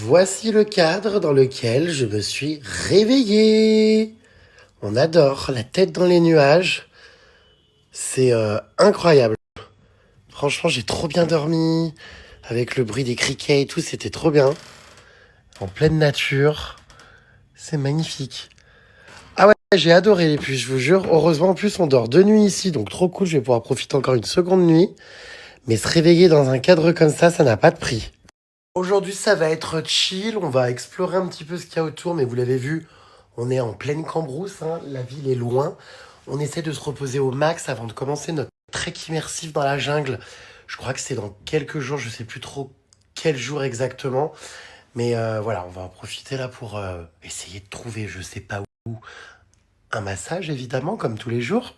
Voici le cadre dans lequel je me suis réveillé. On adore la tête dans les nuages. C'est incroyable. Franchement, j'ai trop bien dormi. Avec le bruit des criquets et tout, c'était trop bien. En pleine nature. C'est magnifique. Ah ouais, j'ai adoré les puces, je vous jure. Heureusement, en plus, on dort 2 nuits ici, donc trop cool. Je vais pouvoir profiter encore une seconde nuit. Mais se réveiller dans un cadre comme ça n'a pas de prix. Aujourd'hui, ça va être chill. On va explorer un petit peu ce qu'il y a autour. Mais vous l'avez vu, on est en pleine Cambrousse. La ville est loin. On essaie de se reposer au max avant de commencer notre trek immersif dans la jungle. Je crois que c'est dans quelques jours. Je sais plus trop quel jour exactement. Mais voilà, on va en profiter là pour essayer de trouver, je sais pas où, un massage évidemment, comme tous les jours.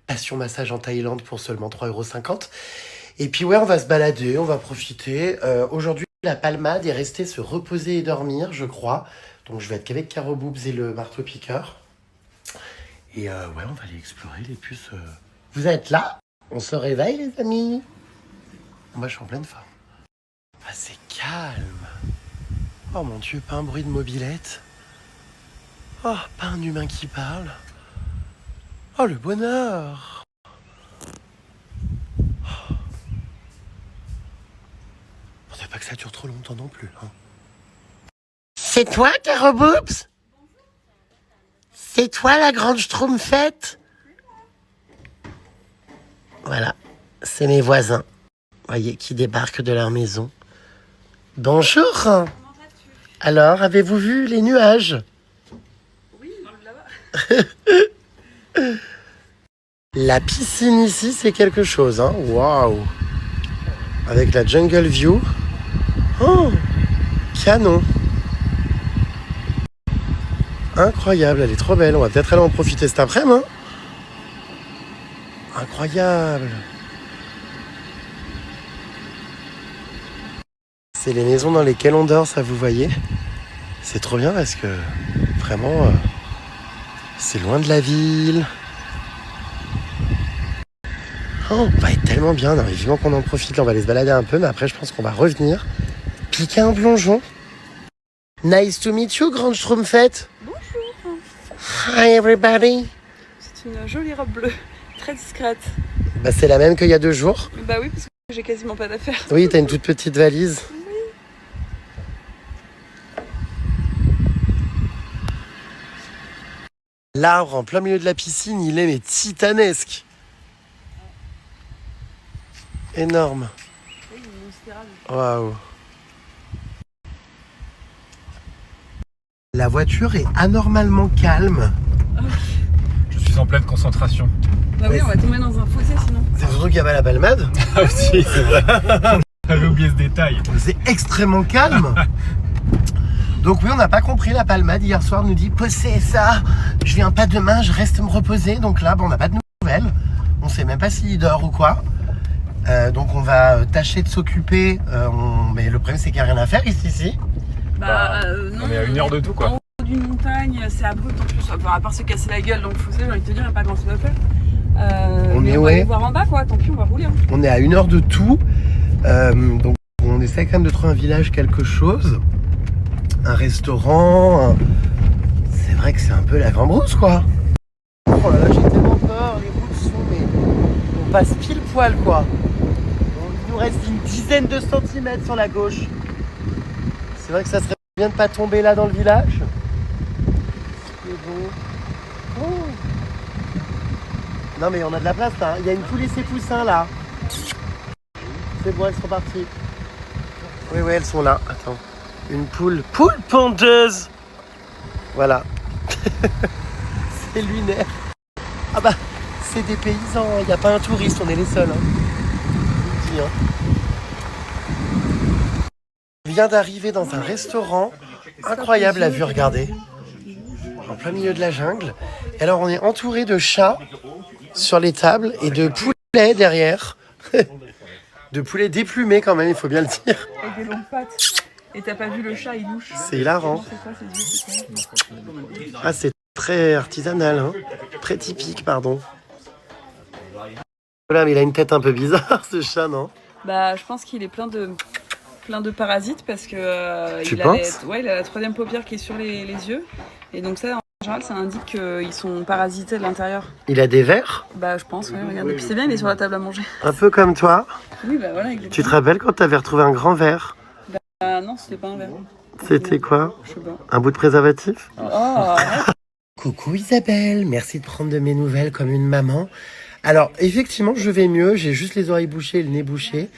Passion massage en Thaïlande pour seulement 3,50 €. Et puis ouais, on va se balader, on va profiter. Aujourd'hui, la palmade est restée se reposer et dormir, je crois. Donc je vais être qu'avec Caro Boobs et le marteau-piqueur. Et ouais, on va aller explorer les puces. Vous êtes là? On se réveille, les amis? Moi, je suis en pleine forme. Ah, c'est calme. Oh mon Dieu, pas un bruit de mobilette. Oh, pas un humain qui parle. Oh, le bonheur. Faudrait pas que ça dure trop longtemps non plus. Hein. C'est toi, Caro Boobs? C'est toi, la grande schtroumpfette? Voilà, c'est mes voisins. Voyez, qui débarquent de leur maison. Bonjour. Alors, avez-vous vu les nuages? Oui, là-bas. La piscine ici, c'est quelque chose, hein. Waouh. Avec la jungle view. Oh, canon. Incroyable, elle est trop belle. On va peut-être aller en profiter cet après-midi. Hein. Incroyable. C'est les maisons dans lesquelles on dort, ça vous voyez. C'est trop bien parce que vraiment, c'est loin de la ville. Oh, on va être tellement bien. Non, mais vivement qu'on en profite. Là, on va aller se balader un peu, mais après, je pense qu'on va revenir piquer un plongeon. Nice to meet you, grande schtroumpfette. Bonjour. Hi, everybody. C'est une jolie robe bleue, très discrète. Bah, c'est la même qu'il y a 2 jours. Bah oui, parce que j'ai quasiment pas d'affaires. Oui, t'as une toute petite valise. L'arbre en plein milieu de la piscine, il est mais titanesque. Énorme. Oui, une spirale. Waouh. La voiture est anormalement calme. Je suis en pleine concentration. Bah oui, on va tomber dans un fossé sinon. C'est surtout qu'il y avait la palmade. Ah aussi, c'est vrai. J'avais oublié ce détail. C'est extrêmement calme. Donc oui, on n'a pas compris la palmade. Hier soir, nous dit, posez ça. Je viens pas demain, je reste me reposer. Donc là, bon, on n'a pas de nouvelles. On sait même pas s'il dort ou quoi. Donc on va tâcher de s'occuper. Mais le problème, c'est qu'il n'y a rien à faire ici. Non. On est à 1 heure de tout, quoi. En haut d'une montagne, c'est abrupt en plus. Enfin, à part se casser la gueule dans le fossé, j'ai envie de te dire, il n'y a pas grand chose à faire. On mais est on va ouais. aller voir en bas quoi, tant pis, on va rouler. Hein. On est à 1 heure de tout. Donc on essaie quand même de trouver un village, quelque chose. Un restaurant. C'est vrai que c'est un peu la Cambrousse, quoi. Oh là là, j'ai tellement peur. Les routes sont, mais on passe pile poil, quoi. Il nous reste une dizaine de centimètres sur la gauche. C'est vrai que ça serait bien de pas tomber là dans le village. Mais bon. Oh. Non mais on a de la place là. Il y a une poule et ses poussins là. C'est bon, elles sont parties. Oui, elles sont là. Attends. Une poule pondeuse. Voilà. C'est lunaire. Ah bah, c'est des paysans. Il n'y a pas un touriste, on est les seuls. Hein. Je vous le dis, hein. On vient d'arriver dans un restaurant. Incroyable la vue, regardez. En plein milieu de la jungle. Et alors, on est entouré de chats sur les tables et de poulets derrière. De poulets déplumés quand même, il faut bien le dire. Avec des longues pattes. Et t'as pas vu le chat, il louche. C'est hilarant. C'est quoi, c'est du... Ah, c'est très artisanal, hein. Très typique, pardon. Voilà, mais il a une tête un peu bizarre, ce chat, non? Bah, je pense qu'il est plein de plein de parasites parce que Tu il penses il a la troisième paupière qui est sur les yeux. Et donc ça, en général, ça indique qu'ils sont parasités de l'intérieur. Il a des vers? Bah je pense, oui, regarde. Et puis c'est bien, il est sur la table à manger. Un peu comme toi. Oui, bah voilà, exactement. Tu te rappelles quand t'avais retrouvé un grand verre? Ah non, c'était pas un verre. C'était quoi? Je sais pas. Un bout de préservatif? Oh, arrête. Coucou Isabelle, merci de prendre de mes nouvelles comme une maman. Alors effectivement je vais mieux, j'ai juste les oreilles bouchées et le nez bouché.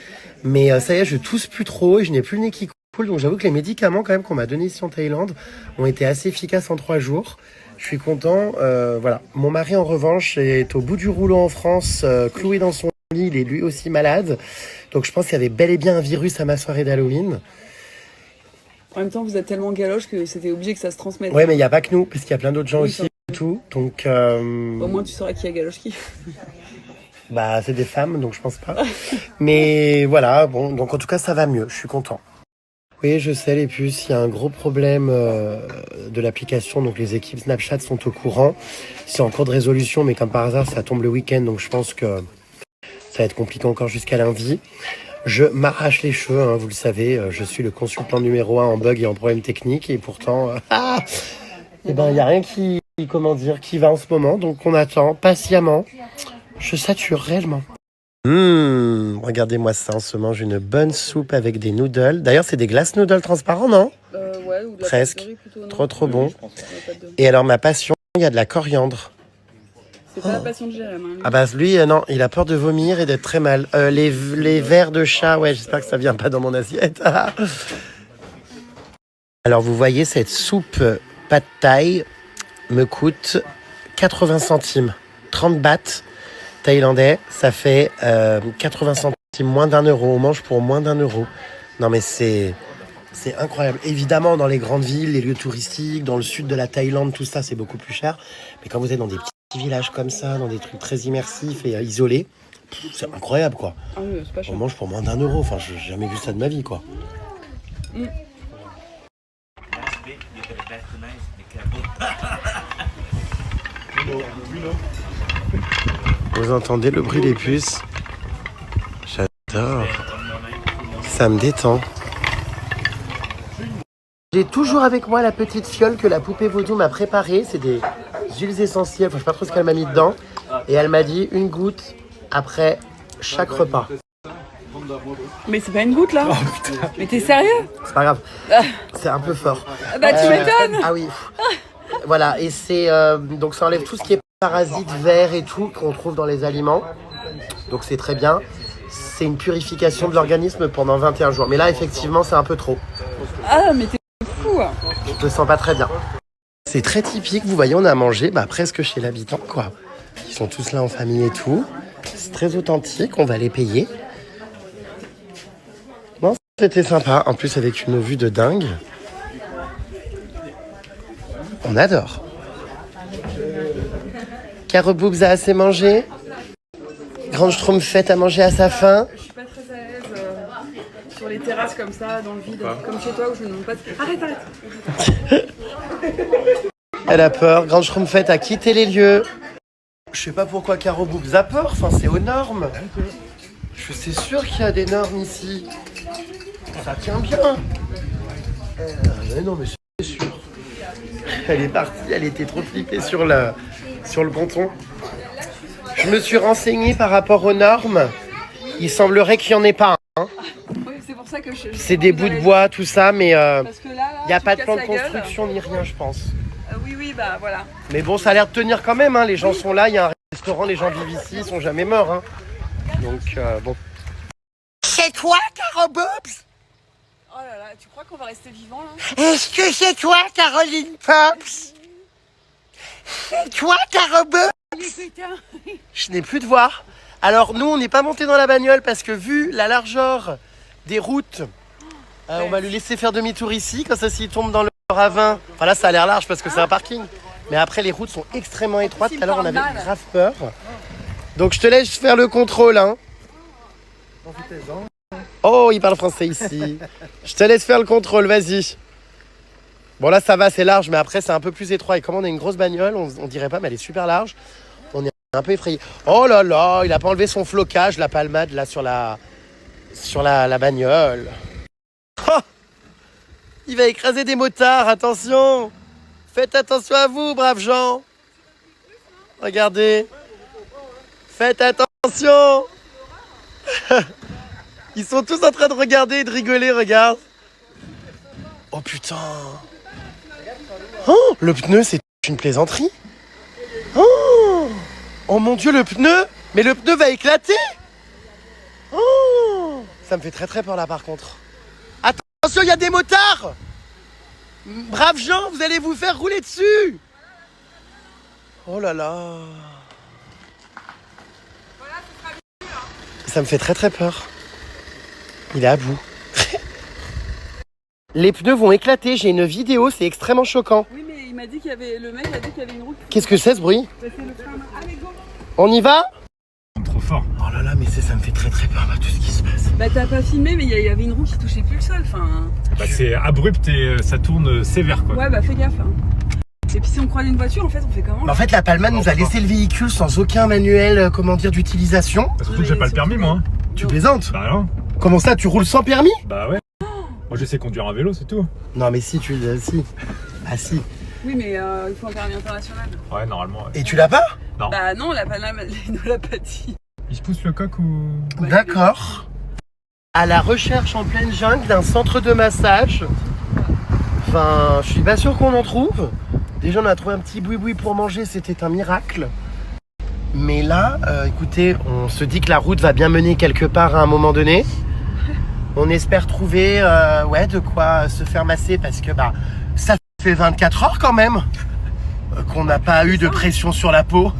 Mais ça y est, je tousse plus trop et je n'ai plus le nez qui coule. Donc j'avoue que les médicaments quand même qu'on m'a donnés ici en Thaïlande ont été assez efficaces en 3 jours. Je suis content. Voilà. Mon mari en revanche est au bout du rouleau en France, cloué dans son lit, il est lui aussi malade. Donc je pense qu'il y avait bel et bien un virus à ma soirée d'Halloween. En même temps, vous êtes tellement galoche que c'était obligé que ça se transmette. Ouais mais il n'y a pas que nous, parce qu'il y a plein d'autres gens Oui, aussi ça. et tout. Donc Au moins, tu sauras qui a galoche qui. bah c'est des femmes donc je pense pas. Mais voilà, bon, donc en tout cas ça va mieux, je suis content. Oui, je sais les puces, il y a un gros problème de l'application, donc les équipes Snapchat sont au courant. C'est en cours de résolution, mais comme par hasard ça tombe le week-end, donc je pense que ça va être compliqué encore jusqu'à lundi. Je m'arrache les cheveux, hein, vous le savez, je suis le consultant numéro 1 en bug et en problème technique, et pourtant, eh ben, il n'y a rien qui va en ce moment, donc on attend patiemment. Je sature réellement. Regardez-moi ça, on se mange une bonne soupe avec des noodles. D'ailleurs, c'est des glaces noodles transparents, non? Ouais, ou de la Presque. pâte de riz plutôt, non. Trop bon. La pâte de riz. Et alors, ma passion, il y a de la coriandre. C'est pas la passion de Jérém. Hein, lui. Ah bah lui, non, il a peur de vomir et d'être très mal. Les vers de chat, ouais, j'espère que ça vient pas dans mon assiette. Alors, vous voyez, cette soupe pad thai me coûte 80 centimes. 30 bahts thaïlandais, ça fait 80 centimes, moins d'1 euro. On mange pour moins d'1 euro. Non mais c'est incroyable. Évidemment, dans les grandes villes, les lieux touristiques, dans le sud de la Thaïlande, tout ça, c'est beaucoup plus cher. Mais quand vous êtes dans des petits villages comme ça, dans des trucs très immersifs et isolés, c'est incroyable, quoi. Ah oui, c'est pas cher. On mange pour moins d'1 euro. Enfin, j'ai jamais vu ça de ma vie, quoi. Vous entendez le bruit des puces? J'adore. Ça me détend. J'ai toujours avec moi la petite fiole que la poupée vaudou m'a préparée. C'est des huiles essentielles. Enfin, je sais pas trop ce qu'elle m'a mis dedans. Et elle m'a dit une goutte après chaque repas. Mais c'est pas une goutte là. Mais t'es sérieux? C'est pas grave. C'est un peu fort. Bah tu m'étonnes. Ah oui. Voilà. Et c'est donc ça enlève tout ce qui est parasites, vers et tout qu'on trouve dans les aliments. Donc c'est très bien. C'est une purification de l'organisme pendant 21 jours. Mais là, effectivement, c'est un peu trop. Ah mais t'es fou. Je me sens pas très bien. C'est très typique. Vous voyez, on a mangé presque chez l'habitant, quoi. Ils sont tous là en famille et tout. C'est très authentique. On va les payer. Bon, c'était sympa. En plus, avec une vue de dingue. On adore. Caro Boobs a assez mangé. Grande Schtroumpfette a mangé à sa faim. Je suis pas très à l'aise sur les terrasses comme ça, dans le vide, comme chez toi où je ne demande pas de... Arrête. Elle a peur. Grande Schtroumpfette a quitté les lieux. Je sais pas pourquoi Caro Boobs a peur. Enfin, c'est aux normes. Je suis sûr qu'il y a des normes ici. Ça tient bien. Mais non, mais c'est sûr. Elle est partie. Elle était trop flippée sur le ponton. Je me suis renseigné par rapport aux normes. Il semblerait qu'il n'y en ait pas. Hein. Oui, c'est pour ça que C'est des bouts de bois, tout ça, mais Parce que là, il n'y a tu pas de casses plan de la gueule. construction ni rien, je pense. Oui, bah voilà. Mais bon, ça a l'air de tenir quand même. Hein. Les gens sont là, il y a un restaurant, les gens vivent ici, ils sont jamais morts. Hein. Donc, bon. C'est toi, Caro Boobs? Oh là là, tu crois qu'on va rester vivant là? Est-ce que c'est toi, Caroline Pops? C'est toi, Caro Boobs? Je n'ai plus de voix. Alors, nous, on n'est pas monté dans la bagnole parce que vu la largeur des routes, on va lui laisser faire demi-tour ici. Comme ça, s'il tombe dans le ravin, enfin là, ça a l'air large parce que c'est un parking. Mais après, les routes sont extrêmement étroites. Tout à l'heure, on avait grave peur. Donc, je te laisse faire le contrôle. Hein. Oh, il parle français ici. Je te laisse faire le contrôle, vas-y. Bon, là, ça va, c'est large, mais après, c'est un peu plus étroit. Et comme on a une grosse bagnole, on dirait pas, mais elle est super large. On est un peu effrayé. Oh là là, il a pas enlevé son flocage, la palmade, là, sur la bagnole. Il va écraser des motards, attention. Faites attention à vous, braves gens. Regardez. Faites attention. Ils sont tous en train de regarder et de rigoler, regarde. Oh putain. Oh, le pneu, c'est une plaisanterie. Oh, oh mon Dieu, le pneu. Mais le pneu va éclater. Oh, ça me fait très très peur là par contre. Attention, il y a des motards. Braves gens, vous allez vous faire rouler dessus. Oh là là. Ça me fait très très peur. Il est à bout. Les pneus vont éclater, j'ai une vidéo, c'est extrêmement choquant. Oui, mais il m'a dit qu'il y avait... Le mec a dit qu'il y avait une route. Qu'est-ce que c'est ce bruit? C'est le frein. Allez, go. On y va? Trop fort. Oh là là, mais ça me fait très très peur là, tout ce qui se passe. Bah t'as pas filmé, mais il y avait une roue qui touchait plus le sol, enfin... Bah, c'est abrupt et ça tourne sévère quoi. Ouais, bah fais gaffe. Hein. Et puis si on croise une voiture, en fait, on fait comment? Mais en fait, la Palma nous a laissé le véhicule sans aucun manuel, d'utilisation. Surtout que j'ai pas le permis moi. Tu plaisantes? Bah non. Comment ça, tu roules sans permis? Bah ouais. Moi je sais conduire un vélo, c'est tout. Non mais si, si. Ah si. Oui, mais il faut un permis international. Ouais, normalement. Ouais. Et tu l'as pas? Non. Bah non, la Paname, elle ne l'a pas dit. Il se pousse le coq ou... Ouais, D'accord. À la recherche en pleine jungle d'un centre de massage. Enfin, je suis pas sûr qu'on en trouve. Déjà, on a trouvé un petit boui-boui pour manger, c'était un miracle. Mais là, écoutez, on se dit que la route va bien mener quelque part à un moment donné. On espère trouver de quoi se faire masser parce que ça fait 24 heures quand même qu'on n'a pas eu de pression sur la peau.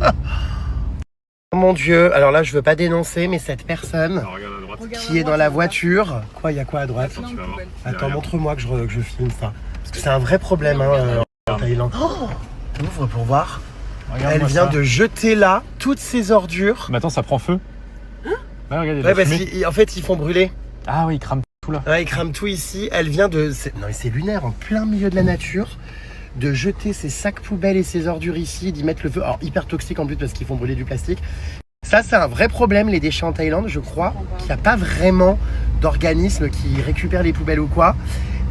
Oh mon Dieu, alors là je veux pas dénoncer mais cette personne Alors, regarde à droite. qui est dans la voiture... Quoi, il y a quoi à droite? Attends, tu vas voir. Attends, Derrière. montre-moi que je filme ça. Parce que c'est un vrai problème en Thaïlande. Oh, ouvre pour voir. Elle Regarde-moi vient ça. de jeter là toutes ses ordures. Mais attends, ça prend feu. Ouais, regarde, il y a de Ouais, la parce fumée. qu'en fait ils font brûler. Ah oui, il crame tout là. Ouais, ils crament tout ici. Elle vient de... Non mais c'est lunaire, en plein milieu de la nature, de jeter ses sacs poubelles et ses ordures ici, d'y mettre le feu. Alors hyper toxique en plus parce qu'ils font brûler du plastique. Ça c'est un vrai problème les déchets en Thaïlande. Je crois qu'il n'y a pas vraiment d'organisme qui récupère les poubelles ou quoi.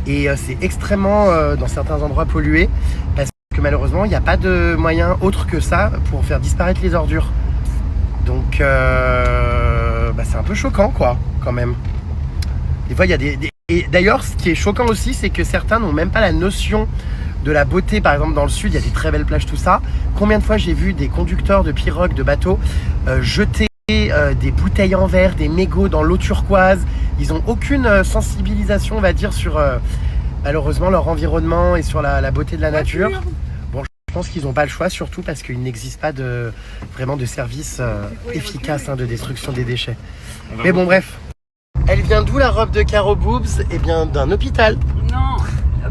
Et c'est extrêmement dans certains endroits pollué parce que malheureusement il n'y a pas de moyen autre que ça pour faire disparaître les ordures. Donc c'est un peu choquant quoi quand même. Des fois il y a Et d'ailleurs ce qui est choquant aussi c'est que certains n'ont même pas la notion de la beauté. Par exemple dans le sud il y a des très belles plages tout ça. Combien de fois j'ai vu des conducteurs de pirogues, de bateaux jeter des bouteilles en verre, des mégots dans l'eau turquoise. Ils n'ont aucune sensibilisation on va dire sur malheureusement leur environnement et sur la beauté de la nature. Bon, je pense qu'ils n'ont pas le choix surtout parce qu'il n'existe pas vraiment de service efficace de destruction des déchets. Mais bon bref. Elle vient d'où la robe de Caro Boobs? Eh bien d'un hôpital. Non,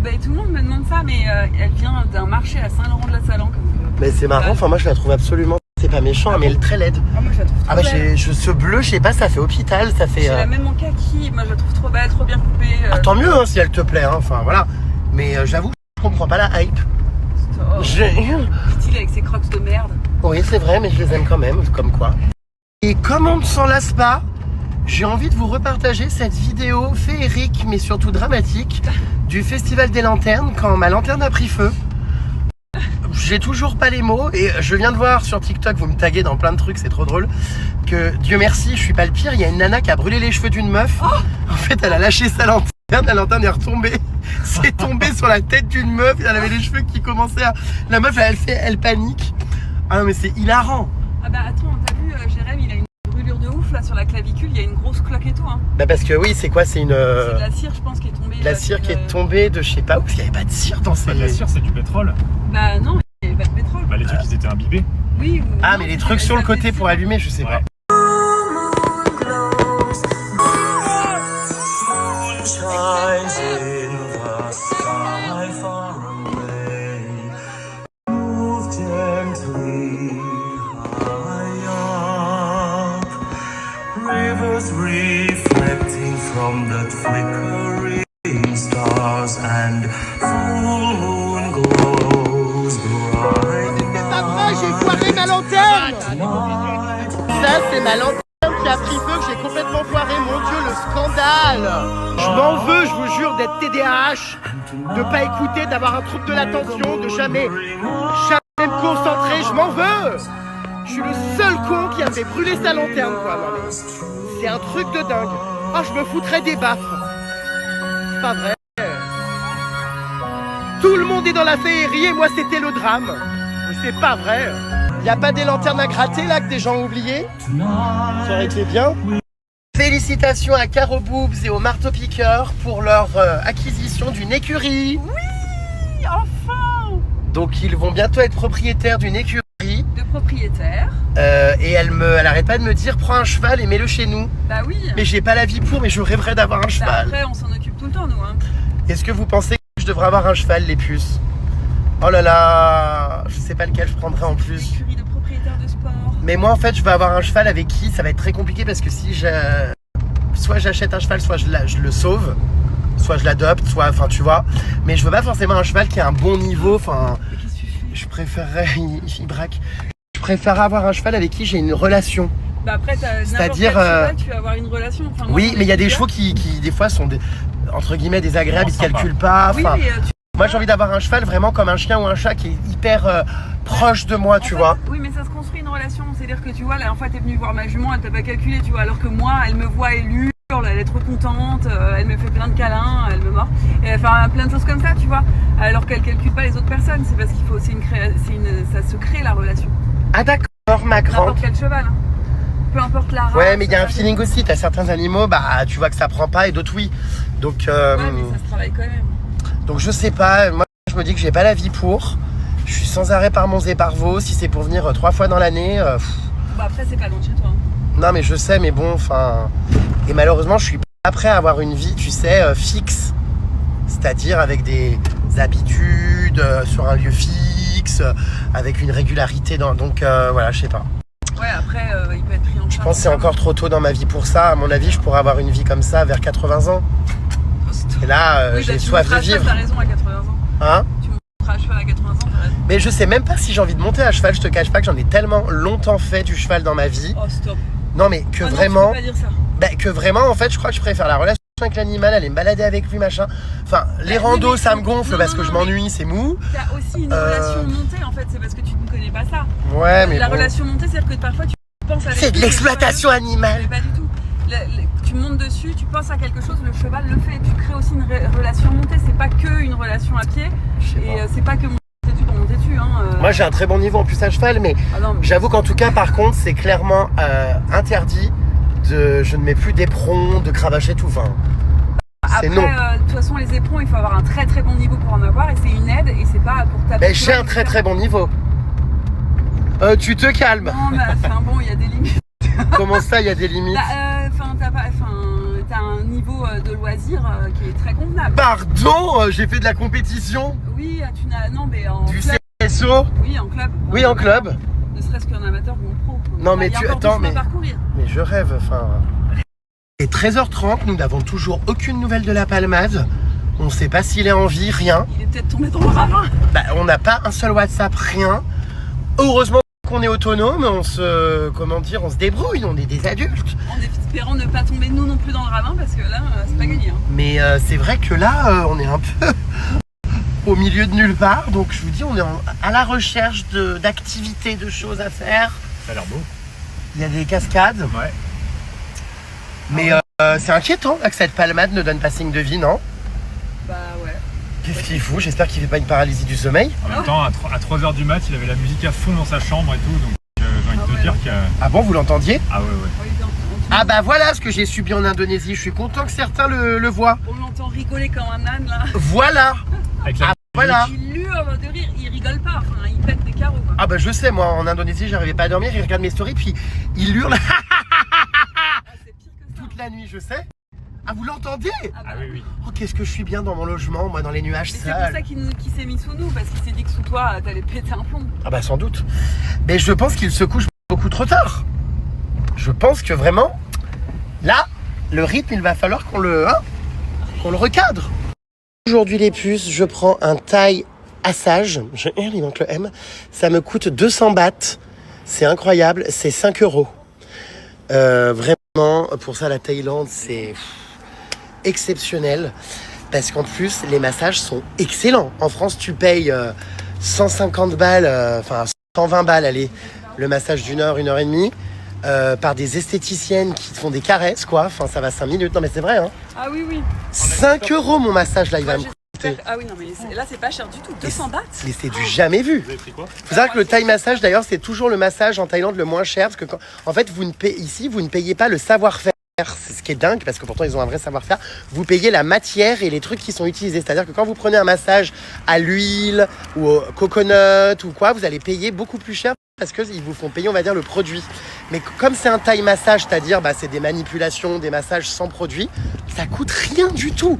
tout le monde me demande ça, mais elle vient d'un marché à Saint-Laurent-de-la-Salanque. Mais c'est marrant, enfin moi je la trouve absolument... C'est pas méchant, mais elle est très laide. Ah, moi je la trouve trop belle. Ce bleu, je sais pas, ça fait hôpital, ça fait... J'ai la même en kaki, moi je la trouve trop belle, trop bien coupée. Tant mieux si elle te plaît, enfin voilà. Mais j'avoue, je comprends pas la hype. Oh, style avec ses crocs de merde. Oui, c'est vrai, mais je les aime quand même, comme quoi. Et comme on ne s'en lasse pas, j'ai envie de vous repartager cette vidéo féerique, mais surtout dramatique, du Festival des Lanternes, quand ma lanterne a pris feu. J'ai toujours pas les mots et je viens de voir sur TikTok, vous me taguez dans plein de trucs, c'est trop drôle, que Dieu merci, je suis pas le pire, il y a une nana qui a brûlé les cheveux d'une meuf. En fait, elle a lâché sa lanterne, la lanterne est retombée. C'est tombé sur la tête d'une meuf, elle avait les cheveux qui commençaient à... La meuf, elle panique. Ah non mais c'est hilarant. Ah bah attends, t'as vu, Jérém, il a une brûlure de ouf là sur la clavicule, il y a une grosse claque et tout. Hein. Bah parce que oui, c'est quoi, c'est une... C'est de la cire, je pense, qui est tombée. La cire qui est tombée de je sais pas où, parce qu'il n'y avait pas de cire dans ces... Pas de la cire, c'est du pétrole. Bah non, il n'y avait pas de pétrole. Bah les trucs ils étaient imbibés. Oui. Ah non, mais les trucs sur le côté pour allumer, je sais pas. Shines in the sky far away. Move gently high up. Rivers reflecting from the flickering stars and full moon glows bright. C'est pas vrai, j'ai foiré ma lanterne. Tonight, Ça c'est ma lanterne qui a pris feu, que j'ai complètement foiré. Mon Dieu, le scandale. Je m'en veux, je vous jure, d'être TDAH, de pas écouter, d'avoir un trouble de l'attention, de jamais me concentrer. Je m'en veux. Je suis le seul con qui a fait brûler sa lanterne, quoi. Non, mais c'est un truc de dingue. Oh, je me foutrais des baffes. C'est pas vrai. Tout le monde est dans la féerie et moi c'était le drame. Mais c'est pas vrai. Y a pas des lanternes à gratter là que des gens ont oubliées? Ça aurait été bien. Félicitations à Caro Boobs et au Marteau Piqueur pour leur acquisition d'une écurie. Oui, enfin. Donc ils vont bientôt être propriétaires d'une écurie. De propriétaire. Et elle arrête pas de me dire prends un cheval et mets-le chez nous. Bah oui. Mais j'ai pas la vie pour, mais je rêverais d'avoir un cheval. Après on s'en occupe tout le temps nous hein. Est-ce que vous pensez que je devrais avoir un cheval, les puces? Oh là là, je sais pas lequel je prendrais en plus. Écurie de propriétaire de sport. Mais moi en fait je veux avoir un cheval avec qui ça va être très compliqué parce que si soit j'achète un cheval, soit je le sauve, soit je l'adopte, soit enfin tu vois. Mais je veux pas forcément un cheval qui a un bon niveau, enfin. Je préférerais, il braque. Je préfère avoir un cheval avec qui j'ai une relation. Bah après, c'est-à-dire, cheval, tu vas avoir une relation. Enfin, moi, oui, mais il y a des chevaux qui des fois sont entre guillemets désagréables, ils ne calculent pas. Oui, enfin, mais, moi j'ai envie d'avoir un cheval vraiment comme un chien ou un chat qui est hyper proche de moi, tu vois. Oui, mais ça se construit une relation. C'est-à-dire que tu vois, la dernière fois t'es venue voir ma jument, elle t'a pas calculé, tu vois, alors que moi, elle me voit, elle hurle, elle est trop contente, elle me fait plein de câlins, elle me mord. Et, enfin, plein de choses comme ça, tu vois. Alors qu'elle calcule pas les autres personnes, c'est parce qu'il faut, ça se crée la relation. Ah d'accord, ma grande. N'importe quel cheval. Hein. Peu importe la race. Ouais, mais il y a un feeling aussi. T'as certains animaux, bah tu vois que ça prend pas et d'autres oui. Donc. Ouais, mais ça se travaille quand même. Donc je sais pas. Moi, je me dis que j'ai pas la vie pour. Je suis sans arrêt par Mons et par Vaux. Si c'est pour venir 3 fois dans l'année. Bah après, c'est pas loin de chez toi. Hein. Non, mais je sais, mais bon, enfin. Et malheureusement, je suis pas prêt à avoir une vie, tu sais, fixe. C'est-à-dire avec des habitudes, sur un lieu fixe, avec une régularité. Donc voilà, je sais pas. Ouais, après, il peut être pris en charge. Je pense que c'est encore trop tôt dans ma vie pour ça. À mon avis, je pourrais avoir une vie comme ça vers 80 ans. Et là, j'ai soif de vivre. T'as raison à 80 ans. Hein? Tu monteras à cheval à 80 ans, t'as raison. Mais je sais même pas si j'ai envie de monter à cheval. Je te cache pas que j'en ai tellement longtemps fait du cheval dans ma vie. Oh, stop. Non, mais que non, vraiment. Tu peux pas dire ça. Bah, que vraiment, en fait, je crois que je préfère la relation avec l'animal, aller me balader avec lui, machin. Enfin, les randos, ça me gonfle parce que je m'ennuie, c'est mou. T'as aussi une relation montée, en fait. C'est parce que tu ne connais pas ça. Ouais, mais la bon. relation montée, c'est-à-dire que parfois tu penses avec. C'est de l'exploitation animale. Mais pas du tout. Tu montes dessus, tu penses à quelque chose, le cheval le fait. Tu crées aussi une relation montée. C'est pas que une relation à pied. Et c'est pas que monter dessus. Hein, Moi, j'ai un très bon niveau en plus à cheval, mais, j'avoue qu'en tout cas, par contre, c'est clairement interdit. Je ne mets plus d'éperons, de cravache et tout. Enfin, après, de toute façon, les éperons, il faut avoir un très très bon niveau pour en avoir. Et c'est une aide. Et c'est pas pour taper. Mais j'ai un très très bon niveau. Tu te calmes. Non, mais enfin bon, il y a des limites. Comment ça, il y a des limites? T'as un niveau de loisir qui est très convenable. Pardon, j'ai fait de la compétition. Oui, tu n'as. Non, mais en. Du club. CSO. Oui, en club. Oui, en club. Ne serait-ce qu'un amateur ou en pro. Non, mais tu attends, mais je rêve. Enfin. Et 13h30, nous n'avons toujours aucune nouvelle de la palmade. On ne sait pas s'il est en vie, rien. Il est peut-être tombé dans le ravin. Bah, on n'a pas un seul WhatsApp, rien. Heureusement qu'on est autonome, on se débrouille, on est des adultes. En espérant ne pas tomber nous non plus dans le ravin parce que là, c'est pas gagné. Hein. Mais c'est vrai que là, on est un peu au milieu de nulle part. Donc je vous dis, on est à la recherche d'activités, de choses à faire. Ça a l'air beau. Il y a des cascades. Ouais. Mais c'est inquiétant là, que cette palmade ne donne pas signe de vie, non? Bah ouais. Qu'est-ce qu'il fout? J'espère qu'il fait pas une paralysie du sommeil. En même temps, à 3h du mat, il avait la musique à fond dans sa chambre et tout, donc j'ai envie de te dire qu'il y a... Ah bon, vous l'entendiez? Ah ouais. Ah bah voilà ce que j'ai subi en Indonésie. Je suis content que certains le voient. On l'entend rigoler comme un âne là. Voilà. Avec la voilà. Il hurle de rire, il rigole pas, enfin il pète des carreaux quoi. Ah bah je sais, moi en Indonésie j'arrivais pas à dormir, il regarde mes stories puis il hurle C'est pire que ça. toute la nuit, je sais. Ah vous l'entendez? Ah oui. Oh qu'est-ce que je suis bien dans mon logement, moi dans les nuages Mais c'est pour ça sales. qu'il s'est mis sous nous, parce qu'il s'est dit que sous toi t'allais péter un plomb. Ah bah sans doute. Mais je pense qu'il se couche beaucoup trop tard. Je pense que vraiment, là, le rythme il va falloir qu'on le recadre. Aujourd'hui les puces, je prends un taille assage, il manque le M, ça me coûte 200 bahts, c'est incroyable, c'est 5 €. Vraiment, pour ça, la Thaïlande, c'est exceptionnel. Parce qu'en plus, les massages sont excellents. En France, tu payes 150 balles, enfin 120 balles, allez, le massage d'une heure et demie, par des esthéticiennes qui te font des caresses, quoi. Enfin, ça va 5 minutes. Non, mais c'est vrai, hein. Ah oui, oui. 5 € mon massage, là, il va me coûter. Ah oui, non, mais là, c'est pas cher du tout. 200 bahts. Mais c'est du jamais vu. Vous avez pris quoi? Faut savoir que le Thai massage, d'ailleurs, c'est toujours le massage en Thaïlande le moins cher. Parce que, en fait, vous ne payez pas le savoir-faire. C'est ce qui est dingue, parce que pourtant, ils ont un vrai savoir-faire. Vous payez la matière et les trucs qui sont utilisés. C'est-à-dire que quand vous prenez un massage à l'huile ou au coconut ou quoi, vous allez payer beaucoup plus cher parce qu'ils vous font payer, on va dire, le produit. Mais comme c'est un Thai massage, c'est-à-dire c'est des manipulations, des massages sans produit, ça coûte rien du tout.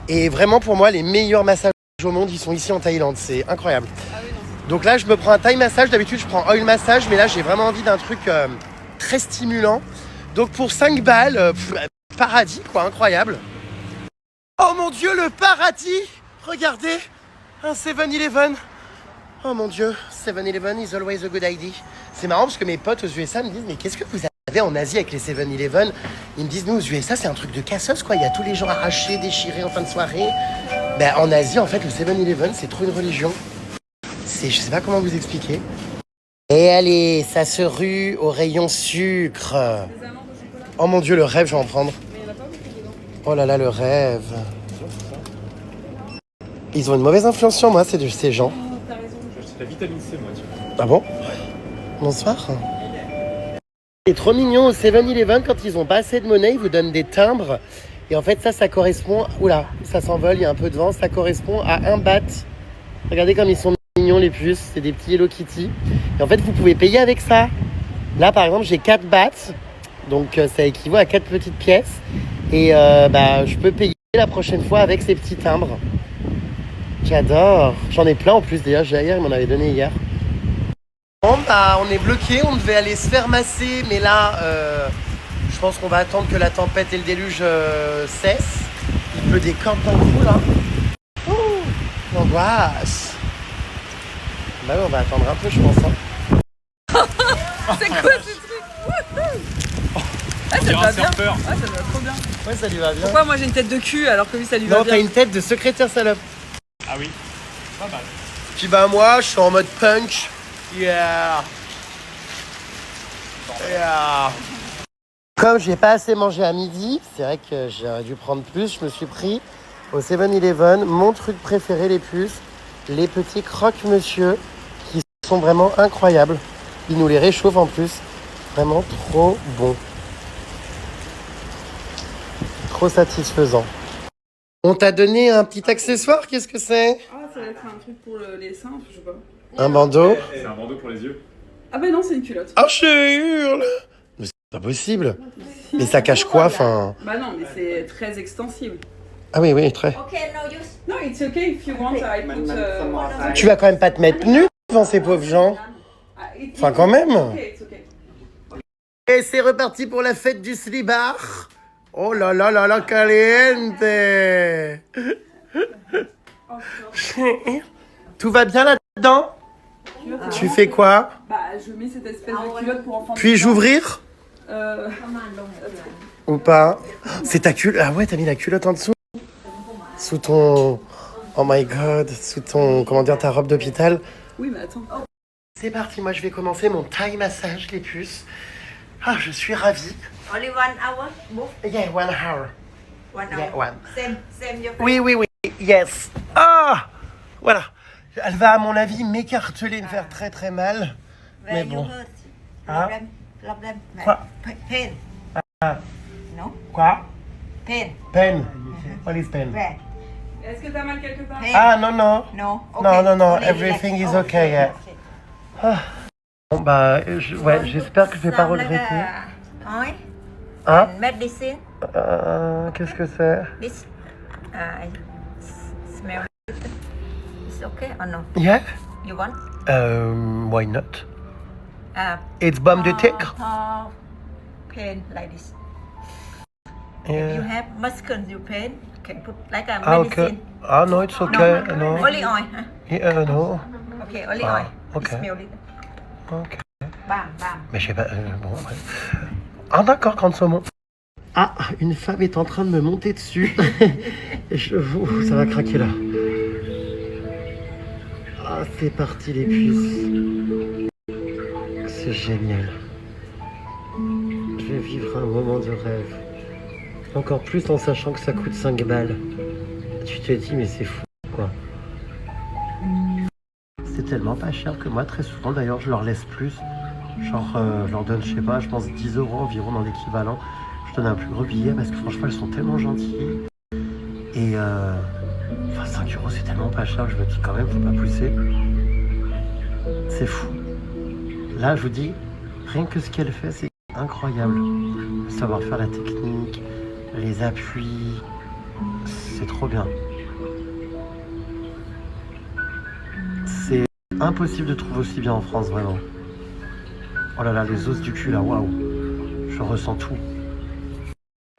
Et vraiment, pour moi, les meilleurs massages au monde, ils sont ici en Thaïlande. C'est incroyable. Donc là, je me prends un Thai massage. D'habitude, je prends oil massage. Mais là, j'ai vraiment envie d'un truc très stimulant. Donc pour 5 balles, paradis, quoi, incroyable. Oh mon Dieu, le paradis! Regardez, un 7-Eleven. Oh mon Dieu, 7-Eleven is always a good idea. C'est marrant parce que mes potes aux USA me disent, mais qu'est-ce que vous avez en Asie avec les 7-Eleven? Ils me disent, nous aux USA, c'est un truc de cassos, quoi. Il y a tous les gens arrachés, déchirés en fin de soirée. Ben, en Asie, en fait, le 7-Eleven, c'est trop une religion. Je sais pas comment vous expliquer. Et allez, ça se rue au rayon sucre. Oh mon Dieu, le rêve, je vais en prendre. Oh là là, le rêve. Ils ont une mauvaise influence sur moi, ces gens. C'est la vitamine C, moi, tu vois. Ah bon? Bonsoir. C'est trop mignon au 7-Eleven, quand ils ont pas assez de monnaie, ils vous donnent des timbres. Et en fait, ça correspond... Oula, ça s'envole, il y a un peu de vent. Ça correspond à 1 baht. Regardez comme ils sont mignons, les puces. C'est des petits Hello Kitty. Et en fait, vous pouvez payer avec ça. Là, par exemple, j'ai 4 bahts. Donc, ça équivaut à 4 petites pièces. Et je peux payer la prochaine fois avec ces petits timbres. J'adore. J'en ai plein en plus, d'ailleurs. Hier, il m'en avait donné hier. Bon, on est bloqué. On devait aller se faire masser. Mais là, je pense qu'on va attendre que la tempête et le déluge cessent. Il pleut des cordes d'un coup, là. Ouh, l'angoisse. Bah oui, on va attendre un peu, je pense. Hein. C'est quoi ce truc? Ah, ça va bien. Ah, ça va trop bien. Ouais, ça lui va bien. Pourquoi moi j'ai une tête de cul alors que lui ça lui va Non, bien? t'as une tête de secrétaire salope. Ah oui, pas mal. Puis bah moi, je suis en mode punk. Yeah. Yeah. Comme j'ai pas assez mangé à midi, c'est vrai que j'aurais dû prendre plus. Je me suis pris au 7-Eleven mon truc préféré, les puces, les petits croque-monsieur qui sont vraiment incroyables. Ils nous les réchauffent en plus. Vraiment trop bon. Trop satisfaisant. On t'a donné un petit accessoire, qu'est-ce que c'est? Ah, ça va être un truc pour les seins, je sais pas. Un bandeau? C'est un bandeau pour les yeux. Ah bah non, c'est une culotte. Oh, je hurle! Mais c'est pas possible. Mais ça cache quoi, enfin? Bah non, mais c'est très extensible. Ah oui, oui, très. Okay, no use. No, it's okay if you want, I put... Tu vas quand même pas te mettre nu devant ces pauvres gens. Enfin, quand même. Okay, it's okay. Et c'est reparti pour la fête du slibar. Oh là là là là, caliente. Tout va bien là-dedans? Tu fais quoi? Bah, je mets cette espèce de culotte pour enfants. Puis-je ouvrir? Euh... Ou pas? C'est ta culotte. Ah ouais, t'as mis la culotte en dessous? Sous ton... Oh my god, sous ton... Comment dire, ta robe d'hôpital? Oui, mais attends. C'est parti, moi je vais commencer mon Thai massage, les puces. Ah, je suis ravie. Only 1 hour? Book? Yeah, 1 hour. 1 hour. Yeah, one. Same your Oui, oui, oui. Yes. Ah, voilà. Elle va, à mon avis, m'écarteler, me faire très très mal. Mais Where bon. you hurt? Hein? Problem. Quoi? Pain. Ah. No? Quoi? Pain. Pen. What is pen? Where? Est-ce que t'as mal quelque part? Pain. Ah, non, non. No? Non, non, non. Only Everything relax. is okay, yeah. Ah. Bon, bah, ouais, j'espère que je vais pas Sound like regretter. a oil Hein? and medicine. Qu'est-ce que c'est? This smell. It's okay or no? Yeah? You want? Why not? Uh, It's bomb de tigre. pain like this. You Yeah. have muscle, you pain. Can put like a Ah, okay. medicine. Ah, no, it's okay. No. Only oil. Huh? Yeah, no. Okay, only Ah, oil. okay. Smell it. Ok. Bam, bam. Mais je sais pas. Bon, ouais. Ah d'accord, crâne saumon. Ah, une femme est en train de me monter dessus. Ça va craquer là. Ah, c'est parti les cuisses. C'est génial. Je vais vivre un moment de rêve. Encore plus en sachant que ça coûte 5 balles. Tu te dis, mais c'est fou, quoi. C'est tellement pas cher que moi, très souvent, d'ailleurs, je leur laisse plus. Genre, je leur donne, je sais pas, je pense 10 € environ dans l'équivalent. Je donne un plus gros billet parce que franchement, elles sont tellement gentilles. Et enfin, 5 € c'est tellement pas cher que je me dis quand même, faut pas pousser. C'est fou. Là, je vous dis, rien que ce qu'elle fait, c'est incroyable. Savoir faire la technique, les appuis, c'est trop bien. C'est impossible de trouver aussi bien en France, vraiment. Oh là là, les os du cul là, waouh. Je ressens tout.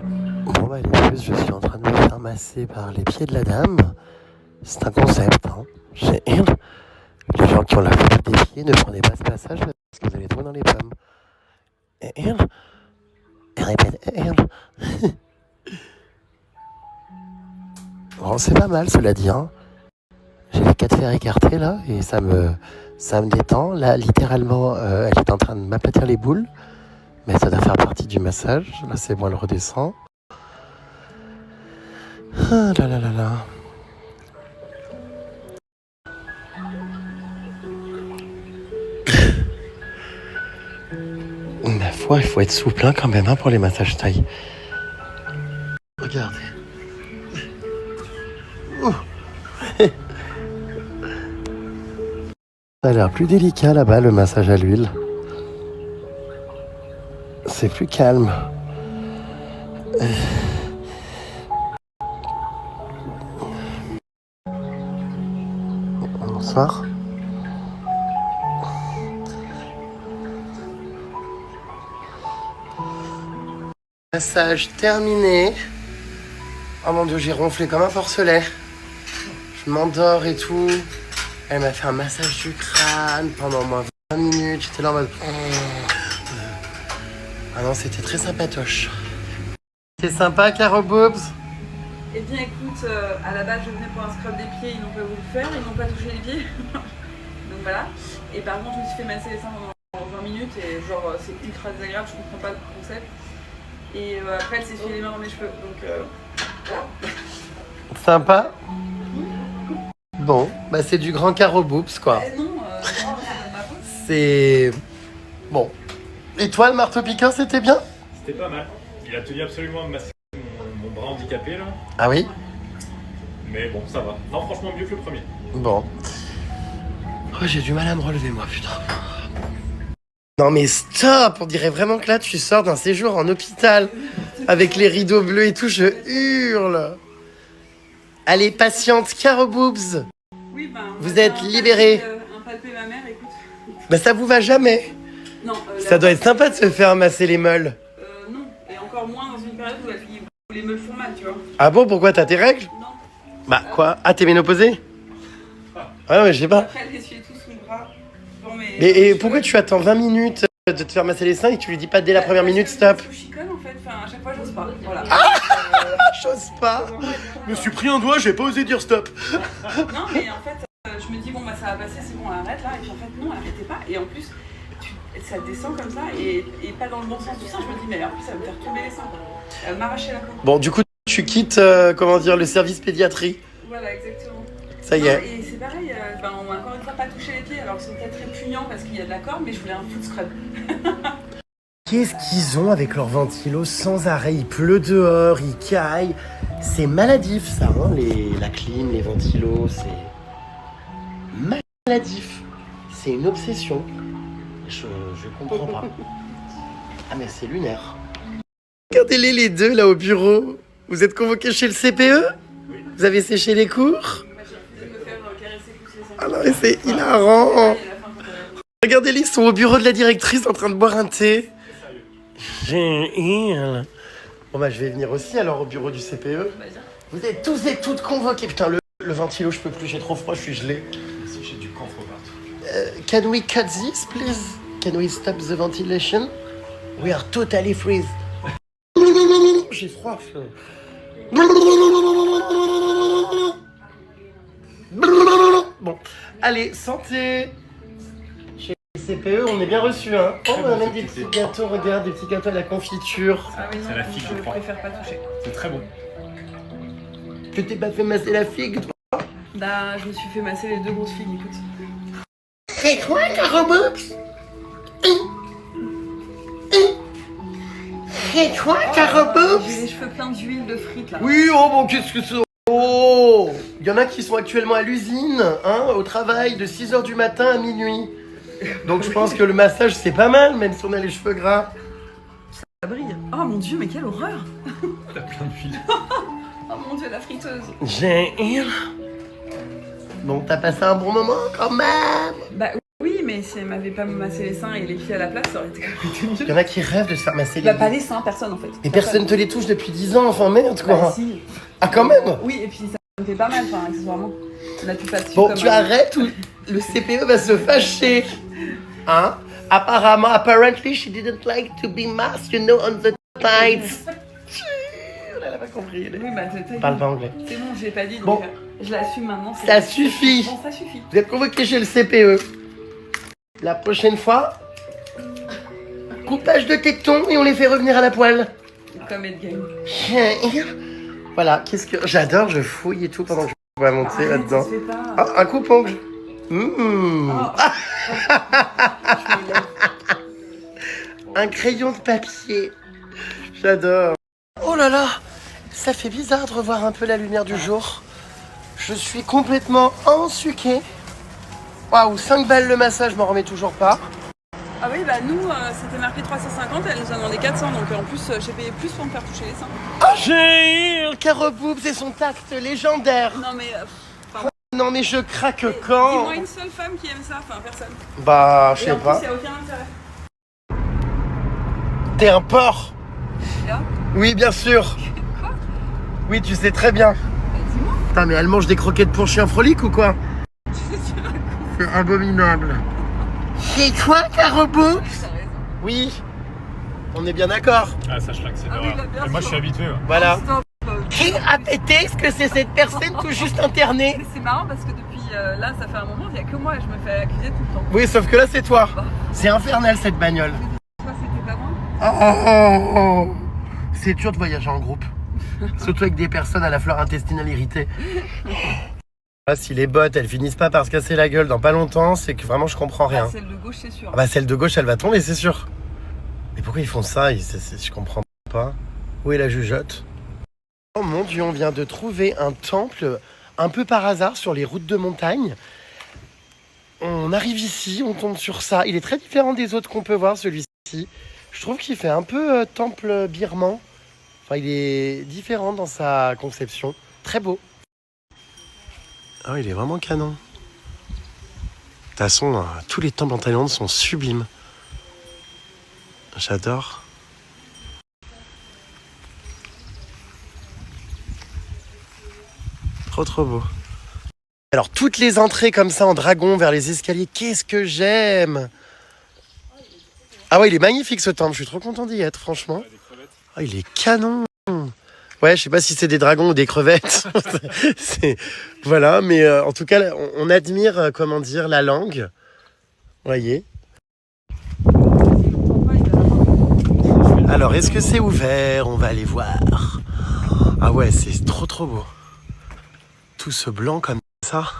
Bon bah les puces, je suis en train de me faire masser par les pieds de la dame. C'est un concept, hein. Les gens qui ont la phobie des pieds, ne prenez pas ce passage parce que vous allez tomber dans les pommes. Et répète, Bon, c'est pas mal cela dit, hein. J'ai les 4 fers écartés là et ça me détend. Là, littéralement, elle est en train de m'aplatir les boules. Mais ça doit faire partie du massage. Là, c'est bon, elle redescend. Ah là là là là. Ma foi, il faut être souple hein, quand même hein, pour les massages taille. Regardez. Ça a l'air plus délicat là-bas, le massage à l'huile. C'est plus calme. Bonsoir. Massage terminé. Oh mon dieu, j'ai ronflé comme un porcelet. Je m'endors et tout. Elle m'a fait un massage du crâne pendant au moins 20 minutes. J'étais là en mode... Ah non, c'était très sympatoche. C'est sympa, Caro Boobs? Eh bien écoute, à la base je venais pour un scrub des pieds, ils n'ont pas voulu le faire, ils n'ont pas touché les pieds. Donc voilà. Et par contre je me suis fait masser les seins pendant 20 minutes et genre c'est ultra désagréable, je comprends pas le concept. Et après elle s'est essuyé les mains dans mes cheveux. Donc voilà. Sympa. Bon, bah c'est du grand Caro Boobs quoi. Non, c'est pas ma faute. C'est... Bon. Et toi, le marteau-piqueur, c'était bien? C'était pas mal. Il a tenu absolument à me masser mon bras handicapé là. Ah oui? Mais bon, ça va. Non, franchement, mieux que le premier. Bon. Oh, j'ai du mal à me relever, moi, putain. Non mais stop! On dirait vraiment que là, tu sors d'un séjour en hôpital. Avec les rideaux bleus et tout, je hurle. Allez, patiente, Caro Boobs. Oui, ben, Vous êtes libérée. Un palpé ma mère, écoute. Bah ça vous va jamais. Non, Ça doit être sympa de se faire masser les meules. Non, et encore moins dans une période où les meules font mal, tu vois. Ah bon, pourquoi t'as tes règles? Non. Bah quoi? Ah, t'es ménopausée? Ah non mais je sais pas. Après, elle essuyait tout sous le bras. Bon, mais Et pourquoi tu attends 20 minutes de te faire masser les seins et que tu lui dis pas dès la première minute stop? Je suis conne en fait, enfin, à chaque fois j'ose pas. Voilà. J'ose pas. Je me suis pris un doigt, j'ai pas osé dire stop. Non, mais en fait, je me dis, bon, bah ça va passer, c'est bon, elle arrête là. Et puis en fait, non, elle arrêtait pas. Et en plus, ça descend comme ça et pas dans le bon sens du sein. Je me dis, mais en plus, ça va me faire tomber les seins. Elle m'a arraché la peau. Bon, du coup, tu quittes, comment dire, le service pédiatrie. Voilà, exactement. Ça y est. Non, et c'est pareil, on m'a encore une fois pas touché les pieds. Alors c'est peut-être répugnant parce qu'il y a de la corde, mais je voulais un foot scrub. Qu'est-ce qu'ils ont avec leur ventilo sans arrêt? Il pleut dehors, il caille. C'est maladif ça, hein, la clim, les ventilos, c'est maladif. C'est une obsession. Je comprends pas. Ah mais c'est lunaire. Regardez-les les deux là au bureau. Vous êtes convoqués chez le CPE? Vous avez séché les cours? Moi j'ai refusé de me faire caresser, pousser les seins. Ah non mais c'est hilarant. Regardez-les, ils sont au bureau de la directrice en train de boire un thé. Bon bah je vais venir aussi alors au bureau du CPE. Vous êtes tous et toutes convoqués. Putain le ventilo je peux plus, j'ai trop froid, je suis gelé. Si j'ai du camphre partout. Can we cut this please? Can we stop the ventilation? We are totally freeze. J'ai froid. Bon, allez, santé. Chez CPE, on est bien reçus, hein. Oh, on a même des petits gâteaux, regarde, des petits gâteaux à la confiture. Ah oui, non, C'est la figue, je crois. préfère pas toucher. C'est très bon. Tu t'es pas fait masser la figue, toi? Bah, je me suis fait masser les 2 grosses figues, écoute. C'est quoi, Carobox? C'est quoi, Carobox? J'ai les cheveux pleins d'huile de frites, là. Oui, oh bon, qu'est-ce que c'est? Oh! Il y en a qui sont actuellement à l'usine, hein, au travail, de 6h du matin à minuit. Donc je pense que le massage, c'est pas mal, même si on a les cheveux gras. Ça brille. Oh mon dieu, mais quelle horreur! T'as plein d'huile. Oh mon dieu, la friteuse. J'ai... Bon, t'as passé un bon moment, quand même? Bah oui, mais si elle m'avait pas massé les seins et les pieds à la place, ça aurait été quand même été Il y mieux. en a qui rêvent de se faire masser les... Bah pas les seins, personne en fait. Et personne te les touche depuis 10 ans, enfin merde, quoi. Bah si. Ah, quand même? Oui, et puis ça me fait pas mal, enfin, accessoirement. On appuie pas dessus Bon, comme tu arrêtes ou le CPE va se fâcher. Hein? Apparently, she didn't like to be masked, you know, on the tights. Elle a pas compris. Oui, bah t'as Parle pas anglais. c'est bon, je l'ai pas dit, donc Bon. je l'assume maintenant. c'est Ça bon. suffit. Bon, ça suffit. Vous êtes convoqués chez le CPE. La prochaine fois, coupage de tétons et on les fait revenir à la poêle. Comme Ed Game. Voilà, qu'est-ce que... J'adore, je fouille et tout pendant que je vais monter là-dedans. Ça se fait pas. Ah, un coupe-ongle. Mmh. Oh. Je me lève. Un crayon de papier. J'adore. Oh là là, ça fait bizarre de revoir un peu la lumière du jour. Je suis complètement ensuqué. Waouh, 5 balles le massage, je m'en remets toujours pas. Ah oui, bah nous, c'était marqué 350, elle nous a demandé 400, donc en plus, j'ai payé plus pour me faire toucher les seins. Oh, j'ai un Caroboub, c'est son tact légendaire. Non mais, Non mais je craque dis-moi quand? une seule femme qui aime ça, enfin personne. Bah, je Et sais en plus, pas. il n'y a aucun intérêt. T'es un porc? Là, Oui, bien sûr. quoi? Oui, tu sais très bien. Bah, dis-moi. Putain, mais elle mange des croquettes pour chien frolique ou quoi? C'est abominable. C'est quoi, Caroboub? T'as raison. Oui, on est bien d'accord. Ah, ça, je que c'est Ah oui, l'horreur. là, bien Et moi, je sûr. suis habitué. Ouais. Voilà. Stop. Qui a pété ce que c'est cette personne tout juste internée? Mais c'est marrant parce que depuis là, ça fait un moment, il n'y a que moi, je me fais accuser tout le temps. Oui, sauf que là, c'est toi. C'est infernal, cette bagnole. Toi, c'était pas moi? Oh, c'est dur de voyager en groupe. Surtout avec des personnes à la flore intestinale irritée. Ah, si les bottes, elles finissent pas par se casser la gueule dans pas longtemps, c'est que vraiment, je comprends rien. Celle de gauche, c'est sûr. Ah bah, celle de gauche, elle va tomber, c'est sûr. Mais pourquoi ils font ça? Je comprends pas. Où est la jugeote? Oh mon Dieu, on vient de trouver un temple un peu par hasard sur les routes de montagne. On arrive ici, on tombe sur ça. Il est très différent des autres qu'on peut voir, celui-ci. Je trouve qu'il fait un peu temple birman. Enfin, il est différent dans sa conception. Très beau. Ah, il est vraiment canon. De toute façon, tous les temples en Thaïlande sont sublimes. J'adore. Trop beau. Alors, toutes les entrées comme ça en dragon vers les escaliers, qu'est-ce que j'aime! Ah ouais, il est magnifique ce temple, je suis trop content d'y être, franchement. Ah, il est canon! Ouais, je sais pas si c'est des dragons ou des crevettes. Voilà, mais en tout cas, on admire, comment dire, la langue. Voyez. Alors, est-ce que c'est ouvert? On va aller voir. Ah ouais, c'est trop beau. Tout ce blanc comme ça.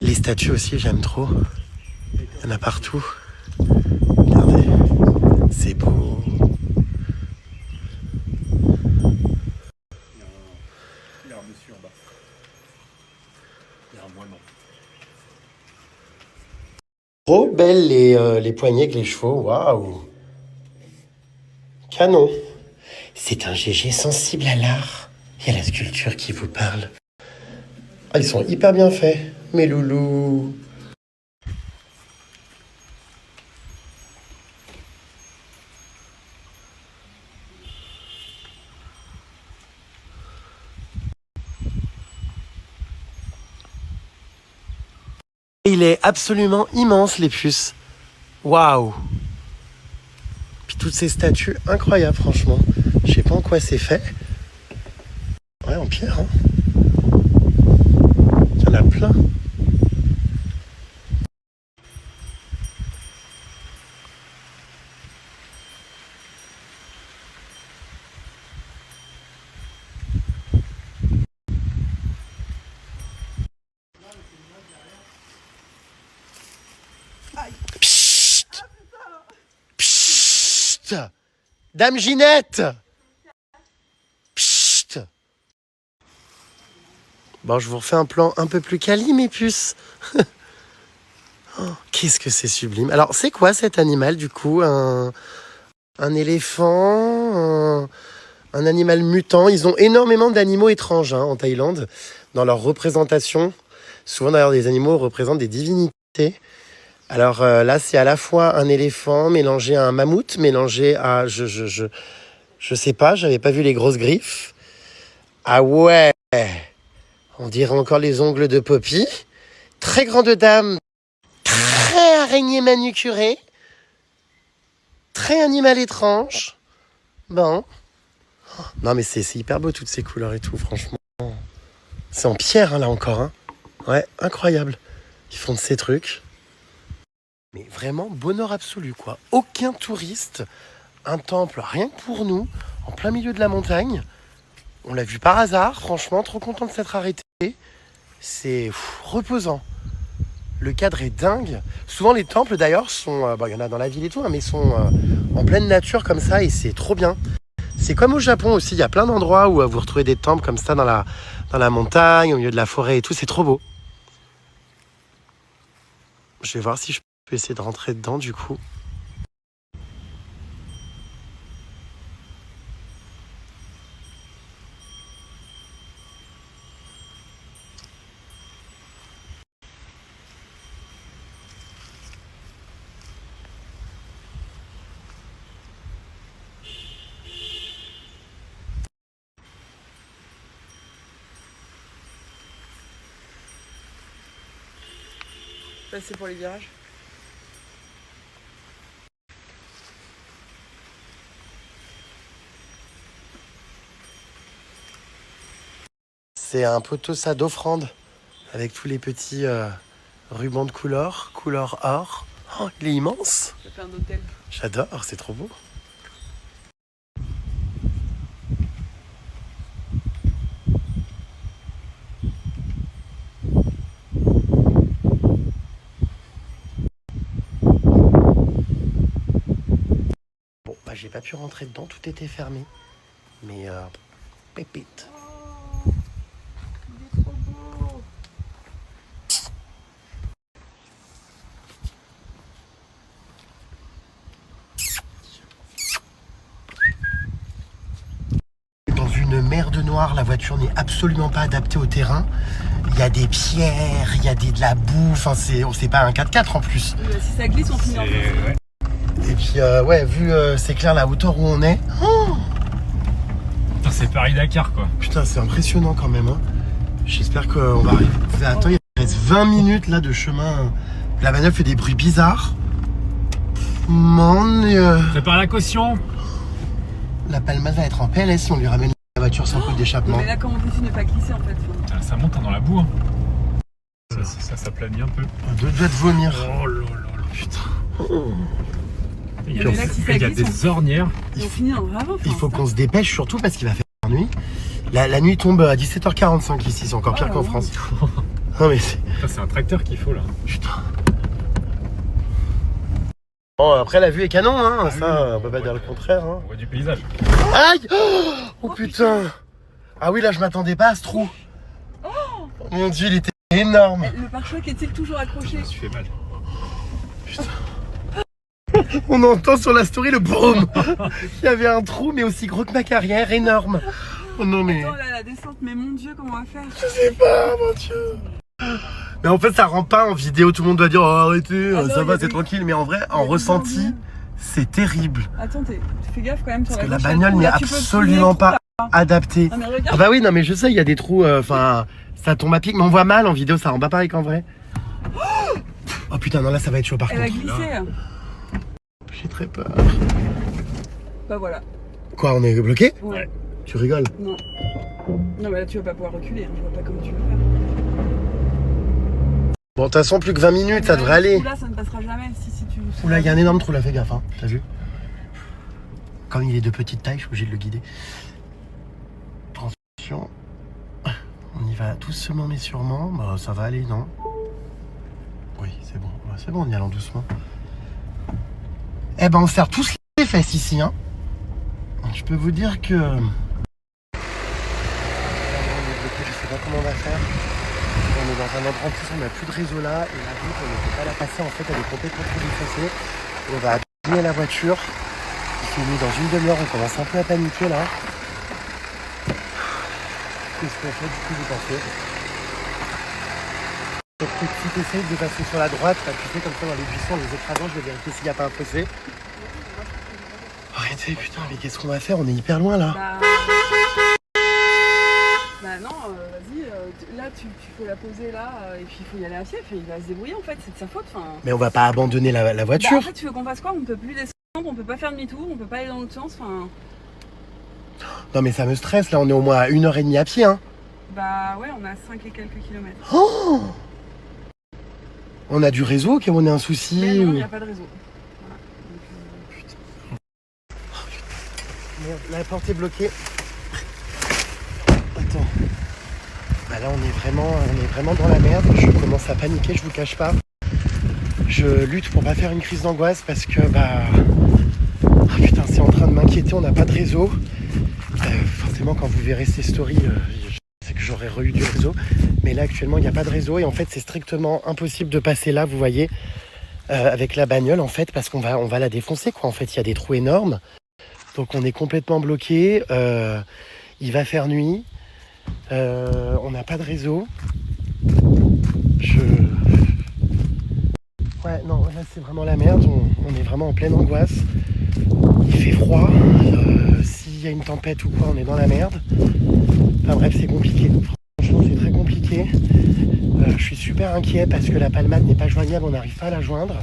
Les statues aussi, j'aime trop. Il y en a partout. Regardez, c'est beau. Il y a un monsieur en bas. Il y a un moineau. Trop belles les poignées avec les chevaux, waouh. Canon. C'est un GG sensible à l'art. Il y a la sculpture qui vous parle. Ah, ils sont hyper bien faits, mes loulous. Il est absolument immense, les puces. Waouh. Puis toutes ces statues, incroyables franchement. Je sais pas en quoi c'est fait. Ouais, en pierre, hein. Il y en a plein. Psst. Psst. Dame Ginette. Psst. Bon, je vous refais un plan un peu plus quali, mes puces. Oh, qu'est-ce que c'est sublime. Alors, c'est quoi cet animal, du coup? Un éléphant, un animal mutant. Ils ont énormément d'animaux étranges hein, en Thaïlande, dans leur représentation. Souvent, d'ailleurs, des animaux représentent des divinités. Alors là, c'est à la fois un éléphant mélangé à un mammouth, mélangé à... Je sais pas, j'avais pas vu les grosses griffes. Ah ouais, on dirait encore les ongles de Poppy. Très grande dame, très araignée manucurée, très animal étrange. Bon. Non mais c'est hyper beau toutes ces couleurs et tout, franchement. C'est en pierre hein, là encore. Hein. Ouais, incroyable. Ils font de ces trucs. Mais vraiment bonheur absolu quoi. Aucun touriste, un temple rien que pour nous, en plein milieu de la montagne. On l'a vu par hasard, franchement, trop content de s'être arrêté. C'est reposant. Le cadre est dingue. Souvent les temples d'ailleurs sont, il y en a dans la ville et tout, hein, mais sont en pleine nature comme ça et c'est trop bien. C'est comme au Japon aussi, il y a plein d'endroits où vous retrouvez des temples comme ça dans la montagne, au milieu de la forêt et tout, c'est trop beau. Je vais voir si je peux essayer de rentrer dedans du coup. Passer pour les virages. C'est un poteau ça d'offrande avec tous les petits rubans de couleur or. Oh, il est immense. Ça fait un hôtel. J'adore, c'est trop beau. Bon, bah j'ai pas pu rentrer dedans, tout était fermé. Mais pépite. Il est trop beau. Dans une mer de noir, la voiture n'est absolument pas adaptée au terrain. Il y a des pierres, il y a de la boue, enfin c'est pas un 4x4 en plus. Si ça glisse, on finit en plus. Ouais. Et puis ouais, vu c'est clair la hauteur où on est. Oh Putain, c'est Paris-Dakar quoi. putain, c'est impressionnant quand même. Hein. J'espère qu'on va arriver. Attends, il reste 20 minutes là de chemin. La bagnole fait des bruits bizarres. Mon Dieu. Prépare la caution. La Palmade va être en PLS si on lui ramène la voiture sans coup d'échappement. Mais là, comment on fait ne pas glisser en fait? Putain, ça monte dans la boue. Hein. Ça planit un peu. Deux doigts de vomir. Oh là là là. Putain. Il y a, Mais là, si ça il y a glisse, des ornières. on finit en vraiment. Il faut qu'on se dépêche surtout parce qu'il va faire nuit. La nuit tombe à 17h45 ici, c'est encore pire qu'en France. Non mais C'est un tracteur qu'il faut là. Putain. Bon, après la vue est canon, hein. Ah Ça, oui, on peut pas dire le contraire. Hein. On voit du paysage. Aïe. Oh putain. Ah oui, là je m'attendais pas à ce trou. Mon Dieu, il était énorme. Le pare-choc est-il toujours accroché? Je me suis fait mal. On entend sur la story le boum. Il y avait un trou, mais aussi gros que ma carrière, énorme. Oh non mais... Attends, là, la descente, mais mon Dieu, comment on va faire? Je sais pas, mon Dieu. Mais en fait, ça rend pas en vidéo. Tout le monde doit dire oh, arrêtez, Ah non, ça il y va, a c'est des- tranquille. Mais en vrai, y a en des ressenti, bordels. c'est terrible. Attends, fais gaffe quand même sur Parce que la gauche, bagnole trou, n'est là, tu peux absolument plier, pas adaptée. Ah, mais Ah regarde. bah oui, non mais je sais, il y a des trous, enfin, ça tombe à pic, mais on voit mal en vidéo, ça rend pas pareil qu'en vrai. Oh putain, non là ça va être chaud par Elle va contre. glisser. J'ai très peur. Bah voilà. Quoi, on est bloqué? Ouais. Tu rigoles? Non. Non, mais là, tu vas pas pouvoir reculer. Hein. Je vois pas comment tu veux faire. Bon, de toute façon, plus que 20 minutes, ça devrait aller. Là, ça ne passera jamais. Si tu. Oula, il y a un énorme trou là, fais gaffe, hein. T'as vu? Comme il est de petite taille, je suis obligé de le guider. Attention. On y va doucement mais sûrement. Bah, ça va aller, non? Oui, c'est bon. Ouais, c'est bon, on y allant doucement. Eh ben, on se serre tous les fesses ici, hein. Je peux vous dire que... Je sais pas comment on va faire. On est dans un endroit en plus, on n'a plus de réseau là. Et la route, on ne peut pas la passer. En fait, elle est complètement trop défoncée. On va abîmer la voiture. Il fait nuit dans une demi-heure. On commence un peu à paniquer là. Qu'est-ce qu'on fait du coup, vous pensez? Donc, si tu essayes de passer sur la droite, là, tu fais comme ça dans les buissons, les écrasants, je vais vérifier s'il n'y a pas un fossé. Arrêtez, putain, mais qu'est-ce qu'on va faire? On est hyper loin là. Bah non, vas-y, là tu faut la poser là, et puis il faut y aller à pied, il va se débrouiller en fait, c'est de sa faute. Mais on va pas abandonner la voiture. En fait, tu veux qu'on fasse quoi? On peut plus descendre, on peut pas faire demi-tour, on peut pas aller dans l'autre sens, Non mais ça me stresse, là on est au moins à 1h30 à pied, hein. Bah ouais, on a 5 et quelques kilomètres. Oh, on a du réseau, on a un souci? Mais non, il ou... n'y a pas de réseau. Voilà. Donc, putain. Oh, putain. Merde, la porte est bloquée. Attends. Bah là on est vraiment dans la merde. Je commence à paniquer, je vous cache pas. Je lutte pour pas faire une crise d'angoisse parce que oh, putain, c'est en train de m'inquiéter, on n'a pas de réseau. Forcément quand vous verrez ces stories, c'est que j'aurais eu du réseau. Mais là actuellement il n'y a pas de réseau et en fait c'est strictement impossible de passer là, vous voyez, avec la bagnole en fait, parce qu'on va la défoncer quoi. En fait il y a des trous énormes. Donc on est complètement bloqué. Il va faire nuit. On n'a pas de réseau. Ouais, non, là c'est vraiment la merde. On est vraiment en pleine angoisse. Il fait froid. S'il y a une tempête ou quoi, on est dans la merde. Enfin bref, c'est compliqué. Franchement, c'est très compliqué. Je suis super inquiet parce que la Palmade n'est pas joignable. On n'arrive pas à la joindre.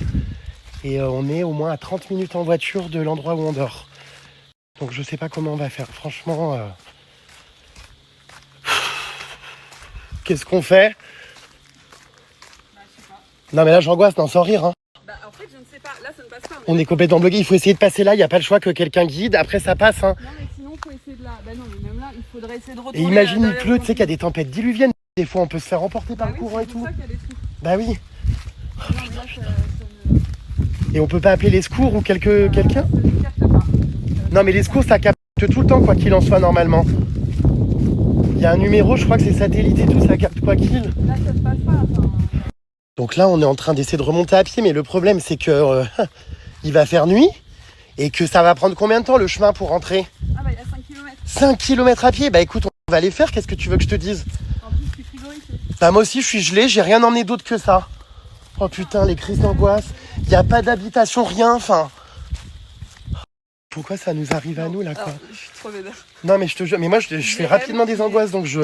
Et on est au moins à 30 minutes en voiture de l'endroit où on dort. Donc je sais pas comment on va faire. Franchement... Qu'est-ce qu'on fait? je sais pas. Non mais là j'angoisse, non, sans rire. Hein. Bah en fait je ne sais pas, là ça ne passe pas. On est complètement bloqué, il faut essayer de passer là, il n'y a pas le choix que quelqu'un guide, après ça passe. Hein. Non mais sinon il faut essayer de là. Bah non mais même là il faudrait essayer de Et retourner. imagine il pleut, tu sais qu'il y a des tempêtes diluviennes, des fois on peut se faire emporter par le courant et tout. C'est pour ça qu'il y a des trous. Bah oui. Non mais là ça Et on peut pas appeler les secours ou quelqu'un? ne capte pas. Donc, Non mais les secours ça capte tout le temps quoi qu'il en soit normalement. Il y a un numéro, je crois que c'est satellite et tout, ça capte quoi qu'il. Là ça se passe pas. Donc là on est en train d'essayer de remonter à pied, mais le problème c'est que il va faire nuit et que ça va prendre combien de temps le chemin pour rentrer? Ah bah il y a 5 km. 5 km à pied? Bah écoute, on va les faire, qu'est-ce que tu veux que je te dise? En plus je suis frigorifiée. Bah moi aussi je suis gelé, j'ai rien emmené d'autre que ça. Oh putain, les crises d'angoisse, il n'y a pas d'habitation, rien, enfin... Pourquoi ça nous arrive à nous là quoi? Alors, je suis trop vénère. Non mais je te jure, mais moi je fais rapidement des angoisses donc je...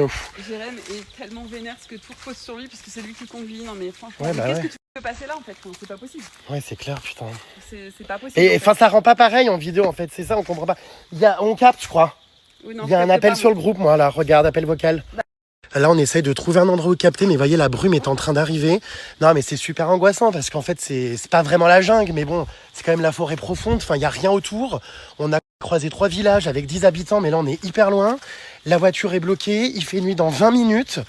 Jérém est tellement vénère parce que tout repose sur lui parce que c'est lui qui conduit. Non mais franchement, Ouais, bah qu'est-ce ouais. que tu peux passer là en fait? Enfin, c'est pas possible. Ouais c'est clair putain. C'est pas possible. Et en enfin fait. ça rend pas pareil en vidéo en fait, c'est ça, on comprend pas. On capte je crois. Oui, non, Il y a un capte appel pas, sur mais- le groupe moi là, regarde, appel vocal. Là on essaye de trouver un endroit où capter, mais voyez la brume est en train d'arriver. Non mais c'est super angoissant parce qu'en fait c'est pas vraiment la jungle, mais bon c'est quand même la forêt profonde, enfin il n'y a rien autour. On a croisé 3 villages avec 10 habitants, mais là on est hyper loin. La voiture est bloquée, il fait nuit dans 20 minutes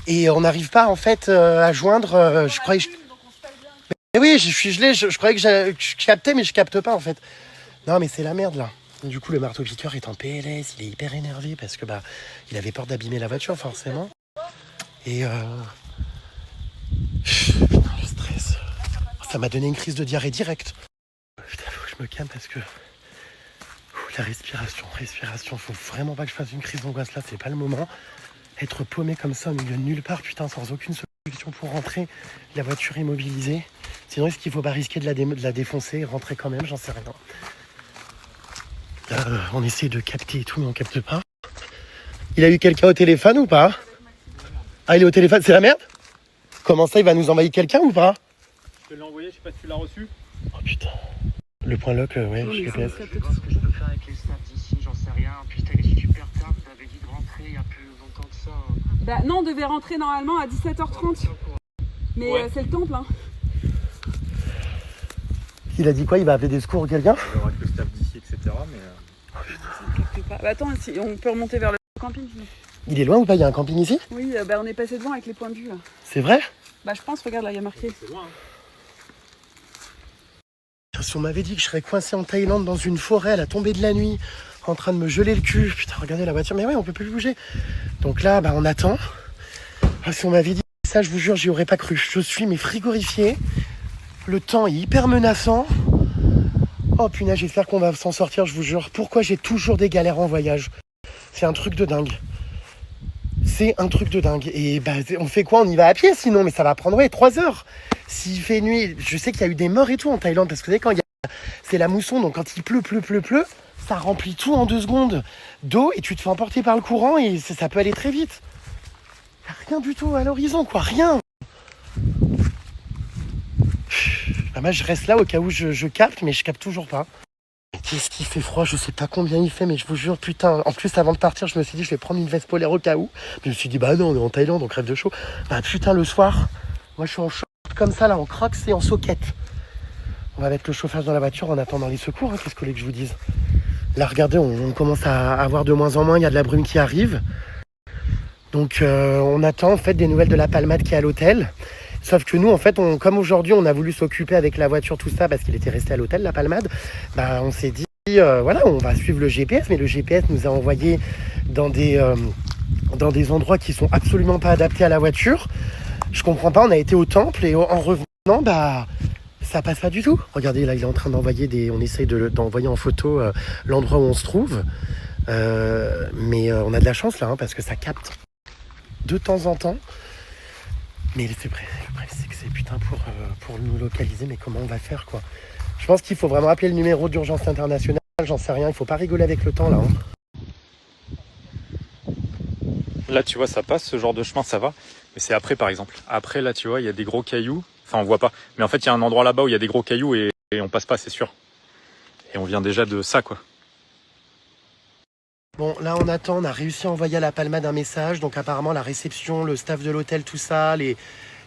et on n'arrive pas en fait à joindre... je croyais... Mais oui, je suis gelé, je croyais que je captais mais je capte pas en fait. Non mais c'est la merde là. Du coup, le marteau-piqueur est en PLS, il est hyper énervé parce que il avait peur d'abîmer la voiture forcément. Et putain, le stress. Ça m'a donné une crise de diarrhée directe. Putain, faut que je me calme parce que la respiration, faut vraiment pas que je fasse une crise d'angoisse là, c'est pas le moment. Être paumé comme ça au milieu de nulle part, putain, sans aucune solution pour rentrer, la voiture immobilisée. Sinon, est-ce qu'il faut pas risquer de la défoncer et rentrer quand même, j'en sais rien. Là, on essaie de capter et tout, mais on capte pas. Il a eu quelqu'un au téléphone ou pas? Ah, il est au téléphone, c'est la merde? Comment ça, il va nous envoyer quelqu'un ou pas? Je te l'ai envoyé, je sais pas si tu l'as reçu. Oh putain. Le point lock, ouais, Non, mais GPS. ça me capte Je vois ce que je peux faire avec les stats d'ici, j'en sais rien. Puis t'as les super tard, t'avais dit de rentrer il y a plus longtemps que ça. Bah non, on devait rentrer normalement à 17h30. Mais Ouais. c'est le temple, hein. Il a dit quoi? Il va appeler des secours ou quelqu'un? Il y aura que le staff d'ici, etc. Mais Ça me capte pas. Bah attends, si, on peut remonter vers le camping sinon. Il est loin ou pas? Il y a un camping ici? Oui, bah on est passé devant avec les points de vue là. C'est vrai? Bah je pense, regarde là, il y a marqué. c'est loin. Si on m'avait dit que je serais coincé en Thaïlande dans une forêt à la tombée de la nuit, en train de me geler le cul, putain, regardez la voiture, mais ouais, on peut plus bouger. Donc là, bah on attend. Ah, si on m'avait dit ça, je vous jure, j'y aurais pas cru. Je suis mais frigorifié. Le temps est hyper menaçant. Oh punaise, j'espère qu'on va s'en sortir, je vous jure. Pourquoi j'ai toujours des galères en voyage? C'est un truc de dingue. C'est un truc de dingue. Et bah, on fait quoi? On y va à pied sinon, mais ça va prendre 3 heures. S'il fait nuit, je sais qu'il y a eu des morts et tout en Thaïlande, parce que vous savez, quand il y a... c'est la mousson, donc quand il pleut, ça remplit tout en 2 secondes d'eau et tu te fais emporter par le courant et ça peut aller très vite. Il n'y a rien du tout à l'horizon, quoi, rien. Bah, moi, je reste là au cas où je capte, mais je capte toujours pas. Qu'est-ce qu'il fait froid, je sais pas combien il fait, mais je vous jure, putain. En plus, avant de partir, je me suis dit, je vais prendre une veste polaire au cas où. Puis je me suis dit, bah non, on est en Thaïlande, on crève de chaud. Bah putain, le soir, moi je suis en short comme ça, là, en crocs et en soquette. On va mettre le chauffage dans la voiture en attendant les secours, hein, qu'est-ce que vous voulez que je vous dise? Là, regardez, on commence à avoir de moins en moins, il y a de la brume qui arrive. Donc, on attend en fait des nouvelles de la Palmade qui est à l'hôtel. Sauf que nous, en fait, comme aujourd'hui, on a voulu s'occuper avec la voiture, tout ça, parce qu'il était resté à l'hôtel, la Palmade, bah, on s'est dit, voilà, on va suivre le GPS, mais le GPS nous a envoyé dans des endroits qui sont absolument pas adaptés à la voiture. Je comprends pas, on a été au temple et en revenant, bah, ça passe pas du tout. Regardez, là, il est en train d'envoyer on essaye d'envoyer en photo l'endroit où on se trouve. Mais on a de la chance là, hein, parce que ça capte de temps en temps. Mais le problème, c'est que c'est putain pour nous localiser, mais comment on va faire, quoi? Je pense qu'il faut vraiment appeler le numéro d'urgence internationale, j'en sais rien, il faut pas rigoler avec le temps là. Hein. Là, tu vois, ça passe, ce genre de chemin, ça va. Mais c'est après, par exemple. Après, là, tu vois, il y a des gros cailloux. Enfin, on voit pas. Mais en fait, il y a un endroit là-bas où il y a des gros cailloux et on passe pas, c'est sûr. Et on vient déjà de ça, quoi. Bon, là on attend, on a réussi à envoyer à la Palmade un message. Donc apparemment la réception, le staff de l'hôtel, tout ça, les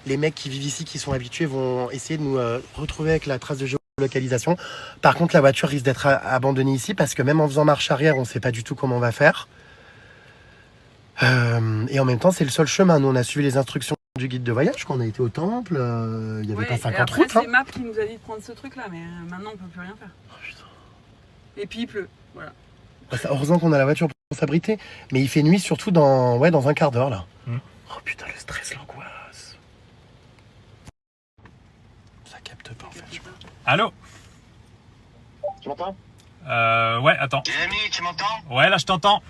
mecs qui vivent ici, qui sont habitués, vont essayer de nous retrouver avec la trace de géolocalisation. Par contre, la voiture risque d'être abandonnée ici parce que même en faisant marche arrière, on ne sait pas du tout comment on va faire. Et en même temps, c'est le seul chemin. Nous, on a suivi les instructions du guide de voyage quand on a été au temple. Il n'y avait pas 50 routes. C'est Map qui nous a dit de prendre ce truc là, mais maintenant on peut plus rien faire. Oh, putain. Et puis il pleut, voilà. Heureusement qu'on a la voiture pour s'abriter. Mais il fait nuit surtout dans un quart d'heure là. Oh putain, le stress, l'angoisse. Ça capte pas en fait. Allô? Tu m'entends? Ouais, attends. Jérémy, tu m'entends? Ouais, là, je t'entends.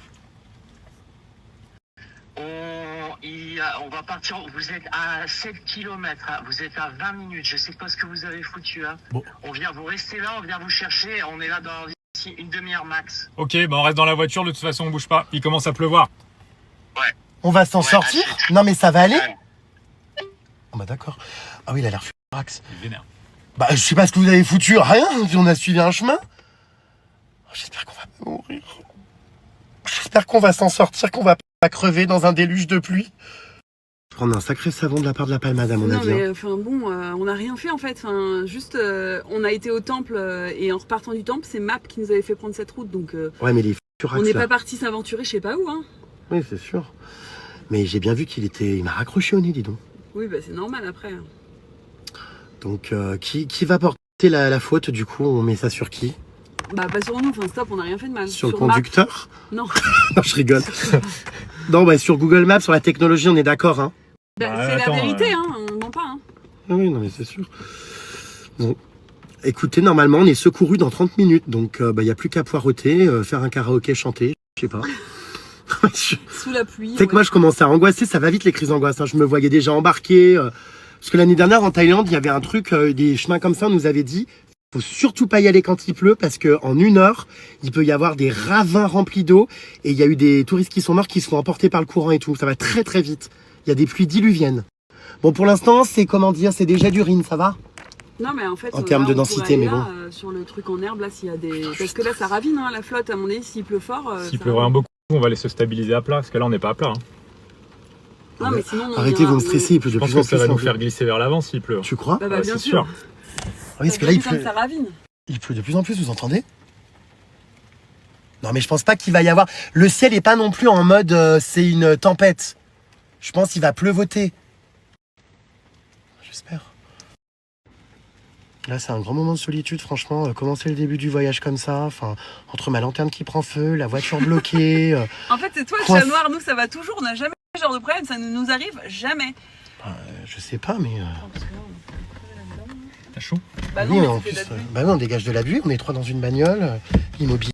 On va partir, vous êtes à 7 km, hein. Vous êtes à 20 minutes, je sais pas ce que vous avez foutu. Hein. Bon. On vient vous rester là, on vient vous chercher, on est là dans ici une demi-heure max. Ok, bah on reste dans la voiture, de toute façon, on bouge pas. Il commence à pleuvoir. Ouais. On va s'en sortir? achète. Non mais ça va aller? Ouais. Oh bah d'accord. Ah oui, il a l'air furax. Il est vénère. Bah je sais pas ce que vous avez foutu, rien. On a suivi un chemin. Oh, j'espère qu'on va pas mourir. J'espère qu'on va s'en sortir, qu'on va pas crever dans un déluge de pluie. Prendre un sacré savon de la part de la Palmade à mon Non avis. mais Hein. enfin bon, on n'a rien fait en fait. Enfin, juste, on a été au temple et en repartant du temple, c'est Map qui nous avait fait prendre cette route, donc Ouais mais les furax on n'est là. pas parti s'aventurer, je sais pas où. Hein. Oui c'est sûr. Mais j'ai bien vu il m'a raccroché au nez, dis donc. Oui, bah c'est normal après. Donc qui va porter la faute du coup? On met ça sur qui? Bah pas sur nous, enfin stop, on n'a rien fait de mal. Sur le Map, conducteur? non. Non je rigole. Non bah sur Google Maps, sur la technologie on est d'accord hein. Bah, Bah, c'est attends, la vérité, hein, on ment pas. Hein. Ah oui, non mais c'est sûr. Bon. Écoutez, normalement, on est secouru dans 30 minutes. Donc, il n'y a plus qu'à poireauter, faire un karaoké, chanter, je sais pas. Sous la pluie. Tu sais que moi, je commençais à angoisser, ça va vite les crises d'angoisse. Hein. Je me voyais déjà embarqué. Parce que l'année dernière, en Thaïlande, il y avait un truc, des chemins comme ça, on nous avait dit, faut surtout pas y aller quand il pleut, parce qu'en 1 heure, il peut y avoir des ravins remplis d'eau. Et il y a eu des touristes qui sont morts, qui se font emporter par le courant et tout. Ça va très très vite. Il y a des pluies diluviennes. Bon, pour l'instant, c'est comment dire, c'est des jets d'urine, ça va? Non, mais en fait, En termes là, de on densité, pourrait aller mais là, bon. sur le truc en herbe, là, s'il y a des. Parce que là, ça ravine, hein, la flotte, à mon avis, s'il pleut fort. S'il ça pleut vraiment ravine. beaucoup, on va aller se stabiliser à plat, parce que là on n'est pas à plat. Hein. Non, mais sinon, on Arrêtez, ira- vous me stressez, il pleut Je de pense plus en que ça plus. va nous en faire fait. glisser vers l'avant s'il pleut. Tu crois? Bah, Ouais, bien c'est sûr. sûr. Oui, parce que là, il Comme pleut. ça ravine. Il pleut de plus en plus, vous entendez? Non, mais je pense pas qu'il va y avoir. Le ciel est pas non plus en mode c'est une tempête. Je pense qu'il va pleuvoter. J'espère. Là, c'est un grand moment de solitude, franchement. Commencer le début du voyage comme ça, enfin, entre ma lanterne qui prend feu, la voiture bloquée. En fait, c'est toi le Coince- chat noir, nous, ça va toujours, on n'a jamais ce genre de problème, ça ne nous arrive jamais. Je sais pas, mais. T'as chaud? Bah oui, non, mais en c'était plus, de la pluie. bah oui, on dégage de la buée, on est trois dans une bagnole, immobilisés.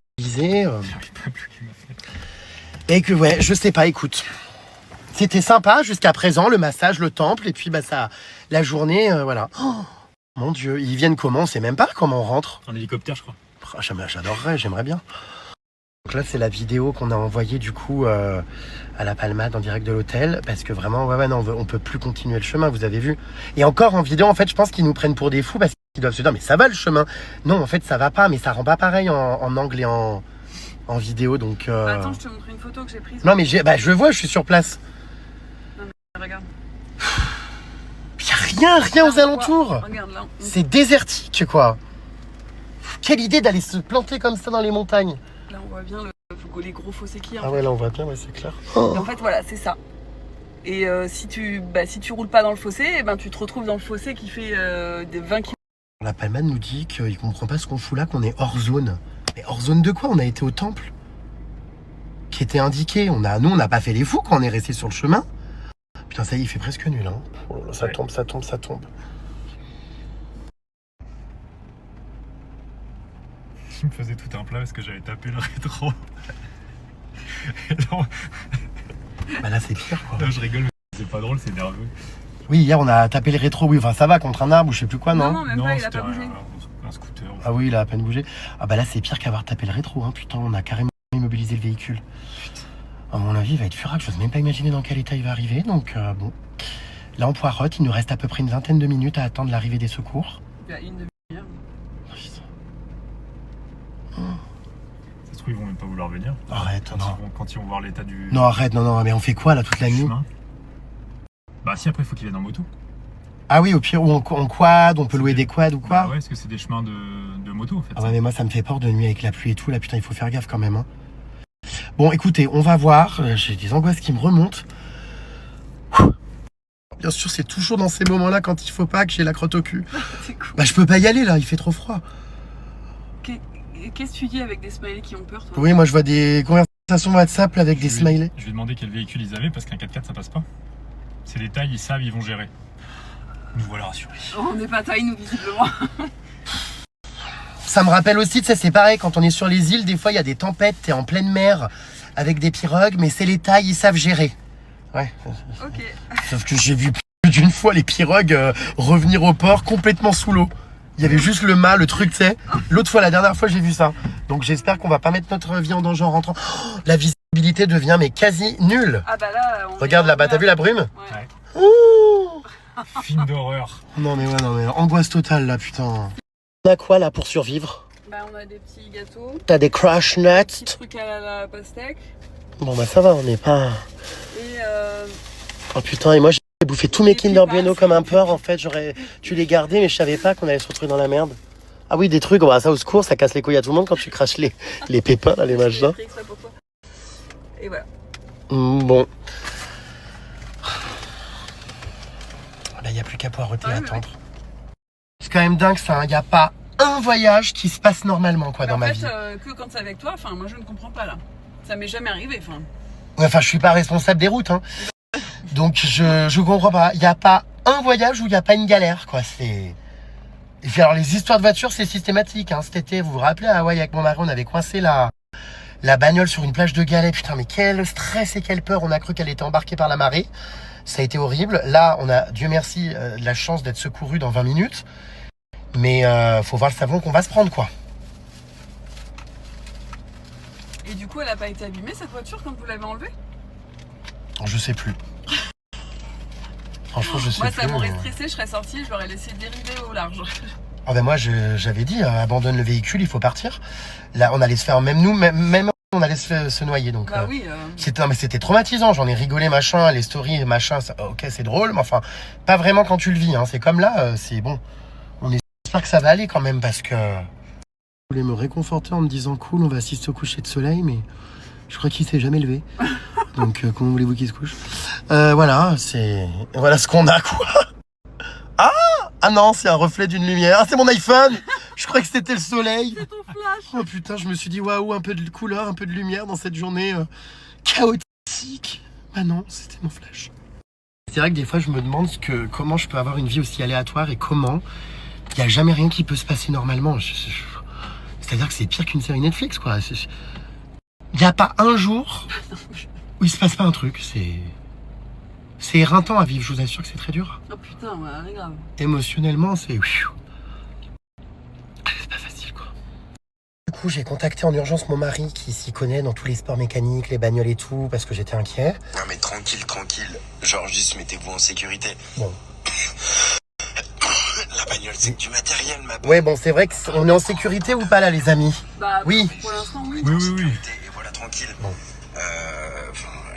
J'arrive pas à bloquer ma fenêtre. Et que, ouais, je sais pas, écoute. C'était sympa jusqu'à présent, le massage, le temple, et puis, bah, ça. La journée, voilà. Oh, mon Dieu, ils viennent comment? On sait même pas comment on rentre. En hélicoptère, je crois. Ah, j'adorerais, j'aimerais bien. Donc là, c'est la vidéo qu'on a envoyée du coup à la Palmade en direct de l'hôtel. Parce que vraiment, ouais, non, on peut plus continuer le chemin, vous avez vu. Et encore en vidéo, en fait, je pense qu'ils nous prennent pour des fous parce qu'ils doivent se dire, mais ça va le chemin. Non, en fait, ça va pas, mais ça rend pas pareil en angle et en vidéo. Donc, Attends, je te montre une photo que j'ai prise. non, mais je le vois, je suis sur place. Regarde. Y a rien aux Là, on alentours. voit- Regarde là. C'est désertique, quoi. Quelle idée d'aller se planter comme ça dans les montagnes. Là, on voit bien les gros fossés qu'il y a. Ah ouais, là, on voit bien, ouais, c'est clair. Et en fait, voilà, c'est ça. Et si tu roules pas dans le fossé, eh ben, tu te retrouves dans le fossé qui fait des 20 km. La Palmade nous dit qu'il comprend pas ce qu'on fout là, qu'on est hors zone. Mais hors zone de quoi? On a été au temple qui était indiqué. Nous, on n'a pas fait les fous quand on est resté sur le chemin. Putain, ça y est, il fait presque nul. Hein. Oh là là, ça Ouais. tombe, ça tombe, ça tombe. Il me faisait tout un plat parce que j'avais tapé le rétro. Et non, Bah là, c'est pire, quoi. là, je rigole, mais c'est pas drôle, c'est nerveux. Oui, hier, on a tapé le rétro. Oui, enfin, ça va, contre un arbre ou je sais plus quoi, non? Non, même pas, il a c'était pas bougé. un scooter. Ah oui, il a à peine bougé. Ah bah là, c'est pire qu'avoir tapé le rétro. Hein. Putain, on a carrément immobilisé le véhicule. À mon avis, il va être furax. Je n'ose même pas imaginer dans quel état il va arriver. Donc, bon. Là, on poireaute. Il nous reste à peu près une vingtaine de minutes à attendre l'arrivée des secours. Il y a une demi-heure. Ça se trouve, ils vont même pas vouloir venir. Arrête, non. Quand ils vont voir l'état du Non, arrête, non, mais on fait quoi là toute la nuit? chemin. Bah si, après, il faut qu'ils viennent en moto. Ah oui, au pire, ou en quad, on peut louer des quads ou quoi? Bah ouais, parce que c'est des chemins de moto, en fait. Ah ouais, mais moi, ça me fait peur de nuit avec la pluie et tout. Là, putain, il faut faire gaffe quand même. Hein. Bon, écoutez, on va voir. J'ai des angoisses qui me remontent. Bien sûr, c'est toujours dans ces moments-là, quand il faut pas, que j'ai la crotte au cul. C'est cool. Bah, je peux pas y aller là, il fait trop froid. Qu'est-ce que tu dis avec des smileys qui ont peur, toi? Oui, moi, je vois des conversations WhatsApp là, avec des smileys. Je vais demander quel véhicule ils avaient parce qu'un 4x4 ça passe pas. C'est des tailles, ils savent, ils vont gérer. Nous voilà rassurés. Oh, on n'est pas taille, nous, visiblement. Ça me rappelle aussi, tu sais, c'est pareil, quand on est sur les îles, des fois, il y a des tempêtes, t'es en pleine mer avec des pirogues, mais c'est les tailles, ils savent gérer. Ouais. Ok. Sauf que j'ai vu plus d'une fois les pirogues revenir au port complètement sous l'eau. Il y avait juste le mât, le truc, tu sais. L'autre fois, la dernière fois, j'ai vu ça. Donc j'espère qu'on va pas mettre notre vie en danger en rentrant. Oh, la visibilité devient mais quasi nulle. Ah bah là, on Regarde est là-bas, t'as vu la brume? Ouais. Ouh. Film d'horreur. Non mais angoisse totale là, putain. On a quoi là pour survivre? Bah on a des petits gâteaux, T'as des crash petits nuts? trucs à la pastèque. Bon bah ça va, on n'est pas... Et Oh putain, et moi j'ai bouffé tous mes Des Kinder pipas, Bueno comme un porc en fait. J'aurais dû les garder, mais je savais pas qu'on allait se retrouver dans la merde. Ah oui, des trucs, bah ça au secours, ça casse les couilles à tout le monde quand tu craches les pépins, là, les j'ai machins. pris exprès pour toi. Et voilà. Bon. Là, il n'y a plus qu'à poireauter Ouais, à mais attendre. C'est quand même dingue ça, il n'y a pas un voyage qui se passe normalement quoi dans en ma fait, vie. que quand c'est avec toi, enfin moi je ne comprends pas là. Ça m'est jamais arrivé, enfin. Enfin, je suis pas responsable des routes, hein. Donc je comprends pas. Il n'y a pas un voyage où il n'y a pas une galère, quoi. C'est. Et puis alors les histoires de voitures, c'est systématique. Hein. Cet été, vous vous rappelez à Hawaï avec mon mari, on avait coincé la bagnole sur une plage de galets. Putain, mais quel stress et quelle peur. On a cru qu'elle était embarquée par la marée. Ça a été horrible. Là, on a, Dieu merci, de la chance d'être secouru dans 20 minutes. Mais faut voir le savon qu'on va se prendre, quoi. Et du coup, elle a pas été abîmée cette voiture quand vous l'avez enlevée? Je sais plus. Franchement, je sais Moi, plus. ça m'aurait mais- stressé, je serais sortie, je l'aurais laissé dériver au large. Ah ben moi, j'avais dit, abandonne le véhicule, il faut partir. Là, on allait se faire, même nous, même on allait se noyer. Donc, Bah oui. non, mais c'était traumatisant. J'en ai rigolé, machin, les stories, machin. Ok, c'est drôle, mais enfin, pas vraiment quand tu le vis. Hein. C'est comme là, c'est bon. On espère que ça va aller quand même parce que. Je voulais me réconforter en me disant cool, on va assister au coucher de soleil, mais je crois qu'il s'est jamais levé. Donc, comment voulez-vous qu'il se couche? Voilà, voilà ce qu'on a, quoi. Ah non, c'est un reflet d'une lumière. Ah, c'est mon iPhone. Je croyais que c'était le soleil. C'est ton flash. Oh putain, je me suis dit waouh, un peu de couleur, un peu de lumière dans cette journée chaotique. Ah non, c'était mon flash. C'est vrai que des fois, je me demande comment je peux avoir une vie aussi aléatoire et comment il n'y a jamais rien qui peut se passer normalement. C'est-à-dire que c'est pire qu'une série Netflix, quoi. Il n'y a pas un jour où il se passe pas un truc. C'est éreintant à vivre, je vous assure que c'est très dur. Oh putain, ouais, grave. Émotionnellement, c'est pas facile, quoi. Du coup, j'ai contacté en urgence mon mari qui s'y connaît dans tous les sports mécaniques, les bagnoles et tout, parce que j'étais inquiet. Non mais tranquille. Genre juste mettez-vous en sécurité. Bon. La bagnole c'est que du matériel ma bonne. Ouais, bon, c'est vrai qu'on est en sécurité ou pas là, les amis? Bah, Oui. pour l'instant, oui. Oui. Et voilà tranquille. Bon.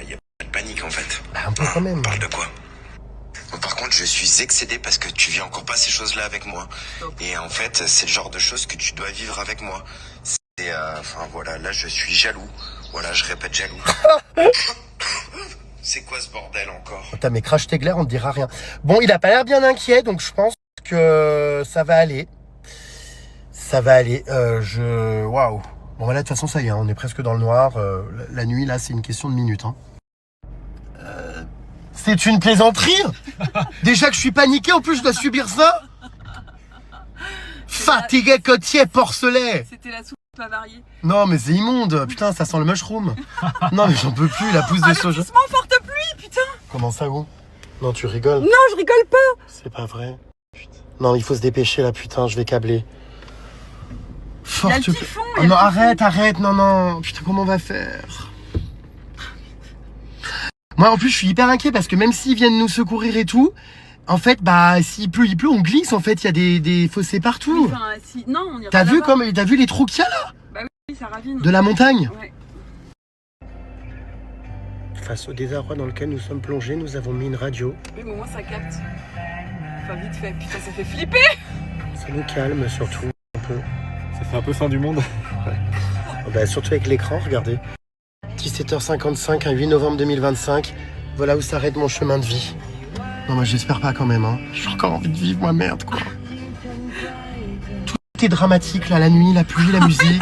Y a pas de panique en fait. Bah, un peu quand même. On parle de quoi? Bon, par contre je suis excédé parce que tu vis encore pas ces choses-là avec moi. Et en fait c'est le genre de choses que tu dois vivre avec moi. C'est voilà, là je suis jaloux. Voilà, je répète jaloux. C'est quoi ce bordel encore? Putain, mais crash tes glaires, on ne dira rien. Bon, il a pas l'air bien inquiet, donc je pense que ça va aller. Ça va aller. Waouh. Bon, voilà, de toute façon, ça y est, hein, on est presque dans le noir. La nuit, là, c'est une question de minutes. Hein. C'est une plaisanterie. Déjà que je suis paniqué, en plus, je dois subir ça. Fatigué, côtier, porcelet. C'était la soupe pas variée. Non, mais c'est immonde. Putain, ça sent le mushroom. Non, mais j'en peux plus, la pousse de soja. Lotissement forte pluie, putain. Comment ça, où? Non, tu rigoles. Non, je rigole pas. C'est pas vrai. Putain. Non, il faut se dépêcher là, putain, je vais câbler. Il y a le Forte typhon, Oh il y a non, le typhon. arrête, non. Putain, comment on va faire? Moi, en plus, je suis hyper inquiet parce que même s'ils viennent nous secourir et tout, en fait, bah, s'il pleut, on glisse. En fait, il y a des fossés partout. Enfin, si... Non, on ira T'as vu là-bas. t'as vu les trous qu'il y a là? Bah oui, ça ravine. De la montagne? Ouais. Face au désarroi dans lequel nous sommes plongés, nous avons mis une radio. Mais au moins ça capte. Enfin, vite fait. Putain, ça fait flipper. Ça nous calme surtout un peu. Ça fait un peu fin du monde. Bah, surtout avec l'écran, regardez. 17h55, un 8 novembre 2025. Voilà où s'arrête mon chemin de vie. Non, moi j'espère pas quand même. Hein. J'ai encore envie de vivre, moi, merde, quoi. Tout est dramatique, là, la nuit, la pluie, la musique.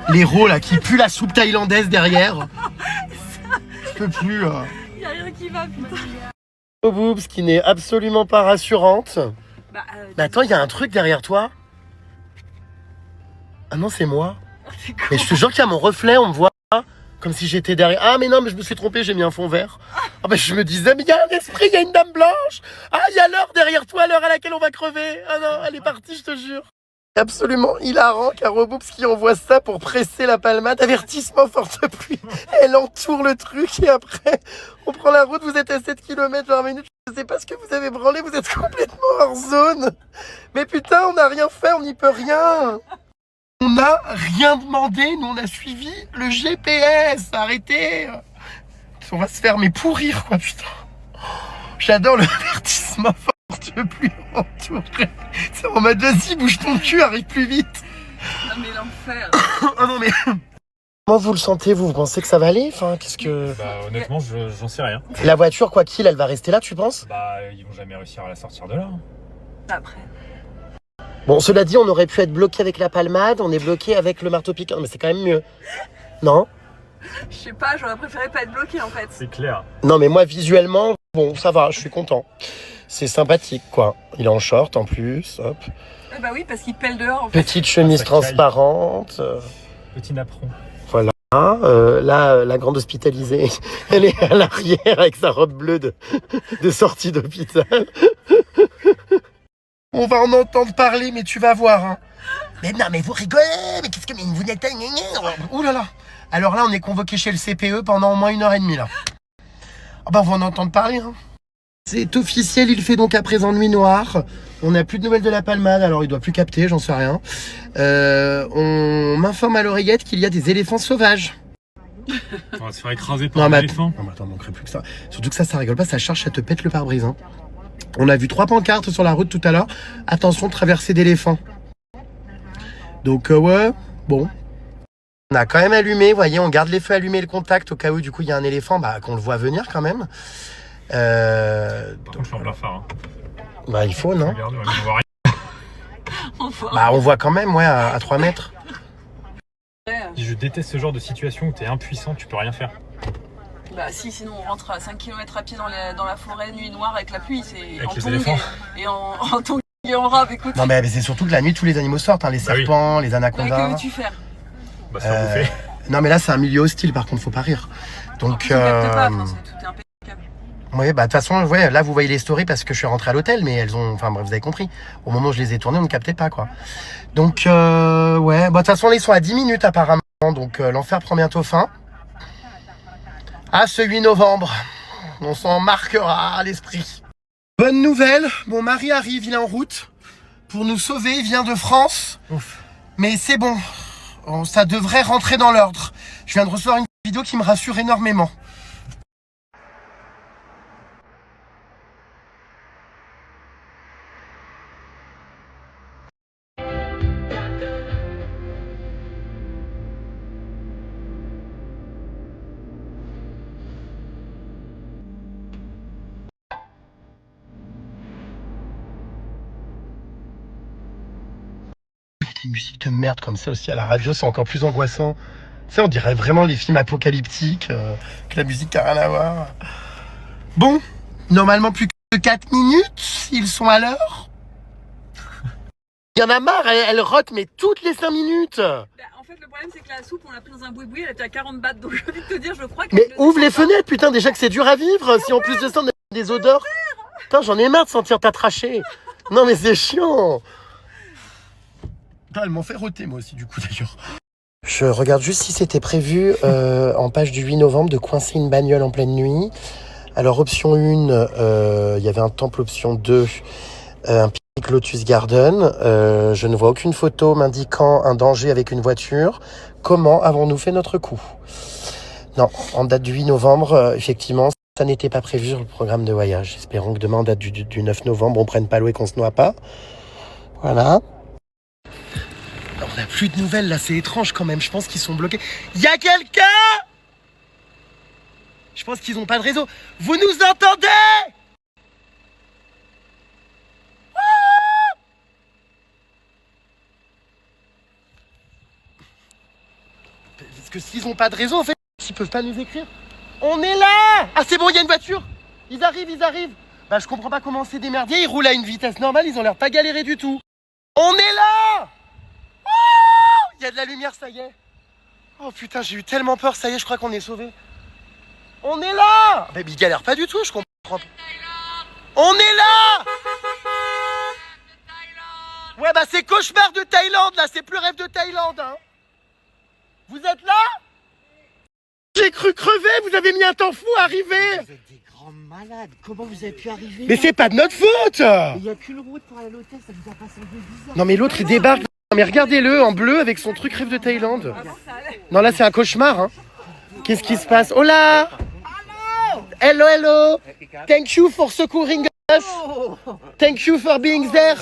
L'héros, là, qui pue la soupe thaïlandaise derrière. Je peux plus. Y'a rien qui va, putain. Boobs, qui n'est absolument pas rassurante. Bah, Mais attends, il y a un truc derrière toi. Ah non, c'est moi. c'est quoi? Mais je te jure qu'il y a mon reflet, on me voit comme si j'étais derrière. Ah mais non, mais je me suis trompé, j'ai mis un fond vert. Ah bah je me disais, mais il y a un esprit, il y a une dame blanche. Ah, il y a l'heure derrière toi, l'heure à laquelle on va crever. Ah non, elle est partie, je te jure. Absolument hilarant, Caro Boobs qui envoie ça pour presser la palmade. Avertissement forte pluie. Elle entoure le truc et après, on prend la route, vous êtes à 7 km par minute. Je sais pas ce que vous avez branlé, vous êtes complètement hors zone. Mais putain, on n'a rien fait, on n'y peut rien. On n'a rien demandé, nous on a suivi le GPS, arrêtez. On va se faire mais pourrir quoi, putain. J'adore le avertissement forte pluie entouré. C'est en mode vas-y, bouge ton cul, arrive plus vite. Non mais l'enfer. Oh non mais... Comment vous le sentez, vous pensez que ça va aller? Enfin, qu'est-ce que... Bah honnêtement, j'en sais rien. La voiture, quoi qu'il, elle va rester là, tu penses? Bah ils vont jamais réussir à la sortir de là. Après. Bon, cela dit, on aurait pu être bloqué avec la palmade, on est bloqué avec le marteau-piqueur, mais c'est quand même mieux. Non? Je sais pas, j'aurais préféré pas être bloqué en fait. C'est clair. Non, mais moi, visuellement, bon, ça va, je suis content. C'est sympathique, quoi. Il est en short, en plus, hop. Bah oui, parce qu'il pèle dehors en fait. Petite chemise Ça caille. transparente. Petit napperon. Voilà. Là, la grande hospitalisée, elle est à l'arrière avec sa robe bleue de sortie d'hôpital. On va en entendre parler, mais tu vas voir. Hein. Mais non, mais vous rigolez, mais qu'est-ce que... Vous n'êtes pas... Ouh là là. Alors là, on est convoqué chez le CPE pendant au moins 1h30, là. Ah bah, on va en entendre parler, hein. C'est officiel, il fait donc à présent nuit noire. On n'a plus de nouvelles de la palmade, alors il doit plus capter, j'en sais rien. On m'informe à l'oreillette qu'il y a des éléphants sauvages. On va se faire écraser par un éléphant. Non mais attends, manquerait plus que ça. Surtout que ça rigole pas, ça charge, ça te pète le pare-brise. Hein. On a vu 3 pancartes sur la route tout à l'heure. Attention, traversée d'éléphants. Donc ouais, bon. On a quand même allumé, vous voyez, on garde les feux allumés, le contact, au cas où du coup il y a un éléphant, bah qu'on le voit venir quand même. Par contre, je ferme la phare. Hein. Bah il faut, non? Regarde, on voit rien. Bah on voit quand même, ouais, à 3 mètres. Je déteste ce genre de situation où t'es impuissant, tu peux rien faire. Bah si, sinon on rentre à 5 km à pied dans la forêt, nuit noire avec la pluie, c'est avec en les tongue éléphants. Et en tongue et en rab, écoute. Non mais c'est surtout que la nuit tous les animaux sortent, hein, les serpents, les Bah, anacondas. que veux-tu faire? Bah ça vous fait. Non mais là c'est un milieu hostile par contre, faut pas rire. Donc Tu captes pas, enfin, tout est impeccable. oui, bah de toute façon, ouais, là vous voyez les stories parce que je suis rentré à l'hôtel, mais elles ont, enfin bref, vous avez compris. Au moment où je les ai tournées, on ne captait pas quoi. Donc ouais, bah de toute façon là ils sont à 10 minutes apparemment, donc l'enfer prend bientôt fin. Ah, ce 8 novembre, on s'en marquera à l'esprit. Bonne nouvelle, mon mari arrive, il est en route pour nous sauver, il vient de France. Ouf. Mais c'est bon, ça devrait rentrer dans l'ordre. Je viens de recevoir une vidéo qui me rassure énormément. Des musiques de merde comme ça aussi à la radio, c'est encore plus angoissant. Tu sais, on dirait vraiment les films apocalyptiques, que la musique n'a rien à voir. Bon, normalement plus que 4 minutes, ils sont à l'heure. Il y en a marre, elle rote mais toutes les 5 minutes. Bah, en fait, le problème, c'est que la soupe, on l'a prise dans un boui-boui, elle était à 40 bahts, donc j'ai envie de te dire, je crois que... Mais ouvre les fenêtres, putain, déjà que c'est dur à vivre, si en plus de ça on a des odeurs. Putain, j'en ai marre de sentir ta trachée. Non mais c'est chiant. Putain, elle m'en fait roter moi aussi du coup d'ailleurs. Je regarde juste si c'était prévu en page du 8 novembre de coincer une bagnole en pleine nuit. Alors option 1, il y avait un temple, option 2, un pique Lotus Garden. Je ne vois aucune photo m'indiquant un danger avec une voiture. Comment avons-nous fait notre coup? Non, en date du 8 novembre, effectivement, ça n'était pas prévu sur le programme de voyage. Espérons que demain, en date du 9 novembre, on prenne pas l'eau et qu'on se noie pas. Voilà. On n'a plus de nouvelles là, c'est étrange quand même. Je pense qu'ils sont bloqués. Y a quelqu'un? Je pense qu'ils n'ont pas de réseau. Vous nous entendez? Parce que s'ils n'ont pas de réseau, en fait, ils peuvent pas nous écrire. On est là! Ah c'est bon, il y a une voiture. Ils arrivent. Bah je comprends pas comment on s'est démerdé. Ils roulent à une vitesse normale, ils ont l'air pas galéré du tout. On est là! Il y a de la lumière, ça y est. Oh putain, j'ai eu tellement peur, ça y est, je crois qu'on est sauvés. On est là! Mais il galère pas du tout, je comprends. On est là! Ouais, bah c'est cauchemar de Thaïlande, là, c'est plus rêve de Thaïlande, hein. Vous êtes là? J'ai cru crever, vous avez mis un temps fou à arriver. Vous êtes des grands malades, comment vous avez pu arriver? Mais c'est pas de notre faute. Il n'y a qu'une route pour aller à l'hôtel, ça vous a pas semblé bizarre? Non mais l'autre il débarque. Mais regardez-le en bleu avec son truc rêve de Thaïlande. Non là c'est un cauchemar hein. Qu'est-ce qui se passe? Hola! Hello hello! Thank you for secouring us. Thank you for being there.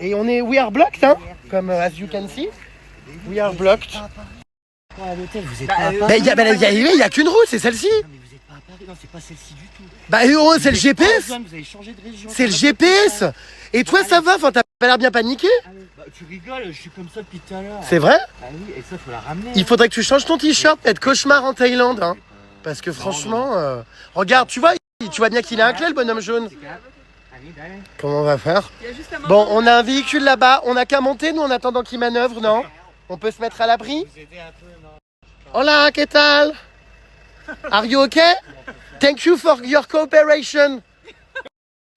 Et we are blocked hein. Comme as you can see. We are blocked. Pour aller à l'hôtel, vous êtes pas à Paris? Mais il y a qu'une route, c'est celle-ci. Non mais vous êtes pas à Paris, non c'est pas celle-ci du tout. Bah oh, c'est le GPS. Vous avez changé de région. C'est le GPS. Et toi ça va? Enfin t'as pas l'air bien paniqué? Bah, tu rigoles, je suis comme ça depuis tout à l'heure. C'est vrai? Ah oui, et ça faut la ramener. Il faudrait que tu changes ton t-shirt, être cauchemar en Thaïlande. Hein. Parce que franchement, regarde, tu vois bien qu'il a un clé, le bonhomme jaune. Comment on va faire? Bon, on a un véhicule là-bas, on n'a qu'à monter, nous, en attendant qu'il manœuvre, non? On peut se mettre à l'abri? Hola, ¿qué tal? Are you okay? Thank you for your cooperation.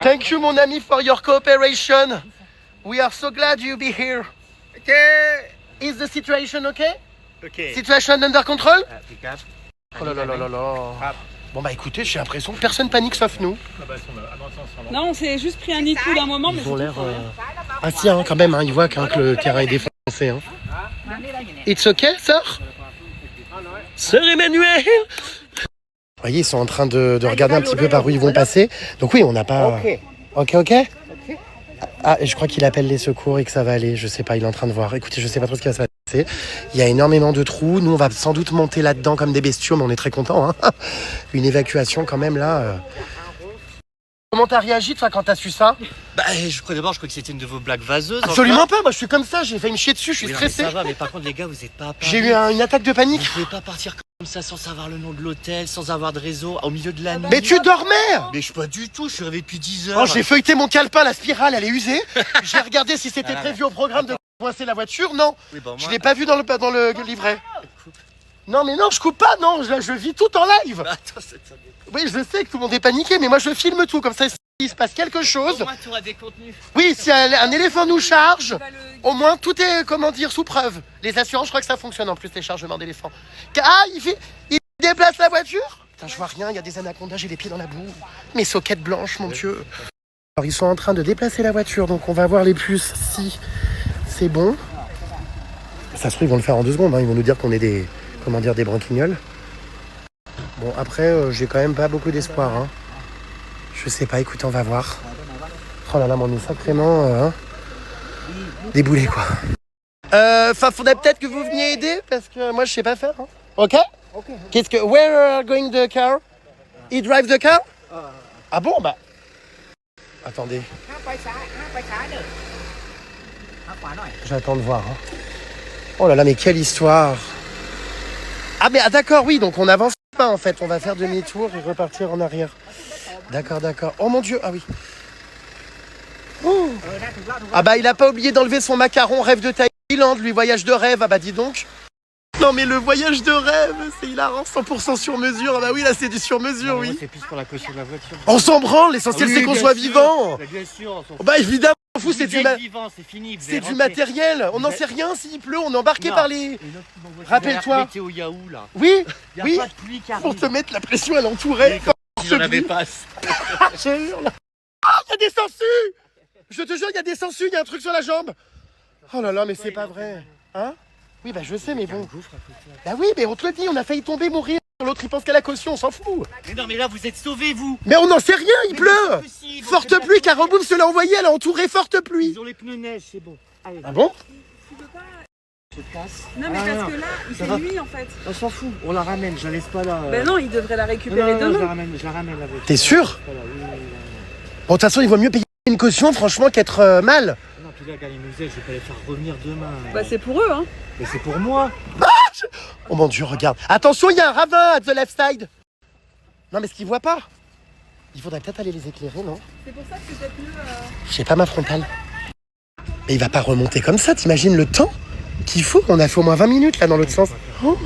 Thank you, mon ami, for your cooperation. We are so glad you be here. Okay. Is the situation okay? Ok. Situation under control? Pick up. Oh là là là là là. Bon bah écoutez, j'ai l'impression que personne panique sauf nous. Non, on s'est juste pris un nid de coups d'un moment, mais Ils ont c'est l'air... tout. Ah si, hein, quand même, hein, ils voient que le terrain est défoncé. Hein. It's okay, sœur? Sœur Emmanuel. Vous voyez, ils sont en train de regarder un petit peu par où ils vont passer. Donc oui, on n'a pas... Ok. Ah, et je crois qu'il appelle les secours et que ça va aller. Je sais pas, il est en train de voir. Écoutez, je sais pas trop ce qui va se passer. Il y a énormément de trous. Nous, on va sans doute monter là-dedans comme des bestiaux, mais on est très contents. Hein. Une évacuation quand même, là. Comment t'as réagi, toi, quand t'as su ça? Bah, je crois que c'était une de vos blagues vaseuses. Absolument pas, moi je suis comme ça, j'ai failli me chier dessus, je suis stressé. Ça va, mais par contre, les gars, vous êtes pas à Paris. J'ai eu une attaque de panique. Vous pouvez pas partir comme ça sans savoir le nom de l'hôtel, sans avoir de réseau, au milieu de la nuit. Mais tu dormais! Mais je suis pas du tout, je suis réveillé depuis 10 heures. Oh, j'ai feuilleté mon calepin, la spirale, elle est usée. J'ai regardé si c'était prévu au programme de coincer la voiture, non. Oui, bah, Je l'ai pas vu dans le livret. Non, mais non, je coupe pas, non, je vis tout en live. Attends, ça. Oui, je sais que tout le monde est paniqué, mais moi je filme tout, comme ça, s'il se passe quelque chose. Au moins, tu auras des contenus. Oui, si un éléphant nous charge, au moins tout est, sous preuve. Les assurances, je crois que ça fonctionne en plus, les chargements d'éléphants. Ah, il déplace la voiture? Putain, je vois rien, il y a des anacondas, j'ai les pieds dans la boue. Mes soquettes blanches, mon Dieu. Alors, ils sont en train de déplacer la voiture, donc on va voir les puces si c'est bon. Ça se trouve, ils vont le faire en 2 secondes, hein. Ils vont nous dire qu'on est des branquignoles. Bon, après, j'ai quand même pas beaucoup d'espoir, hein. Je sais pas, écoutez, on va voir. Oh là là, mais on est sacrément déboulé, quoi. Faudrait peut-être que vous veniez aider, parce que moi, je sais pas faire. Hein. Ok? Qu'est-ce que... Where are going the car? He drive the car? Ah bon, bah... Attendez. J'attends de voir. Hein. Oh là là, mais quelle histoire! Ah mais d'accord, oui, donc on avance pas en fait. On va faire demi-tour et repartir en arrière. D'accord. Oh mon Dieu, ah oui. Oh. Ah bah il a pas oublié d'enlever son macaron rêve de Thaïlande, lui, voyage de rêve. Ah bah dis donc. Non mais le voyage de rêve, c'est hilarant, 100% sur mesure. Ah bah oui, là c'est du sur mesure, oui. C'est plus pour la caution de la voiture. On s'en branle, l'essentiel c'est qu'on soit vivant. Bien sûr, Bah évidemment, on s'en fout, c'est du du matériel. On n'en sait rien s'il pleut, on est embarqué par les... Rappelle-toi. Météo Yahoo là. Oui, Il y a oui. pas de pluie qui arrive. Pour te mettre la pression à l'entourée. Ils en avaient pas. Je jure, là. Ah, il y a des sangsues! Je te jure, il y a des sangsues, il y a un truc sur la jambe. Oh là là, mais c'est pas vrai. Hein? Oui, bah je sais, mais bon. Bah oui, mais on te le dit, on a failli tomber, mourir. L'autre, il pense qu'à la caution, on s'en fout. Mais non, mais là, vous êtes sauvés, vous. Mais on n'en sait rien, il Mais pleut. c'est possible, Forte c'est pluie, bien. Caroboum se l'a envoyé, elle a entouré forte pluie. Ils ont les pneus neige, c'est bon. Allez, Ah bon? je casse. Non, mais parce que là, il ça fait va. nuit en fait. On s'en fout, on la ramène, je la laisse pas là. Ben non, il devrait la Non, récupérer non, je la demain. ramène la voiture. T'es sûr? Voilà, oui. Bon, de toute façon, il vaut mieux payer une caution, franchement, qu'être mal. Non, puis là, regardez, nous aide, je vais pas les faire revenir demain. Bah c'est pour eux, hein. Mais c'est pour moi. Oh mon Dieu, regarde. Attention, il y a un ravin à the left side. Non, mais ce qu'ils voient pas. Il faudrait peut-être aller les éclairer, non? C'est pour ça que c'est peut-être mieux. Je sais pas, ma frontale. Mais il va pas remonter comme ça, t'imagines le temps qu'il faut? On a fait au moins 20 minutes là dans l'autre sens. Oh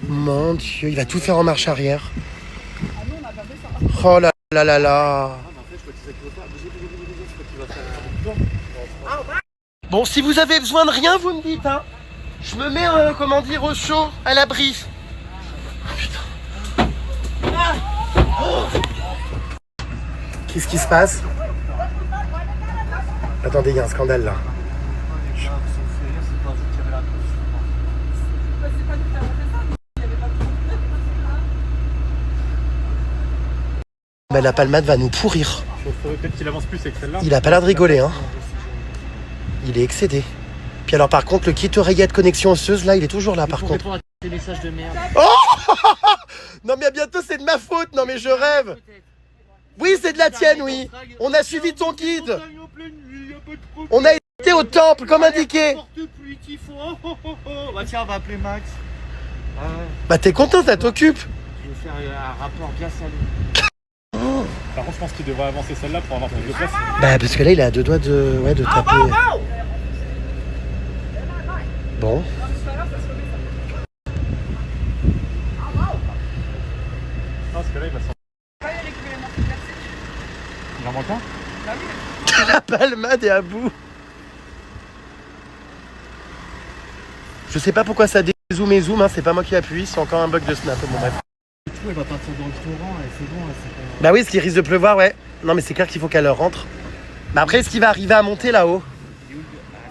mon Dieu, il va tout faire en marche arrière. Oh là là là là. Bon, si vous avez besoin de rien, vous me dites, hein. Je me mets, au chaud, à l'abri. Oh, putain. Oh. Qu'est-ce qui se passe? Attendez, il y a un scandale là. Ben, la palmade va nous pourrir. Peut-être qu'il avance plus avec celle-là. Il a pas l'air de rigoler, hein. Il est excédé. Puis alors par contre, le kit oreillette connexion osseuse, là, il est toujours là par Pour contre. répondre à tes messages de merde. Non mais à bientôt c'est de ma faute, non mais je rêve. Oui, c'est de la tienne, oui. On a suivi ton guide. On a été au temple, comme indiqué. Bah tiens, on va appeler Max. Bah t'es content, ça t'occupe. Je vais faire un rapport bien salé. Par contre, je pense qu'il devrait avancer celle-là pour avoir plus de place. Bah parce que là, il a 2 doigts de taper. Bon. Non, parce que là, il va s'en... Il en manque un? La palmade est à bout. Je sais pas pourquoi ça dézoome et zoom, hein. C'est pas moi qui appuie, c'est encore un bug de snap. Bon bref. fous, elle va partir dans le torrent, c'est bon, c'est pas... Bah oui, ce qui risque de pleuvoir, ouais. Non, mais c'est clair qu'il faut qu'elle rentre. Mais après, est-ce qu'il va arriver à monter là-haut?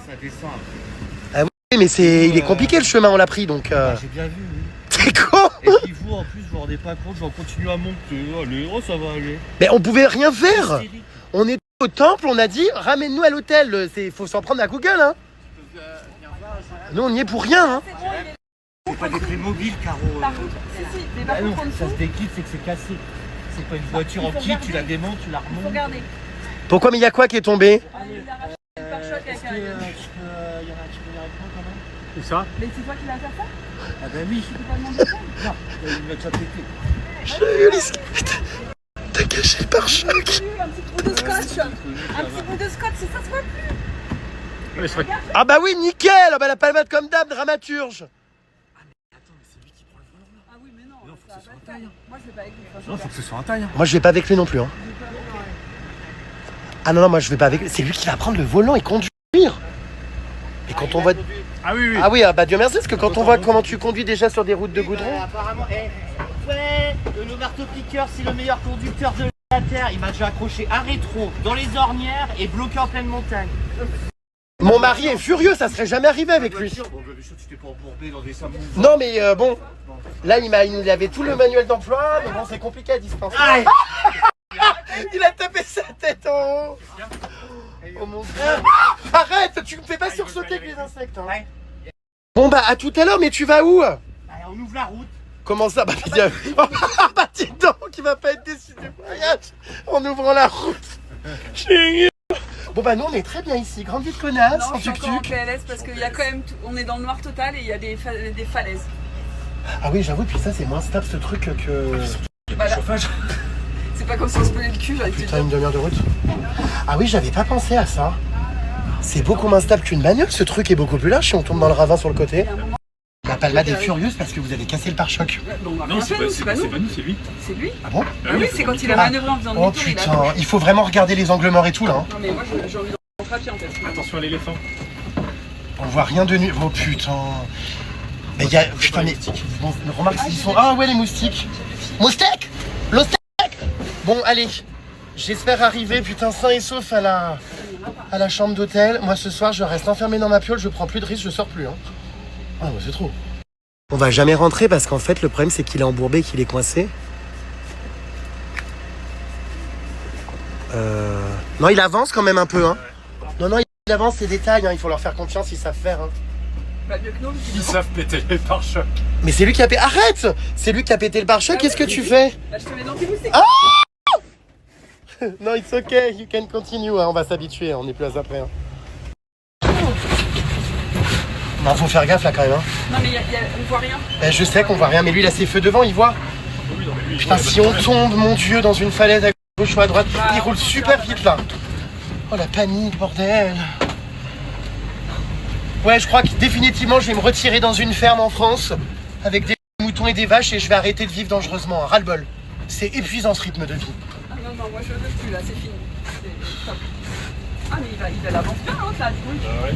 Ça descend après. Ah oui, mais il est compliqué le chemin, on l'a pris, donc... J'ai bien vu, oui. T'es con! Et puis vous, en plus, vous vous rendez pas compte, je vais continuer à monter. Allez, oh, ça va aller. Mais on pouvait rien faire! Hystérique. On est au temple, on a dit, ramène-nous à l'hôtel. Faut s'en prendre à Google, hein. Nous, on y est pour rien, hein. C'est pas des Playmobil, Caro. Si, mais par Ah non, contre, en ça dessous, se déquitte, c'est que c'est cassé. C'est pas une voiture en kit, tu la démontes, tu la il faut remontes. regarder. Pourquoi? Mais il y a quoi qui est tombé? Ah, il a arraché le pare-choc avec Est-ce un... que tu peux y répondre quand même? Où ça? Mais c'est toi qui vas faire ça? Ah ben oui. Tu peux pas demander ça? Non, il m'a déjà pété. T'as caché le pare-choc. Un petit bout de scotch. Un petit bout de scotch, c'est ça se voit plus. Ouais, c'est vrai. Ah bah oui, nickel. Ah bah la palmade comme d'hab, dramaturge. Ah oui, mais non, ça va pas le faire. Moi, je vais pas avec lui. Non, faut que ce soit un taille. Moi, je vais pas avec lui non plus, hein. Ah non, non, moi, je vais pas avec lui. C'est lui qui va prendre le volant et conduire. Et quand on voit... Ah oui, oui. Ah oui, ah bah Dieu merci, parce que quand on voit comment tu conduis déjà sur des routes de goudron... Apparemment, ouais, le marteau-piqueur, c'est le meilleur conducteur de la Terre. Il m'a déjà accroché un rétro dans les ornières et bloqué en pleine montagne. Mon mari est furieux, ça serait jamais arrivé avec lui. Bon, bah, bien sûr, tu t'es pas embourbé dans des samous. Non mais bon, là il avait tout le manuel d'emploi, mais bon c'est compliqué à distance. Aïe. Il a tapé sa tête en haut. Oh mon dieu. Arrête, tu me fais pas sursauter avec les insectes. Hein. Ouais. Bon bah à tout à l'heure, mais tu vas où? Allez, on ouvre la route. Comment ça? Bah dis donc, il va pas être déçu du voyage en ouvrant la route. Bon bah nous on est très bien ici, grande ville connasse, Non, en je suis encore en tuk-tuk. PLS parce qu'il y a quand même... On est dans le noir total et il y a des falaises. Ah oui j'avoue, puis ça c'est moins stable ce truc que... Voilà. C'est pas comme si on se pelait le cul, j'allais te Putain, dire. une demi-heure de route. Ah oui, j'avais pas pensé à ça. C'est beaucoup moins stable qu'une bagnole, ce truc est beaucoup plus large si on tombe dans le ravin sur le côté. La palmade est furieuse parce que vous avez cassé le pare-choc. Non, c'est pas nous, c'est lui. C'est lui. Ah bon? Ah oui, c'est quand il a manœuvré en faisant Oh demi-tour, il a... putain, il faut vraiment regarder les angles morts et tout là. Hein. Non mais moi j'ai envie de rentrer à pied en fait. Attention à l'éléphant. On voit rien de nu. Oh putain. Mais il y a... Putain mais... Bon, remarque s'ils sont... Ah ouais les moustiques. Moustiques. L'osteak. Bon allez. J'espère arriver putain sain et sauf à la chambre d'hôtel. Moi ce soir je reste enfermé dans ma piole, je prends plus de risques, je sors plus. Hein. Ah ouais c'est trop. On va jamais rentrer parce qu'en fait le problème c'est qu'il est embourbé, qu'il est coincé. Non il avance quand même un peu hein. Non non il avance, c'est des tailles, hein. Il faut leur faire confiance, ils savent faire hein. Bah mieux que nous, Ils savent péter les pare-chocs. Mais c'est lui qui a pété... Arrête. C'est lui qui a pété le pare-choc, qu'est-ce que tu fais? Bah je te mets dans tes moustiques. Non it's okay, you can continue, hein. On va s'habituer, on est plus à ça près hein. Non faut faire gaffe là quand même hein. Non mais on voit rien. Ben, je sais qu'on voit rien, mais lui il a ses feux devant, il voit. Putain, si on tombe, mon dieu, dans une falaise à gauche ou à droite, il roule super vite là. Oh la panique, bordel. Ouais, je crois que définitivement je vais me retirer dans une ferme en France avec des moutons et des vaches et je vais arrêter de vivre dangereusement. Ras-le-bol. C'est épuisant ce rythme de vie. Ah non, non, moi je veux plus là, c'est fini. C'est top. Ah mais il avance bien hein, ça, du coup. Ah ouais.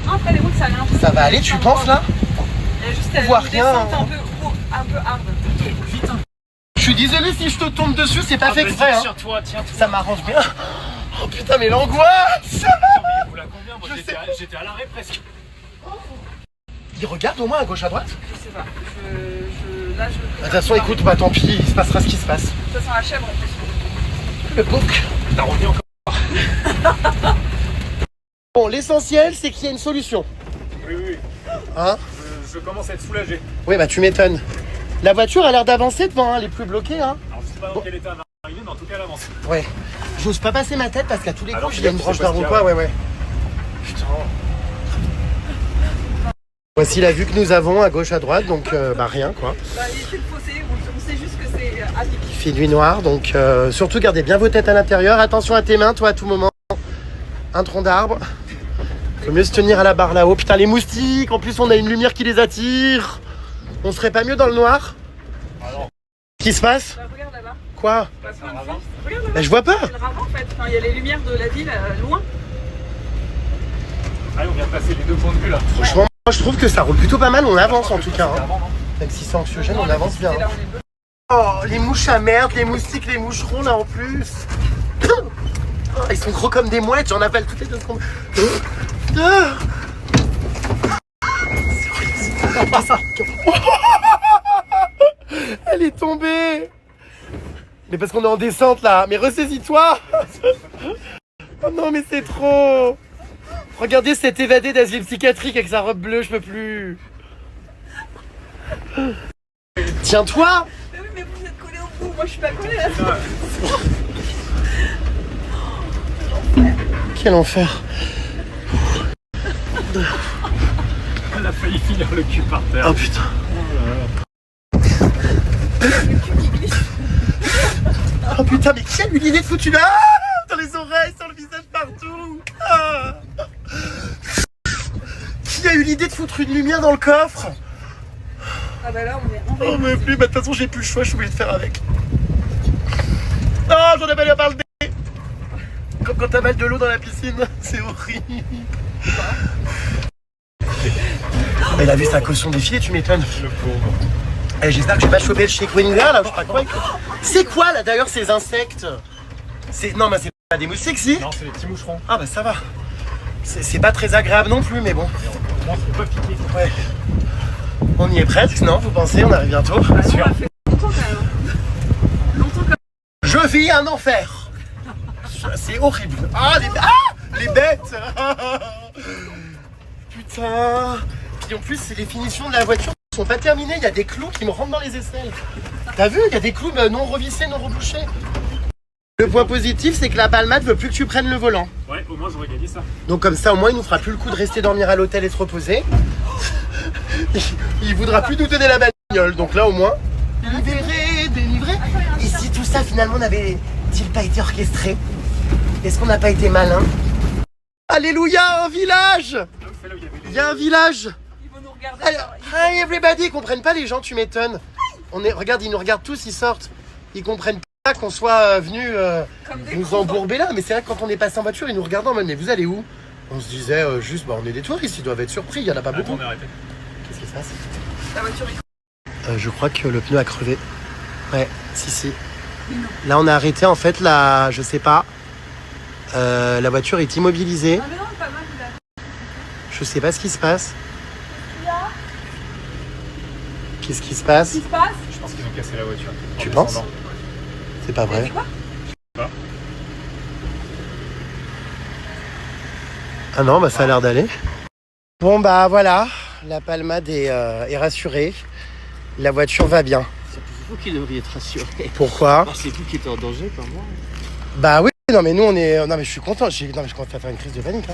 Après les routes ça allait un peu. Ça va aller, tu penses là? Il y a juste On voit une rien, descente hein. un peu hard. Je suis désolé si je te tombe dessus, c'est pas fait exprès hein. Tiens-toi, tiens-toi. Ça m'arrange bien. Oh putain, mais l'angoisse! Il roule à combien? Moi j'étais à l'arrêt presque. Il regarde au moins à gauche à droite? Je sais pas. Là je. De toute façon, écoute, bah tant pis, il se passera ce qui se passe. De toute façon la chèvre en plus. Le bouc. T'as revenu encore. Bon, l'essentiel, c'est qu'il y a une solution. Oui, oui. Hein? Je commence à être soulagé. Oui, bah tu m'étonnes. La voiture a l'air d'avancer devant, hein, elle est plus bloquée. Hein. Alors je sais pas dans quel état elle va arriver, mais en tout cas elle avance. Ouais. J'ose pas passer ma tête parce qu'à tous les Alors, coups, il y a une tu sais branche pas d'arbre ce ou qu'il y a. quoi, ouais. Putain. Voici la vue que nous avons à gauche à droite, donc bah rien quoi. Bah il fait le fossé, on sait juste que c'est à pic. Il fait nuit noire, donc surtout gardez bien vos têtes à l'intérieur. Attention à tes mains, toi à tout moment. Un tronc d'arbre. Faut mieux se tenir à la barre là-haut. Putain, les moustiques, en plus on a une lumière qui les attire. On serait pas mieux dans le noir? Alors. Qu'est-ce qui se passe? Bah, regarde là-bas. Quoi? Bah, regarde là-bas. Bah je vois pas. C'est le ravin en fait. Enfin, il y a les lumières de la ville loin. Allez, on vient de passer les deux points de vue là. Franchement, moi je trouve que ça roule plutôt pas mal, on avance en tout cas. C'était Hein. avant, non? Même si c'est anxiogène, on avance bien. C'était Hein. là, on est Oh, les mouches à merde, les moustiques, les moucherons là en plus. Oh, ils sont gros comme des mouettes, j'en appelle toutes les 2 secondes. Elle est tombée. Mais parce qu'on est en descente là. Mais ressaisis-toi. Oh non mais c'est trop. Regardez cet évadé d'asile psychiatrique avec sa robe bleue, je peux plus. Tiens-toi. Mais oui, mais vous êtes collés au bout, moi je suis pas collée là. Quel enfer. Elle a failli finir le cul par terre. Oh putain. Oh putain, mais qui a eu l'idée de foutre une... Ah, dans les oreilles, sur le visage, partout. Ah. Qui a eu l'idée de foutre une lumière dans le coffre? Ah bah là on est en Oh mais plus, bah, de toute façon j'ai plus le choix, je suis obligé de faire avec. Oh, j'en ai mal par le nez. Comme quand t'as mal de l'eau dans la piscine, c'est horrible. Elle a vu sa caution défiler, tu m'étonnes. Le pauvre. Eh, j'espère que je vais pas choper le chez Winga là, je sais pas quoi. C'est quoi là d'ailleurs ces insectes? Non mais c'est pas des moustiques si? Non, c'est les petits moucherons. Ah bah ça va. C'est pas très agréable non plus mais bon. Moi, faut pas piquer. Ouais. On y est presque, non? Vous pensez? On arrive bientôt? On a fait longtemps quand même. Longtemps quand même. Je vis un enfer. C'est horrible. Ah les bêtes. Putain. Puis en plus, les finitions de la voiture sont pas terminées. Il y a des clous qui me rentrent dans les aisselles. T'as vu? Il y a des clous non revissés, non rebouchés. Le point positif, c'est que la Palmade veut plus que tu prennes le volant. Ouais, au moins j'aurais gagné ça. Donc comme ça, au moins, il nous fera plus le coup de rester dormir à l'hôtel et se reposer. Il voudra plus nous donner la bagnole. Donc là, au moins, délivré. Ici, tout ça, finalement, n'avait-il pas été orchestré? Est-ce qu'on n'a pas été malin? Alléluia, un village! Il y a un village! ils vont nous regarder. Alors, hi everybody, ils comprennent pas les gens, tu m'étonnes. Regarde, ils nous regardent tous, ils sortent. Ils comprennent pas qu'on soit venus nous embourber là. Mais c'est vrai que quand on est passé en voiture, ils nous regardent en mode mais vous allez où? On se disait juste, on est des touristes, ils doivent être surpris, il y en a pas beaucoup. Attends, on est arrêté. Qu'est-ce qui se passe? La voiture est... Je crois que le pneu a crevé. Ouais, si. Là, on a arrêté en fait, là, je sais pas. La voiture est immobilisée. Ah mais non, pas mal là. Je sais pas ce qui se passe. Qu'est-ce qui se passe? Qu'est-ce qui se passe? Je pense qu'ils ont cassé la voiture. Tu En penses? descendant. C'est pas C'est vrai. quoi? Ah non, bah ça a l'air d'aller. Bon bah voilà, la Palmade est rassurée. La voiture va bien. C'est vous qui devriez être rassuré. Pourquoi? C'est vous qui êtes en danger, pas moi. Bah oui, non mais nous on est... Non mais je suis content, non mais je commence à faire une crise de panique. Hein.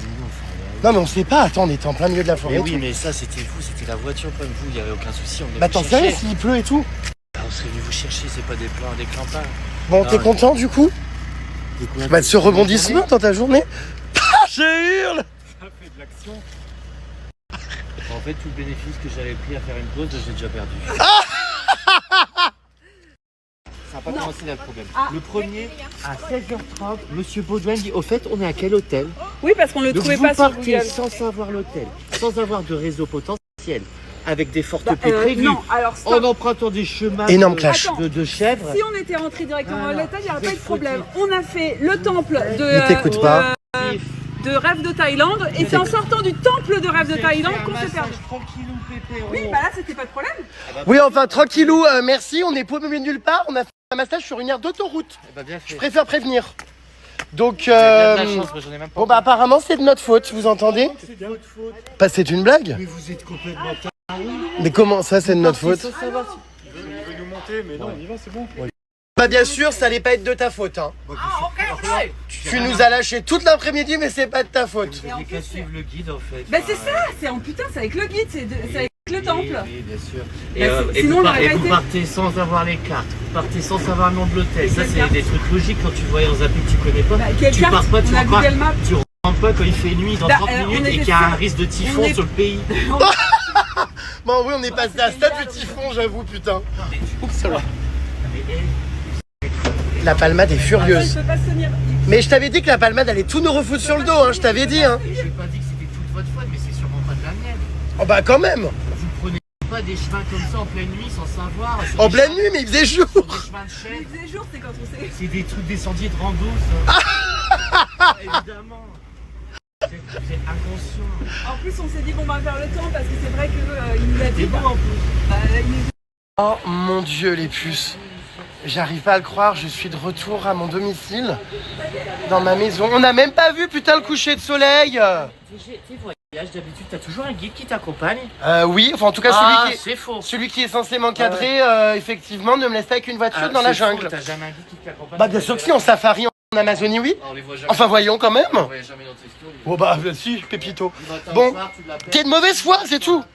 Non mais on sait pas, attends, on était en plein milieu de la forêt. Mais oui, mais ça c'était vous, c'était la voiture comme vous, il n'y avait aucun souci. On Bah t'en sais rien s'il pleut et tout. On serait venu vous chercher, c'est pas des clampins. Bon, Non, t'es mais- content du coup? Bah de ce rebondissement dans ta journée. Ah, je hurle. Ça fait de l'action. En fait, tout le bénéfice que j'avais pris à faire une pause, j'ai déjà perdu. Ça n'a pas commencé là le problème. Le premier, à 16h30, Monsieur Baudouin dit, au fait, on est à quel hôtel? Oui, parce qu'on le Donc trouvait vous pas sur partez Google. sans savoir l'hôtel, sans avoir de réseau potentiel, avec des fortes Bah, pluies prévues, non, alors stop. en empruntant des chemins Énorme de, clash. de chèvres. Si on était rentré directement à Voilà. l'hôtel, il n'y aurait Vous pas eu êtes de problème. fautif. On a fait le temple Il t'écoute pas. de Rêve de Thaïlande et c'est en sortant du temple de Rêve de Thaïlande qu'on s'est perdu. Tranquillou, pépé. Oui, bah là c'était pas de problème. Oui, enfin tranquillou, merci, on n'est pas au milieu de nulle part, on a fait un massage sur une aire d'autoroute. Bien Je fait. préfère prévenir. Donc, Vous avez bien de la chance, moi j'en ai même pas. bon bah apparemment c'est de notre faute, vous entendez? C'est de votre faute. Bah c'est une blague. Mais vous êtes complètement Mais comment ça c'est de notre faute? sans savoir si- Il veut nous monter, mais non, on y va, c'est bon. Bah bien sûr, ça allait pas être de ta faute. Hein. Tu nous as lâché toute l'après-midi, mais c'est pas de ta faute. Vous avez qu'à suivre le guide en fait. Bah c'est ça, c'est en putain, c'est avec le guide, c'est avec le temple. Oui, bien sûr. Bah, Et, sinon, on n'aurait pas vous été. partez sans avoir les cartes, vous partez sans savoir le nom de l'hôtel. Ça, quelle c'est carte des trucs logiques quand tu voyais dans un pays que tu connais pas. Bah, quelle tu carte? pars pas, On a Google Maps. tu rentres pas quand il fait nuit dans Bah, 30 on minutes et était qu'il y a un sûr. risque de typhon On est- sur le pays. Bon oui, on est passé à stade du typhon, j'avoue, putain. Oups, ça va. La Palmade est Il furieuse. peut pas se tenir. Mais je t'avais dit que la Palmade allait tout nous refoutre sur le dos, hein, je t'avais dit. Hein. Je n'ai pas dit que c'était toute votre faute, mais c'est sûrement pas de la mienne. Oh bah quand même. Vous prenez pas des chemins comme ça en pleine nuit sans savoir. En pleine nuit, mais il faisait jour. Des chemins de chêne. Il faisait jour, c'est quand on sait. C'est des trucs des sentiers de rando, ça. Évidemment. Vous êtes inconscient. En plus, on s'est dit qu'on va faire le temps parce que c'est vrai qu'il nous a dit. C'est beau en plus. Oh mon Dieu, les puces. J'arrive pas à le croire, je suis de retour à mon domicile, dans ma maison. On n'a même pas vu, putain, le coucher de soleil. Tes voyages, d'habitude, t'as toujours un guide qui t'accompagne. Oui, enfin en tout cas c'est faux. celui qui est censé m'encadrer, effectivement, ne me laisse pas avec une voiture dans la jungle. T'as jamais un guide qui t'accompagne. Bah bien sûr que si, en safari, en Amazonie, oui. On les voit jamais. Enfin voyons quand même. On les voit jamais dans tes stories. Oh bah si, Pépito. Il va t'en Bon, soir, tu l'appelles. t'es de mauvaise foi, c'est tout.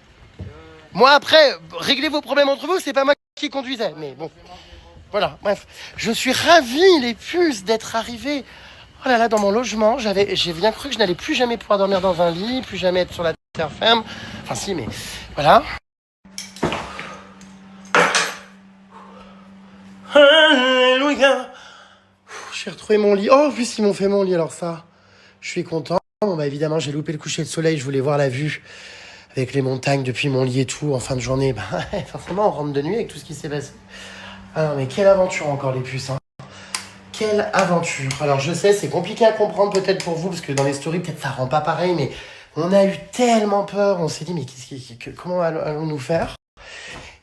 Moi après, réglez vos problèmes entre vous, c'est pas moi qui conduisais, mais bon. Voilà, bref. Je suis ravie, les puces, d'être arrivée. Oh là là, dans mon logement, j'ai bien cru que je n'allais plus jamais pouvoir dormir dans un lit, plus jamais être sur la terre ferme. Enfin si, mais voilà. Alléluia. J'ai retrouvé mon lit. Oh, en plus, ils m'ont fait mon lit, alors ça, je suis content. Bon, bah évidemment, j'ai loupé le coucher de soleil, je voulais voir la vue avec les montagnes depuis mon lit et tout, en fin de journée. Bah, forcément, on rentre de nuit avec tout ce qui s'est passé. Ah non, mais quelle aventure encore, les puces, hein. Quelle aventure. Alors, je sais, c'est compliqué à comprendre peut-être pour vous, parce que dans les stories, peut-être ça rend pas pareil, mais on a eu tellement peur. On s'est dit, mais comment allons-nous faire?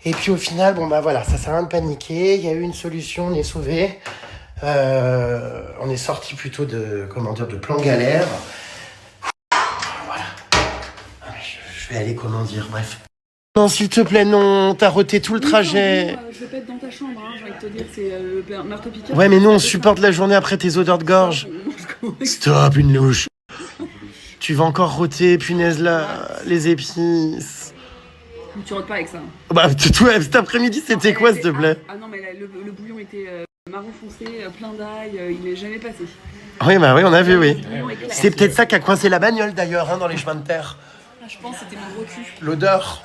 Et puis au final, bon bah voilà, ça sert à rien de paniquer. Il y a eu une solution, on est sauvés. On est sorti plutôt de plan galère. Voilà. Je vais aller, bref. Non, s'il te plaît, non, t'as roté tout le trajet. Je vais pas être dans ta chambre, hein, j'ai envie de te dire, c'est le marteau-piqueur. Ouais, mais nous, on supporte la journée après tes odeurs de gorge. Stop, une louche. Tu vas encore roter, punaise, là, les épices. Tu rentres pas avec ça. Bah, toi, cet après-midi, c'était quoi, s'il te plaît? Ah non, mais là, le bouillon était marron foncé, plein d'ail, il m'est jamais passé. Oui, bah oui, on a vu, oui. C'est peut-être ça qui a coincé la bagnole, d'ailleurs, hein, dans les chemins de terre. Ah, je pense que c'était mon gros cul. L'odeur.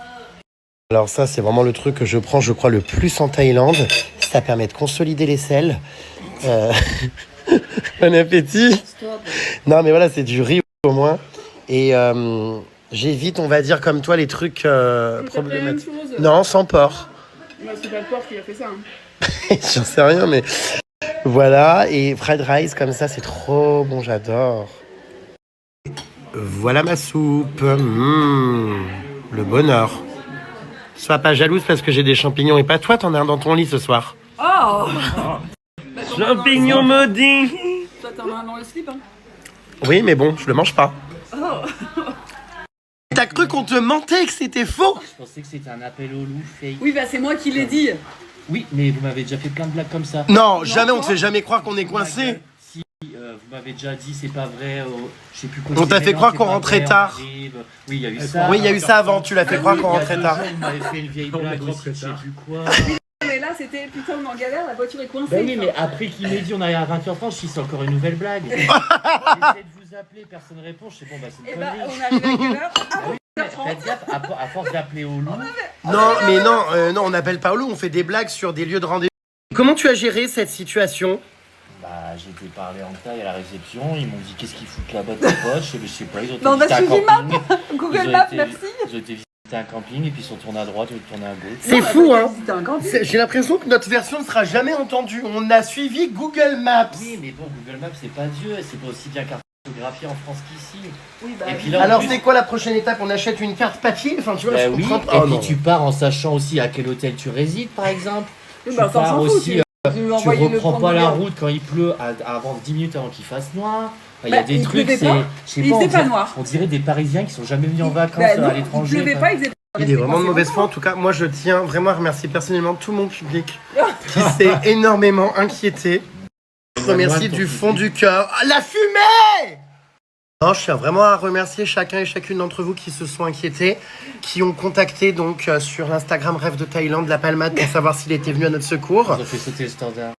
Alors ça, c'est vraiment le truc que je prends, je crois, le plus en Thaïlande. Ça permet de consolider les selles. Bon appétit. Stop. Non, mais voilà, c'est du riz au moins. Et j'évite, on va dire, comme toi, les trucs problématiques. Non, sans porc. Bah, c'est pas le porc qui a fait ça. Hein. J'en sais rien, mais voilà. Et fried rice, comme ça, c'est trop bon, j'adore. Voilà ma soupe. Le bonheur. Sois pas jalouse parce que j'ai des champignons et pas toi, t'en as un dans ton lit ce soir. Oh Champignons maudits. Toi, t'en as un dans le slip, hein. Oui, mais bon, je le mange pas. Oh. T'as cru qu'on te mentait, que c'était faux? Je pensais que c'était un appel au loup fake. Oui, bah c'est moi qui l'ai dit. Oui, mais vous m'avez déjà fait plein de blagues comme ça. Non, jamais, on te fait jamais croire qu'on est coincé. Si, vous m'avez déjà dit c'est pas vrai, je sais plus quoi. On t'a fait croire qu'on rentrait tard. Oui, il y a eu ça. Oui, il y a eu ça avant, tu l'as fait croire qu'on rentrait tard. Vous m'avez fait une vieille blague aussi, je sais plus quoi. Mais là, c'était putain, on est en galère, la voiture est coincée. Bah oui, mais après qu'il m'ait dit on arrive à 20h30, je dis c'est encore une nouvelle blague. J'essaie de vous appeler, personne ne répond, je sais bon bah c'est une Et bah, connerie. on arrive à quelle heure? Ah oui, mais faites gaffe, à force d'appeler au loup. Non, mais non, on n'appelle pas au loup, on fait des blagues sur des lieux de rendez-vous. Comment tu as géré cette situation? Bah j'ai été parler en taille à la réception, ils m'ont dit qu'est-ce qu'ils foutent là-bas tes potes, je sais pas, ils ont été Non, on a visiter un suivi camping. Google Maps, merci. Ils ont été visiter un camping et puis ils sont tournés à droite ou tournés à gauche. C'est fou, hein. C'était un camping. J'ai l'impression que notre version ne sera jamais entendue. On a suivi Google Maps. Oui, mais bon, Google Maps, c'est pas Dieu, c'est pas aussi bien cartographié en France qu'ici. Oui, bah, Et puis là, en Alors plus- c'est quoi la prochaine étape? On achète une carte papier? Enfin, tu vois, Bah je oui, comprends pas. et Oh, puis non. tu pars en sachant aussi à quel hôtel tu résides, par exemple. oui, bah, tu ça, on pars s'en fout. aussi, Tu tu reprends pas la route quand il pleut avant 10 minutes avant qu'il fasse noir. Enfin, il y a Bah, des il trucs, pleuvait c'est. pas. Je sais Il pas, faisait pas noir. on dirait des Parisiens qui sont jamais venus en vacances Bah, non, à l'étranger. il pleuvait enfin. pas, il faisait pas. Il est vraiment de mauvaise foi. En tout cas, moi, je tiens vraiment à remercier personnellement tout mon public qui s'est énormément inquiété. Je remercie du fond du cœur. Ah, la fumée! Non, je tiens vraiment à remercier chacun et chacune d'entre vous qui se sont inquiétés, qui ont contacté donc sur l'Instagram Rêve de Thaïlande La Palmade pour savoir s'il était venu à notre secours. Ils ont fait sauter le standard.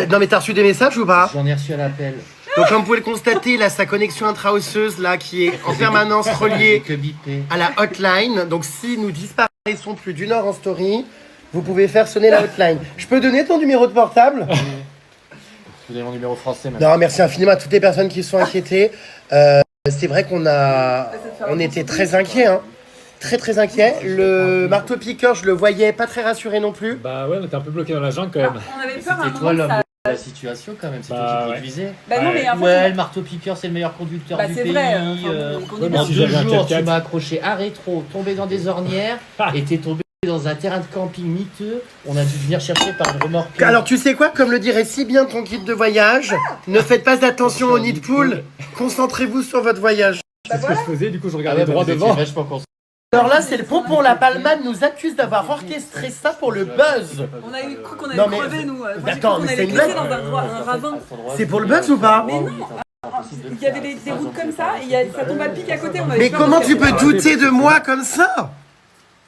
Non mais t'as reçu des messages ou pas? J'en ai reçu à l'appel. Donc comme vous pouvez le constater, il a sa connexion intra-osseuse là qui est en permanence reliée Que bipé. à la hotline. Donc si nous disparaissons plus d'une heure en story, vous pouvez faire sonner la hotline. Je peux donner ton numéro de portable? Vous avez mon numéro français même. Non, merci infiniment à toutes les personnes qui se sont inquiétées. C'est vrai qu'on était très inquiets. Hein. très très inquiet. Le marteau-piqueur, je le voyais pas très rassuré non plus. Bah ouais, on était un peu bloqué dans la jungle quand même. On avait peur à un C'était toi moment que l'homme ça... de la situation quand même, c'est Bah, toi qui ouais. conduisais. Bah non, mais en fait... Ouais, le marteau-piqueur, c'est le meilleur conducteur Bah, du c'est pays. vrai, enfin, bon, on est En si 2 j'avais un jours, 4x4. tu m'as accroché à rétro, tombé dans des ornières, et t'es tombé dans un terrain de camping miteux. On a dû venir chercher par une remorque. Alors tu sais quoi, comme le dirait si bien ton guide de voyage, ne faites pas attention au nid de poule, concentrez-vous sur votre voyage. C'est ce que je faisais, du coup je Ah regardais ouais, droit vous étiez devant. vachement concentré. Alors là, c'est le pompon, la Palmade nous accuse d'avoir orchestré ça pour le buzz. On a eu cru qu'on Non, allait mais- crever, nous. Moi, j'ai Attends, cru qu'on mais allait c'est une glisser blague. dans un ravin. C'est pour le buzz ou pas? Mais non, il y avait des routes comme ça, et ça tombe à pic à côté. On avait Mais peur comment de tu peux casser. douter de moi comme ça?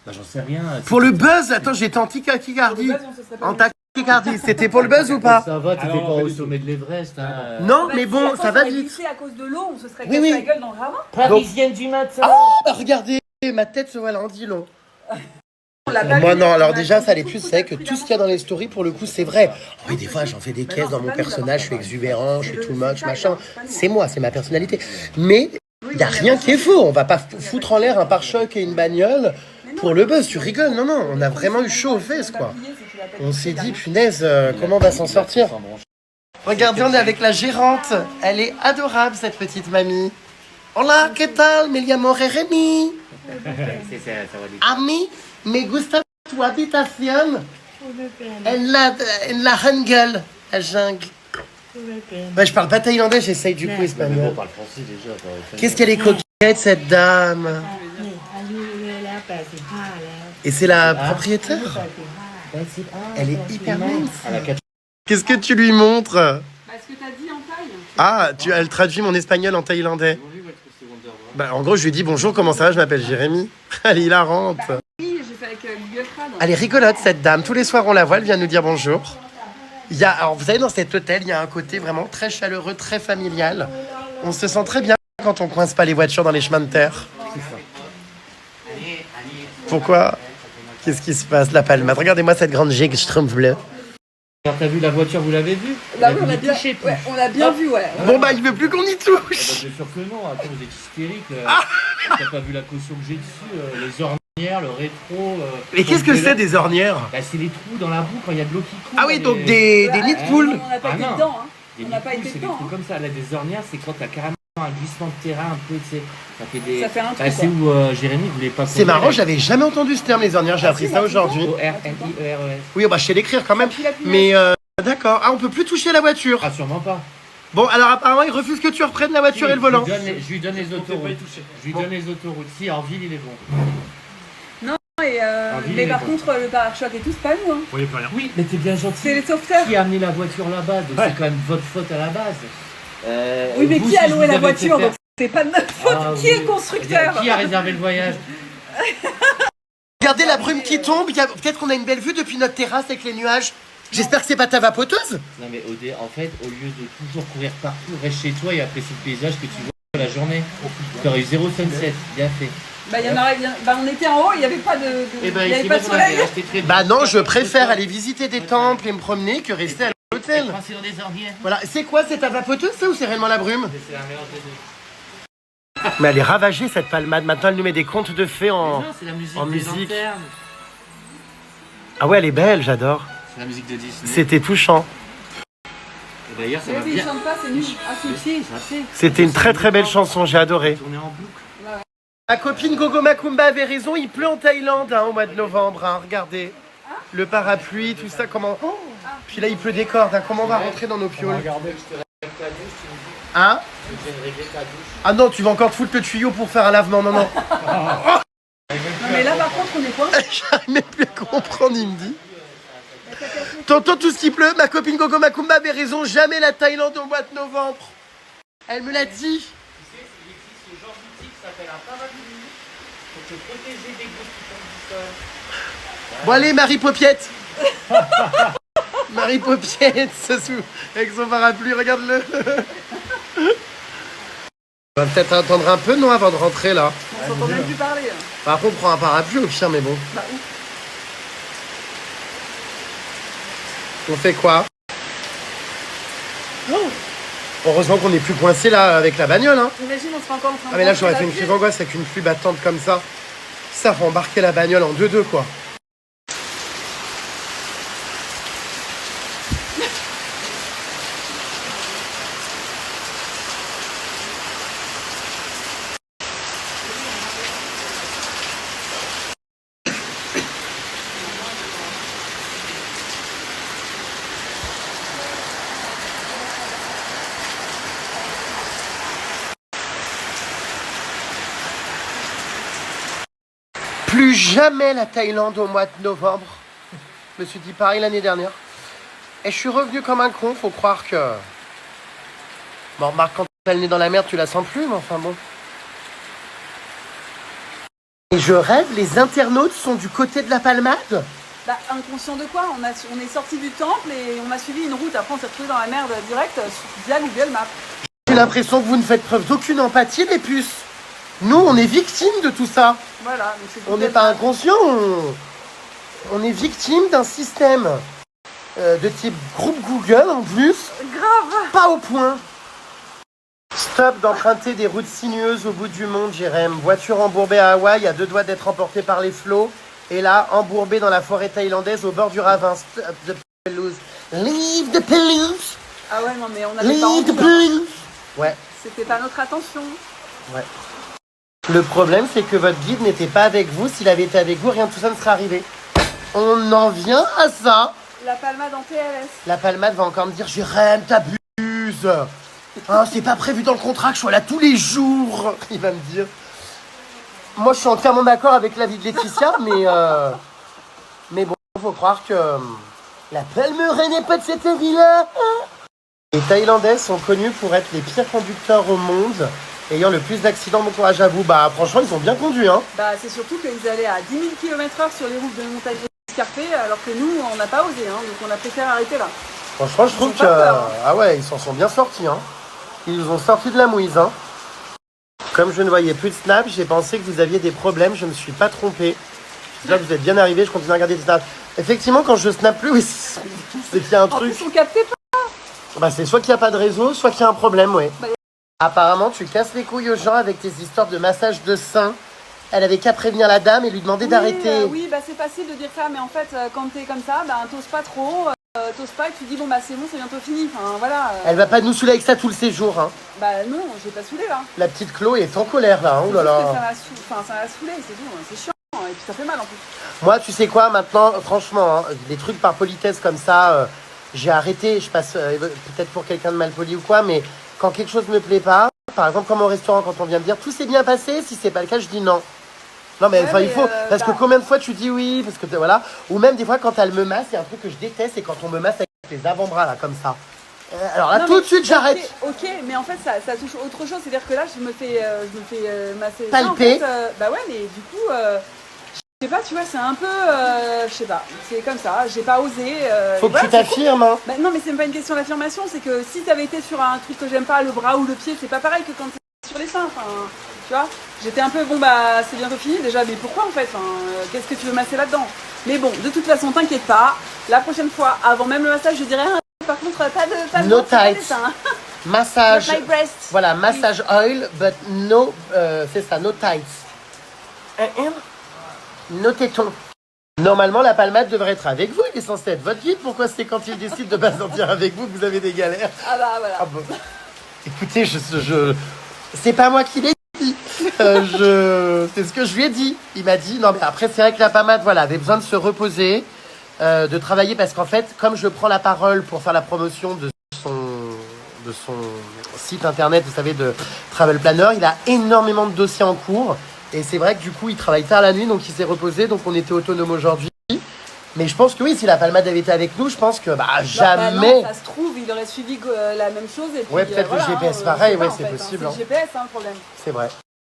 Bah, j'en sais rien. Pour le buzz, attends, j'étais en tachycardie. Pour le buzz, on se serait pas En mis. tachycardie, c'était pour le buzz ou pas? Ça va, t'étais Alors, pas pas au du sommet de l'Everest. Hein. Non, Bah, mais si, bon, après, ça on va aurait vite. glissé à cause de l'eau, on se serait Oui, cassé oui. la gueule dans le ravin. Parisienne du matin. Bah, regardez, ma tête se voit là en dit long. On l'a pas Moi vu, non, on alors a déjà vu ça allait beaucoup plus de c'est que trucs tout ce qu'il y a dans les stories pour le coup c'est vrai. Oui, des fois j'en fais des caisses dans mon personnage, je suis exubérant, je suis too much, machin. C'est moi, c'est ma personnalité. Mais il n'y a rien qui est faux, on va pas foutre en l'air un pare-choc et une bagnole pour le buzz, tu rigoles. Non, non, on a vraiment eu chaud aux fesses quoi. On s'est dit punaise, comment on va s'en sortir? Regardez, on est avec la gérante, elle est adorable cette petite mamie. Hola, ¿qué tal? Me llamo Jeremy. Ça va aller. A mí me gusta tu habitación en la jungle. La jungle. Bah, je parle pas thaïlandais, j'essaye du coup Mais bon, on espagnol. parle français déjà. Qu'est-ce qu'elle est coquette cette dame. Et c'est la propriétaire. Elle est hyper mince. À la 4. Qu'est-ce que tu lui montres? Bah, ce que t'as dit en taille. Ah, elle traduit mon espagnol en thaïlandais. Bah, en gros, je lui dis bonjour, comment ça va? Je m'appelle Jérémy. Elle est hilarante. Oui, j'ai fait avec Google Trad. Elle est rigolote cette dame. Tous les soirs on la voit, elle vient nous dire bonjour. Il y a, alors vous savez, dans cet hôtel, il y a un côté vraiment très chaleureux, très familial. On se sent très bien quand on coince pas les voitures dans les chemins de terre. Pourquoi? Qu'est-ce qui se passe, la Palmade? Regardez-moi cette grande gigue Schtroumpf bleue. Alors t'as vu la voiture, vous l'avez vue? Là, oui, on a bien, ouais, on a bien vu, ouais. Bon bah il veut plus qu'on y Ah bah, touche. bien sûr que non, attends, vous êtes hystérique. T'as pas vu la caution que j'ai dessus, les ornières, le rétro. Et qu'est-ce que c'est des ornières? Bah, c'est les trous dans la boue quand il y a de l'eau qui coule. Ah oui, les- donc des nids de poules. On n'a pas Ah été non. dedans, hein. les on n'a nids pas de poules, été c'est des dedans, trous hein. comme ça. Là, des ornières, c'est quand t'as carrément un glissement de terrain un peu, tu sais. Ça fait des. Ça fait un trou, Bah, c'est quoi. où Jérémy voulait pas. C'est marrant, j'avais jamais entendu ce terme les ornières, j'ai appris ça aujourd'hui. O-R-N-I-E-R-E-S. Oui, bah je sais l'écrire quand même. Appuie la punaise. Mais d'accord. Ah, on peut plus toucher la voiture. Ah, sûrement pas. Bon, alors apparemment il refuse que tu reprennes la voiture et le volant. Je lui donne les autoroutes. Je lui donne les autoroutes. Si, en ville, il est bon. Et, ville, mais il est par bon. contre, le pare-choc et tout, c'est pas nous, hein. Vous voyez plus rien. Oui, mais t'es bien gentil. C'est les sauveteurs. Qui a amené la voiture là-bas, donc Ouais. c'est quand même votre faute à la base. Oui, mais vous, qui si a je loué vous la avais fait voiture? faire- Donc c'est pas de notre faute. Ah, Qui est oui. le constructeur? Qui a réservé le voyage? Regardez la brume qui tombe. Peut-être qu'on a une belle vue depuis notre terrasse avec les nuages. J'espère que c'est pas ta vapoteuse. Non mais Odé, en fait, au lieu de toujours courir partout, reste chez toi et apprécie le paysage que tu vois la journée. Tu aurais eu 0 sunset, bien fait. Bah, il y en aurait bien. Bah, on était en haut, il n'y avait pas de. Et ben Il y avait ici, pas de vous avez soleil. resté très Bah non, je préfère aller visiter des temples et me promener que rester à l'hôtel. Coincé dans des ornières. Voilà, c'est quoi, c'est ta vapoteuse ça ou c'est réellement la brume? C'est un mélange des deux. Mais elle est ravagée cette Palmade. Maintenant elle nous met des contes de fées en. Non, c'est la musique en des musique. lanternes. Ah ouais, elle est belle, j'adore. C'est la musique de Disney. C'était touchant. Et d'ailleurs, ça Mais va oui, ils bien. chantent pas, c'est nul. Ah, si. Si, ça fait. C'était une très très belle chanson, j'ai adoré. Tourner en boucle. Ma copine Gogo Makumba avait raison, il pleut en Thaïlande hein, au mois de novembre, hein, regardez. Le parapluie, tout ça, comment... Puis là il pleut des cordes, hein, comment on va rentrer dans nos pioles? Hein? Ah non, tu vas encore te foutre le tuyau pour faire un lavement, non, non. Non, mais là, par contre, on est quoi? J'arrive même plus à comprendre, il me dit. T'entends tout ce qui pleut? Ma copine Gogo Makumba avait raison, jamais la Thaïlande au mois de novembre. Elle me l'a dit. Ce genre d'outil qui s'appelle un parapluie pour te protéger des gouttes qui tombent du sol. Bon allez, Marie Paupiette. Marie Paupiette, avec son parapluie, regarde-le. On va peut-être attendre un peu, non, avant de rentrer, là. On s'entend même plus parler. Hein. Par contre, on prend un parapluie au pire, mais bon. Bah, où? On fait quoi? Heureusement qu'on n'est plus coincé, là, avec la bagnole, hein. Imagine, on sera encore en train de. Ah mais là, rentrer j'aurais fait la une pluie. crise d'angoisse avec une pluie battante comme ça. Ça va embarquer la bagnole en 2-2 quoi. Plus jamais la Thaïlande au mois de novembre. Je me suis dit pareil l'année dernière. Et je suis revenu comme un con, faut croire que... Bon, remarque, quand elle est dans la merde, tu la sens plus, mais enfin bon. Et je rêve, les internautes sont du côté de la Palmade. Bah, inconscient de quoi? On est sorti du temple et on a suivi une route. Après, on s'est retrouvé dans la merde direct via Google Maps. J'ai l'impression que vous ne faites preuve d'aucune empathie, les puces. Nous, on est victimes de tout ça. Voilà. Donc c'est On n'est pas inconscient, on est victime d'un système de type groupe Google en plus. grave. Pas au point. Stop d'emprunter des routes sinueuses au bout du monde, Jérém. Voiture embourbée à Hawaï, à 2 doigts d'être emportée par les flots. Et là, embourbée dans la forêt thaïlandaise au bord du ravin. Stop the pelouse. Leave the pelouse. Ah ouais, non, mais on avait pas Leave envie. the pelouse. Ouais, C'était pas notre attention. ouais. Le problème, c'est que votre guide n'était pas avec vous. S'il avait été avec vous, rien de tout ça ne serait arrivé. On en vient à ça. La palmade en TLS. La Palmade va encore me dire, Jérém, t'abuses. Hein, c'est pas prévu dans le contrat que je sois là tous les jours. Il va me dire. Moi, je suis entièrement d'accord avec l'avis de Laetitia, mais bon, faut croire que la Palmeraie n'est pas de cette vie-là. Les Thaïlandais sont connus pour être les pires conducteurs au monde, ayant le plus d'accidents. Bon courage à vous. Bah, franchement, ils ont bien conduit, hein. Bah, c'est surtout qu'ils allaient à 10 000 km/h sur les routes de montagne escarpées, alors que nous, on n'a pas osé, hein, donc on a préféré arrêter là. Franchement, je trouve ont que... pas peur, hein. Ah ouais, ils s'en sont bien sortis, hein. Ils nous ont sortis de la mouise, hein. Comme je ne voyais plus de snap, j'ai pensé que vous aviez des problèmes, je ne me suis pas trompé. Là, vous êtes bien arrivé, je continue à regarder des snaps. Effectivement, quand je snap plus, oui, c'est qu'il y a un En truc. plus, on captait pas. Bah, c'est soit qu'il n'y a pas de réseau, soit qu'il y a un problème, ouais. Bah, Apparemment, tu casses les couilles aux gens avec tes histoires de massage de seins. Elle avait qu'à prévenir la dame et lui demander d'arrêter. Oui, bah c'est facile de dire ça, mais en fait, quand t'es comme ça, bah t'oses pas trop, t'oses pas et tu dis bon bah c'est bon, c'est bientôt fini. Enfin voilà. Elle va pas nous saouler avec ça tout le séjour, hein. Bah non, j'ai pas saoulé là. La petite Chloé est en colère, là, hein. Oh là là. Ça m'a saoulé, c'est tout, c'est chiant. Et puis ça fait mal en plus. Moi, tu sais quoi, maintenant, franchement, hein, des trucs par politesse comme ça, j'ai arrêté. Je passe peut-être pour quelqu'un de mal poli ou quoi, mais quand quelque chose me plaît pas, par exemple, comme au restaurant, quand on vient me dire tout s'est bien passé, si c'est pas le cas, je dis non. Non, mais, Ouais, il faut. Parce que bah... combien de fois tu dis oui, parce que voilà. Ou même des fois, quand elle me masse, il y a un truc que je déteste, c'est quand on me masse avec les avant-bras, là, comme ça. Alors là, non, tout de suite, j'arrête. Ok, mais en fait, ça touche autre chose. C'est-à-dire que là, je me fais masser. Palper. Ça, en fait, bah ouais, mais du coup, je sais pas, tu vois, c'est un peu. Je sais pas, c'est comme ça. J'ai pas osé. Faut que tu t'affirmes, hein. Bah, non, mais c'est même pas une question d'affirmation. C'est que si t'avais été sur un truc que j'aime pas, le bras ou le pied, c'est pas pareil que quand t'es sur les seins. Enfin, tu vois, j'étais un peu bon, bah c'est bientôt fini déjà, mais pourquoi en fait, qu'est-ce que tu veux masser là-dedans? Mais bon, de toute façon, t'inquiète pas. La prochaine fois, avant même le massage, je dirais. Par contre, pas de No tights. Massage. Not my breast. Voilà, massage oil, but no, c'est ça, no tights. No tétons. Normalement, la Palmade devrait être avec vous. Il est censé être votre guide. Pourquoi c'est quand il décide de pas sortir avec vous que vous avez des galères? Ah bah voilà. Ah bon. Écoutez, c'est pas moi qui l'ai dit. C'est ce que je lui ai dit. Il m'a dit, non mais après c'est vrai que la Palmade, voilà, avait besoin de se reposer, de travailler parce qu'en fait, comme je prends la parole pour faire la promotion de son site internet, vous savez, de Travel Planner, il a énormément de dossiers en cours. Et c'est vrai que du coup, il travaille tard la nuit, donc il s'est reposé, donc on était autonome aujourd'hui. Mais je pense que oui, si la Palmade avait été avec nous, je pense que jamais. Bah non, ça se trouve, il aurait suivi la même chose. Et puis, ouais, peut-être voilà, le GPS pareil, ouais, c'est fait, possible. C'est le GPS, le problème. C'est vrai.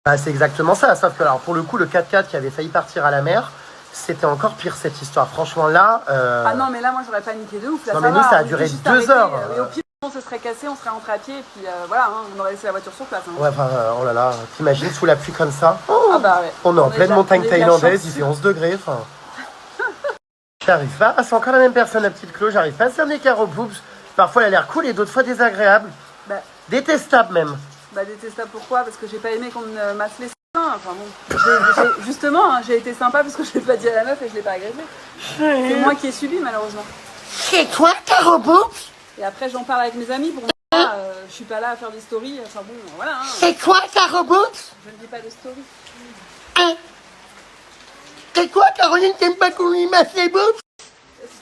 Bah, c'est exactement ça. Sauf que alors, pour le coup, le 4x4 qui avait failli partir à la mer, c'était encore pire cette histoire. Franchement, là. Ah non, mais là, moi, j'aurais paniqué de ouf. Là, non, mais nous, ça a duré 2 heures. Et au pire, on se serait cassé, on serait rentré à pied, et puis voilà, hein, on aurait laissé la voiture sur place. Hein. Ouais, enfin, oh là là, t'imagines sous la pluie comme ça? Ah bah ouais. On est en pleine montagne thaïlandaise, il fait 11 degrés, enfin. J'arrive pas. Ah, c'est encore la même personne, la petite Chloé. J'arrive pas à cerner Caro Boobs. Parfois, elle a l'air cool et d'autres fois désagréable. Bah, détestable même. Bah, détestable pourquoi? Parce que j'ai pas aimé qu'on me masse les seins. Enfin bon, justement, hein, j'ai été sympa parce que je l'ai pas dit à la meuf et je l'ai pas agressé. C'est moi qui ai subi malheureusement. C'est toi ta robot? Et après j'en parle avec mes amis pour moi, je suis pas là à faire des stories, enfin bon, voilà. Hein, C'est toi ta robot? je ne dis pas de stories. Hein? C'est quoi Caroline, t'aimes pas qu'on lui masse les bouts?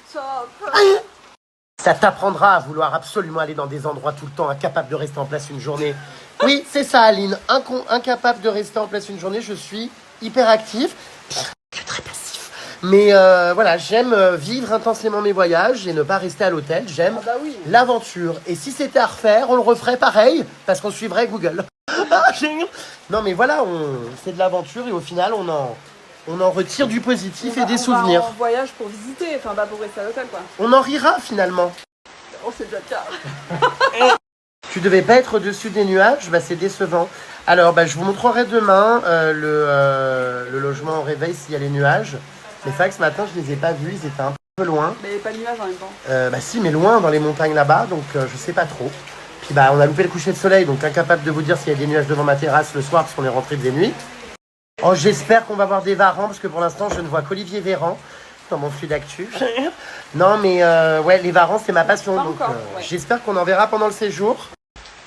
Stop. Hein? Ça t'apprendra à vouloir absolument aller dans des endroits tout le temps, incapable de rester en place une journée. Oui, c'est ça Aline, incapable de rester en place une journée, je suis hyperactif, très passif. Mais voilà, j'aime vivre intensément mes voyages et ne pas rester à l'hôtel, j'aime Ah bah oui. l'aventure. Et si c'était à refaire, on le referait pareil, parce qu'on suivrait Google. Non mais voilà, c'est de l'aventure et au final on en retire du positif et des souvenirs. On va en voyage pour visiter, enfin pas pour rester à l'hôtel quoi. On en rira finalement. Oh c'est déjà le cas. Tu devais pas être au-dessus des nuages, bah c'est décevant. Alors bah, je vous montrerai demain le logement en réveil s'il y a les nuages. Mais c'est vrai que ce matin je les ai pas vus, ils étaient un peu loin. Mais pas de nuages en même temps. Bah si, mais loin dans les montagnes là-bas, donc je sais pas trop. Puis bah on a loupé le coucher de soleil, donc incapable de vous dire s'il y a des nuages devant ma terrasse le soir parce qu'on est rentré de nuit. Oh j'espère qu'on va voir des varans parce que pour l'instant je ne vois qu'Olivier Véran dans mon flux d'actu. Non mais ouais les varans c'est ma passion, Pas donc encore, ouais. j'espère qu'on en verra pendant le séjour.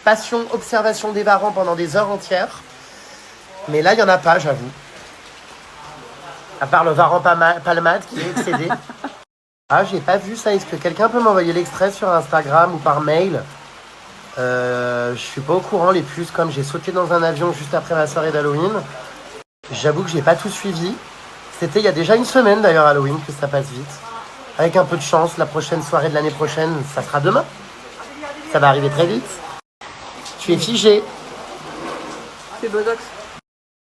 Passion, observation des varans pendant des heures entières. Mais là il y en a pas j'avoue. À part le varan palmade qui est excédé. Ah j'ai pas vu ça, est-ce que quelqu'un peut m'envoyer l'extrait sur Instagram ou par mail? Je suis pas au courant les puces, comme j'ai sauté dans un avion juste après ma soirée d'Halloween. J'avoue que j'ai pas tout suivi. C'était il y a déjà une semaine d'ailleurs Halloween que ça passe vite. Avec un peu de chance, la prochaine soirée de l'année prochaine, ça sera demain. Ça va arriver très vite. Tu es figé. C'est Botox.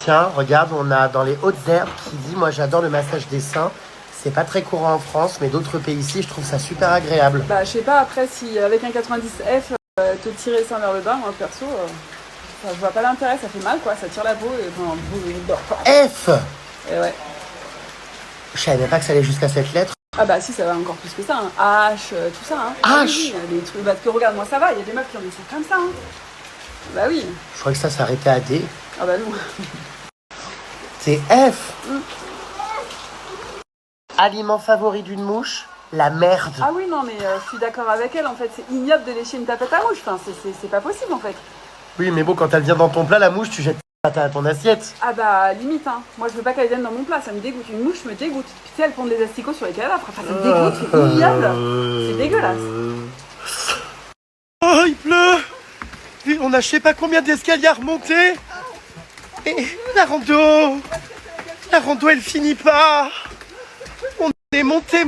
Tiens, regarde, on a dans les hautes herbes qui dit « Moi j'adore le massage des seins ». C'est pas très courant en France, mais d'autres pays ici, je trouve ça super agréable. Bah je sais pas après si avec un 90F te tirer ça vers le bas, moi perso, enfin, je vois pas l'intérêt, ça fait mal quoi, ça tire la peau et enfin, il dort pas. F. Et ouais. Je savais même pas que ça allait jusqu'à cette lettre. Ah bah si ça va encore plus que ça, hein. H, tout ça. Hein. H. Oui, les trucs, parce que regarde moi ça va, il y a des meufs qui ont des seins comme ça. Hein. Bah oui. Je crois que ça s'arrêtait à D. Ah bah non. C'est F. Aliment favori d'une mouche, la merde. Ah oui non mais je suis d'accord avec elle, en fait c'est ignoble de lécher une tapette à mouche, enfin c'est pas possible en fait. Oui, mais bon, quand elle vient dans ton plat, la mouche, tu jettes à ton assiette. Ah bah limite hein, moi je veux pas qu'elle vienne dans mon plat, ça me dégoûte, une mouche me dégoûte. Puis tu sais elle pond des asticots sur les cadavres, enfin ça me dégoûte, c'est ignoble, c'est dégueulasse. Oh, il pleut. Et on a je sais pas combien d'escaliers à remonter. Et la rando, elle finit pas. On est monté,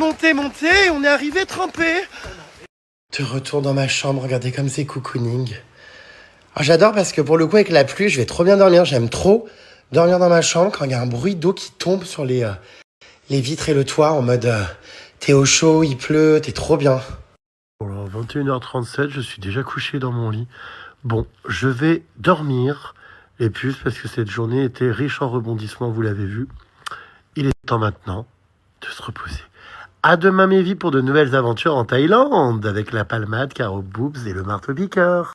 on est arrivé trempé. De retour dans ma chambre, regardez comme c'est cocooning. Oh, j'adore parce que pour le coup avec la pluie, je vais trop bien dormir. J'aime trop dormir dans ma chambre quand il y a un bruit d'eau qui tombe sur les vitres et le toit en mode t'es au chaud, il pleut, t'es trop bien. Bon, alors 21h37, je suis déjà couché dans mon lit. Bon, je vais dormir les puces parce que cette journée était riche en rebondissements, vous l'avez vu. Il est temps maintenant de se reposer. À demain mes vies pour de nouvelles aventures en Thaïlande avec la palmade, Caro Boobs et le marteau piqueur.